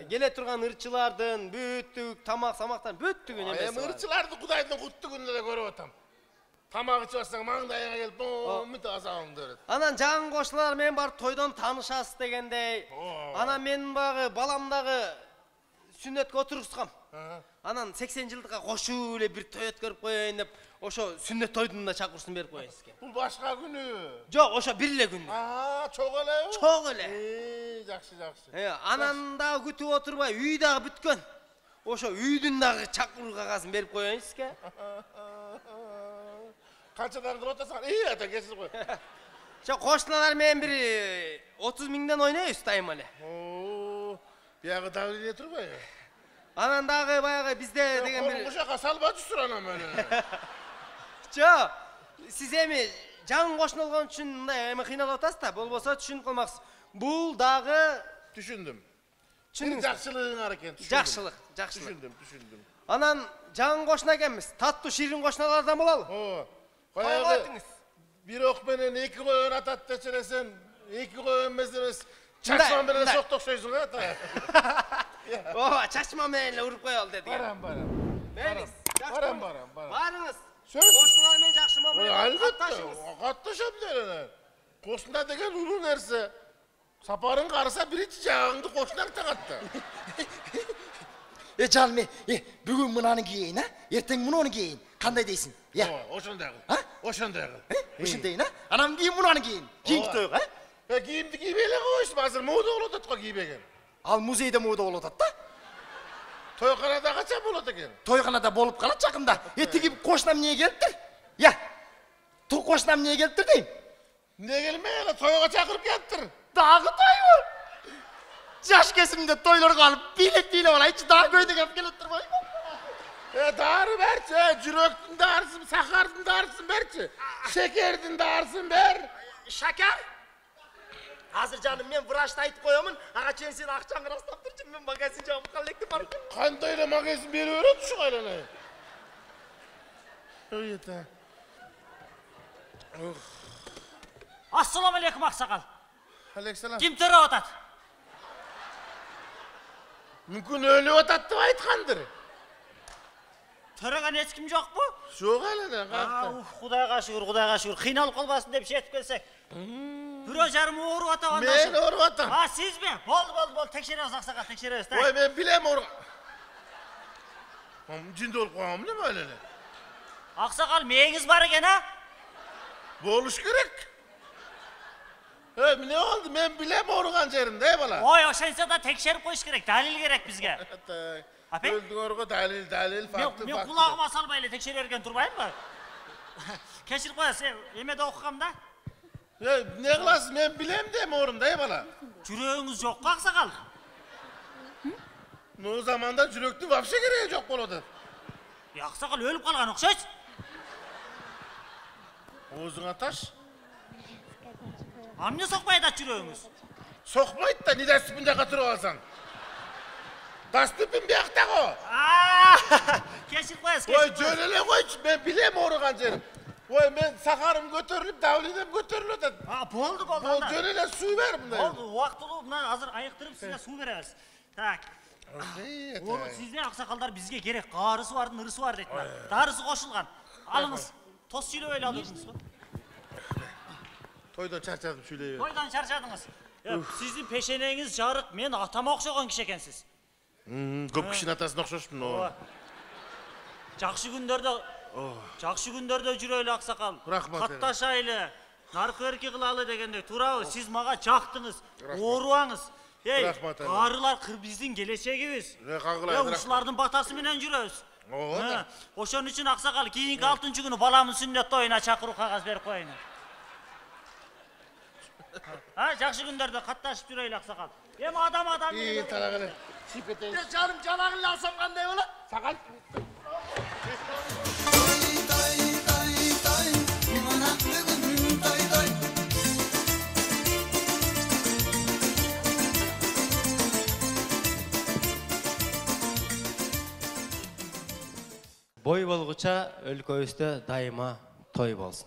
Келе турган ырчылардын бүттүк, тамак-самактан бүттүгүн эмес. Эми ырчыларды Кудайдын кутту күнүндө көрүп атам. Тамак ичип атсаң маңдайыңа келип, мүт азабыңды берет. Анан жаңы кошулар менен барып тойдон таанышасыз дегендей. Анан менин багы баламдагы сүннөткө отургузгам. Анан 80 жылдыкка кошуп эле бир той өткөрүп коеюн деп, ошо сүннөт тойдун да чакырсын берип коеюн сизге. Бул башка күнү. Жок, ошо бир эле күнү. Чок эле. Чок эле. Жакшы. Анан дагы күтүп отурбай, үй дагы бүткөн. Ошо үйдүн дагы чакыруу кагасын берип коеюн сизге. Канчадан кылып атасың? Ата кесип кой. Жок, кошуналар менен бир 30 миңден ойнойбуз дайыма эле. Биягы давление турбайбы? Анан дагы баягы бизде деген бир Ошака салба түшүр анам эле. Жок, сиз эми жаңы кошуна болгон үчүн мындай эми кыйналып атасыз да, болбосо түшүнүп калмаксыз. Бул дагы түшүндүм. Түшүндүм. Жакшылыгыңар экен. Жакшылык. Түшүндүм. Анан жаңы кошуна экенбиз. Таттуу ширин кошуналардан болалы. Баягы бир ок менен 2 коюн атат дечересен, 2 коюн эмес. Чачман менен шок токшойсуң ата. Чачман менен эле уруп коелу деди. Барам. Бериңиз. Барам. Барыңыз. Söz. Кошуналар менен жакшы мамиле катташыңыз. Катташам деле. Кошунда деген улуу нерсе. Сапарын караса биринчи жагыңды кошунан тагатты. Canım, bugün mınanı giyin ha? Erten mınanı giyin. Kanday değilsin? Ya. Oşundayı. Ha? Oşundayı. Oşundayı ha? Anam giyin mınanı giyin. Giyin tutuyor ha? Giyimdi giymeyle koştum. Hazır moda oluyordu tutka giybegen. Al muzeyde moda oluyordu da. Toykanada kaça buluyordu eken? Toykanada bolup kalat çakında. Eti gibi koşnam niye geliptir? Ya. Koşnam niye geliptir deyim? Ne gelmeye la toyga çakırıp geliptir. Dağı toy mu? Yaş kesimde toylar kalıp bilet ola hiç daha köyde gelip geliptir bayım. Darı berçi, cürektün darısın, sakardın darısın berçi. Şekerdin darısın ber. Şeker? Hazır canım, men vraçta aytıp koyamın. Ağa çen sen akçaڭı rastap durчun, men magazin jabıp kalekti barıp. Kandayla magazin beri öğret şu aylana. Evet ha. Assalamu alaikum Aksakal. Aleykümselam. Kim törü otat? Mümkün öyle otattı aytkandır. Töregen hiç kim yok mu? Yok aylana kalktı. Kudayga şükür. Kıynalıp kalmasın deyip şey etip gelsek. Bir jarım uğru ata ondan Men uğru atam. Ha siz mi? Bol tekşeriyoruz Aksakal tekşeriyoruz. Oy ben bilem uğru. Cinde olup koyamın değil mi öyle? Aksakal meyiniz var eken ha? Boluş gerek. Ne oldu? Ben bilem uğruğan yerim değil mi lan? Oy oşansa da tekşerip koyuş gerek, dalil gerek bizge. Ape? Öldün uğruğu dalil farklı. Men kulağıma salmayla tekşeriyorken durmayın mı? Keşir koyasın, yemede okukam da. Ne kılasın? Ben bilem de mi uğrum değil mi lan? Cüreğiniz yok mu Aksakal? O zaman da cürektün vapşe gereği yok boladı. Aksakal ölüp kalgan okşayız. Oğuzuna taş. Amne sokmaydı жүрөңүз. Sokmaydı da neden üstünde katır olsan? Taş tüpün bir akta o. Keşir koyasın. Oy jönele koy, ben bilem orugan jerim. Oy men sakarım götürülüp davlidem götürülüp da. Boldu. Bol jönele su ver bunda. Boldu, vaqtılуу мына азыр айыктырып сизге суу беребиз. Так. Onu sizde aksakалдар bizge gerek. Qarısı vardı, ırısı var dediler. Darısı koşulgan. Alınız. Toz süyle öyle alıyorsunuz. Toydan çarçadım şöyle. Toydan çarçadınız. Sizin peşeneğiniz jarık. Men atama okşagan kişi ekensiz. Köp kişinin atasına okşoşmun o. Жақсы күндерде жүрөйлү аксакал. Рахмат. Катташайлы. Наркы эрки кылалы дегенде туурабы? Сиз мага жактыңыз. Оорубаңыз. Эй, арылар биздин келечегибиз. Ушулардын батасы менен жүрөбүз. Ошон үчүн аксакал кийинки 6-күнү баламдын сүннөт тоюна чакыруу кагаз берип коюн. Жақсы күндерде катташып жүрөйлү аксакал. Эми адам. Тарагылы. Canım canağını alsam kanday ola. Sakal. Бой болгуча өлкөбүздө дайыма той болсун.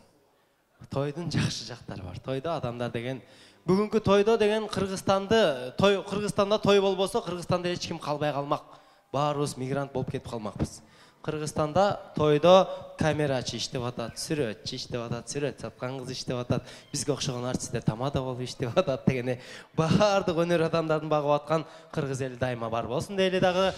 Тойдун жакшы жактары бар. Тойдо адамдар деген бүгүнкү тойдо деген Кыргызстанда той болбосо Кыргызстанда эч ким калбай калмак. Баарыбыз мигрант болуп кетип калмакпыз. Кыргызстанда тойдо камерачы иштеп атат, сүрөтчү иштеп атат, сүрөт саткан кыз иштеп атат, бизге окшогон артисттер тамада болуп иштеп атат дегене баардык өнөр адамдардын багып аткан кыргыз эли дайыма бар болсун дейли дагы.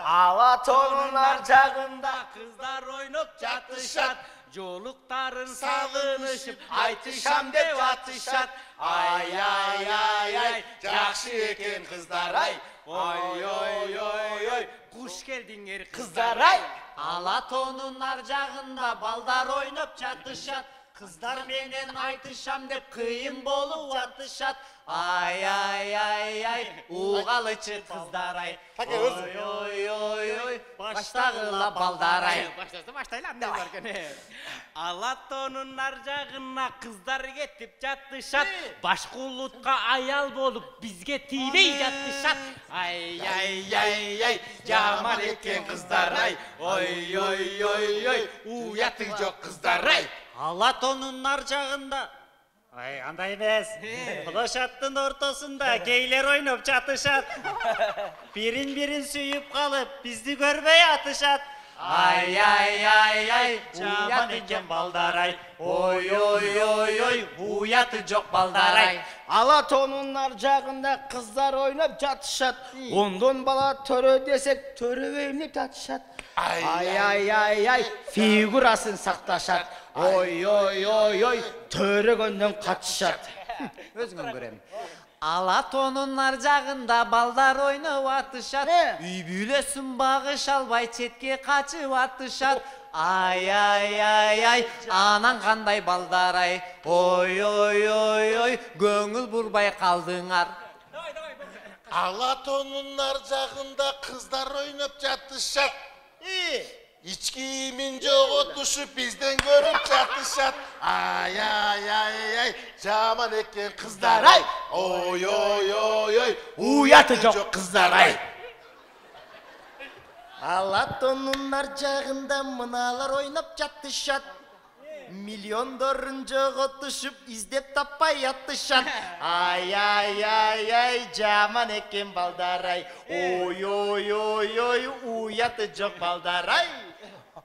Alatonun arcağında kızlar oynup çatışat, joluktарын sagынышып айтышам деп атышат. Ay ay ay ay, жақсы екен kızlar ay. Oy oy oy oy, kuş geldingер kızlar ay. Alatonun arcağında balдар oynup çatışat. Kızlar menen айтышам деп kıyın bolup atışat. Ay ay ay ay, uğalıçı kızlar ay. Oy oy oy oy, baştağıla baldar ay. Başlayalım ne var gene. Alatonun arcağına kızlar getip çatışat. Başkullutka ayal bolup bizge tiyley jatışat. Ay ay ay ay, jaman eken kızlar ay. Oy oy oy oy, uyatı yok kızlar ay. Alatonun arcağında. Ay андай емес. Площадтын ортосунда гейлер ойноп чатышат. Бирин сүйүп калып, бизди көрбөй атышат. Ay ay ay ay, жаман экен балдар ай. Ой ой ой ой, уяты жок балдар ай. Alatonun arcağında kızlar oynap çatışat. Ondan bala törö desek töröbeyinip çatışat. Ay ay ay ay, figurasın saktaşat. Oy oy oy oy, törö göndөн kaçışat. Özüngөн görem. Alatonun arcağında balдар ойноп атышат. Үй бүлөсүн багыш албай четке качып атышат. Ay ay ay ay, anan kандай балдар ай. Ой ой ой ой, көңүл бурбай калдыңар. Alatonun arcağında kızlar oynup çatışat. İçkimin joğu düşüp bizden görüp çatışat. Ay ay ay ay, jaman eken kızlar ay. Oy oy oy oy, uyatı yok kızlar ay. Alatonun arcağında mınalar oynap çatışat. Milyonların joğu düşüp izdep tapay yatışat. Ay ay ay ay, jaman eken baldar ay. Oy oy oy oy, uyatı yok baldar ay.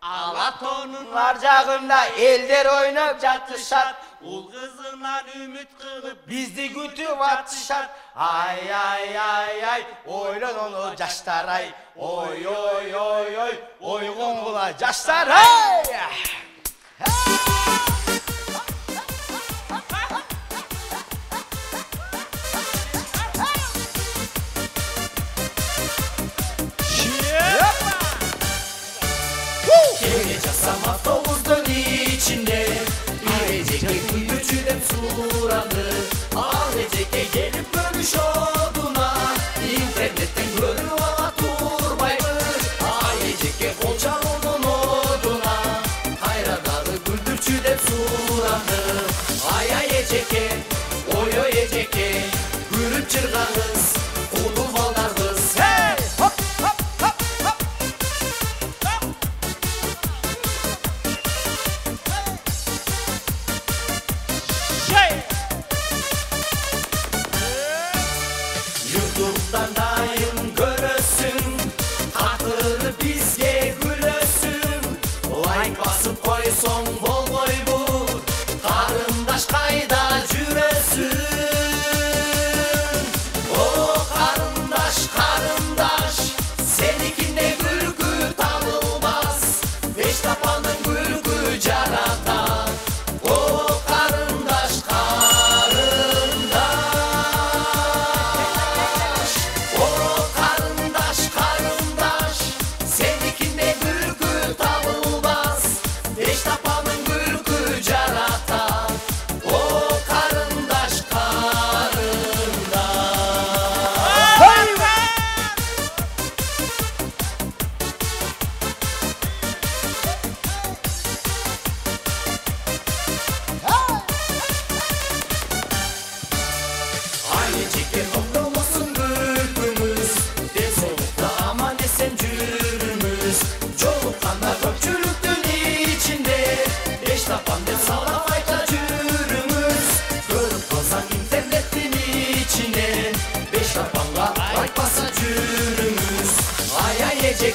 Alatonun arcağında elder oynap çatışat. Ул kızından ümit kılıp Bizdi gütüp atışat. Ay ay ay ay, oylan onu yaşlar ay. Oy oy oy oy, oygun kula yaşlar ay. Yepa!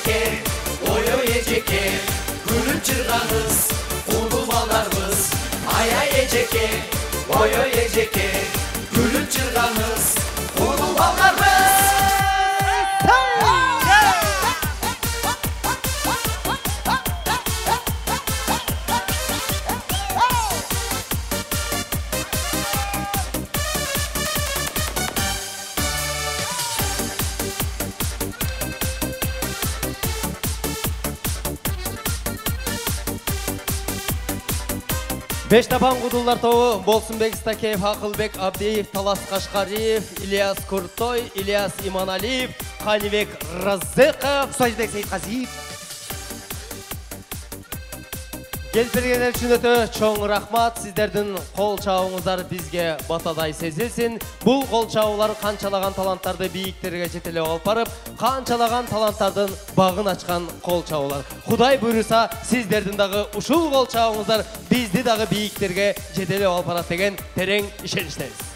ejeke, oy ejeke, gülüp çırganız, ulu ballarımız. Ay ejeke, oy ejeke, gülüp çırganız, ulu ballarımız. Беш табан кудулдар тобу Болсунбек Стакеев, Акылбек Абдиев, Талас Кашкариев, Ильяс Куртой, Ильяс Иманалиев, Канибек Разыков, Сойдек Сейтказиев. Келип бергендер үчүн өтө чоң рахмат. Сиздердин кол чабыңыздар бизге батадай сезилсин. Бул кол чабуулар канчалаган таланттарды бийиктерге жетелеп алып барып, канчалаган таланттардын багын ачкан кол чабуулар. Кудай буйруса, сиздердин дагы ушул кол чабыңыздар бизди дагы бийиктерге жетелеп алып барат деген терең ишеничтебиз.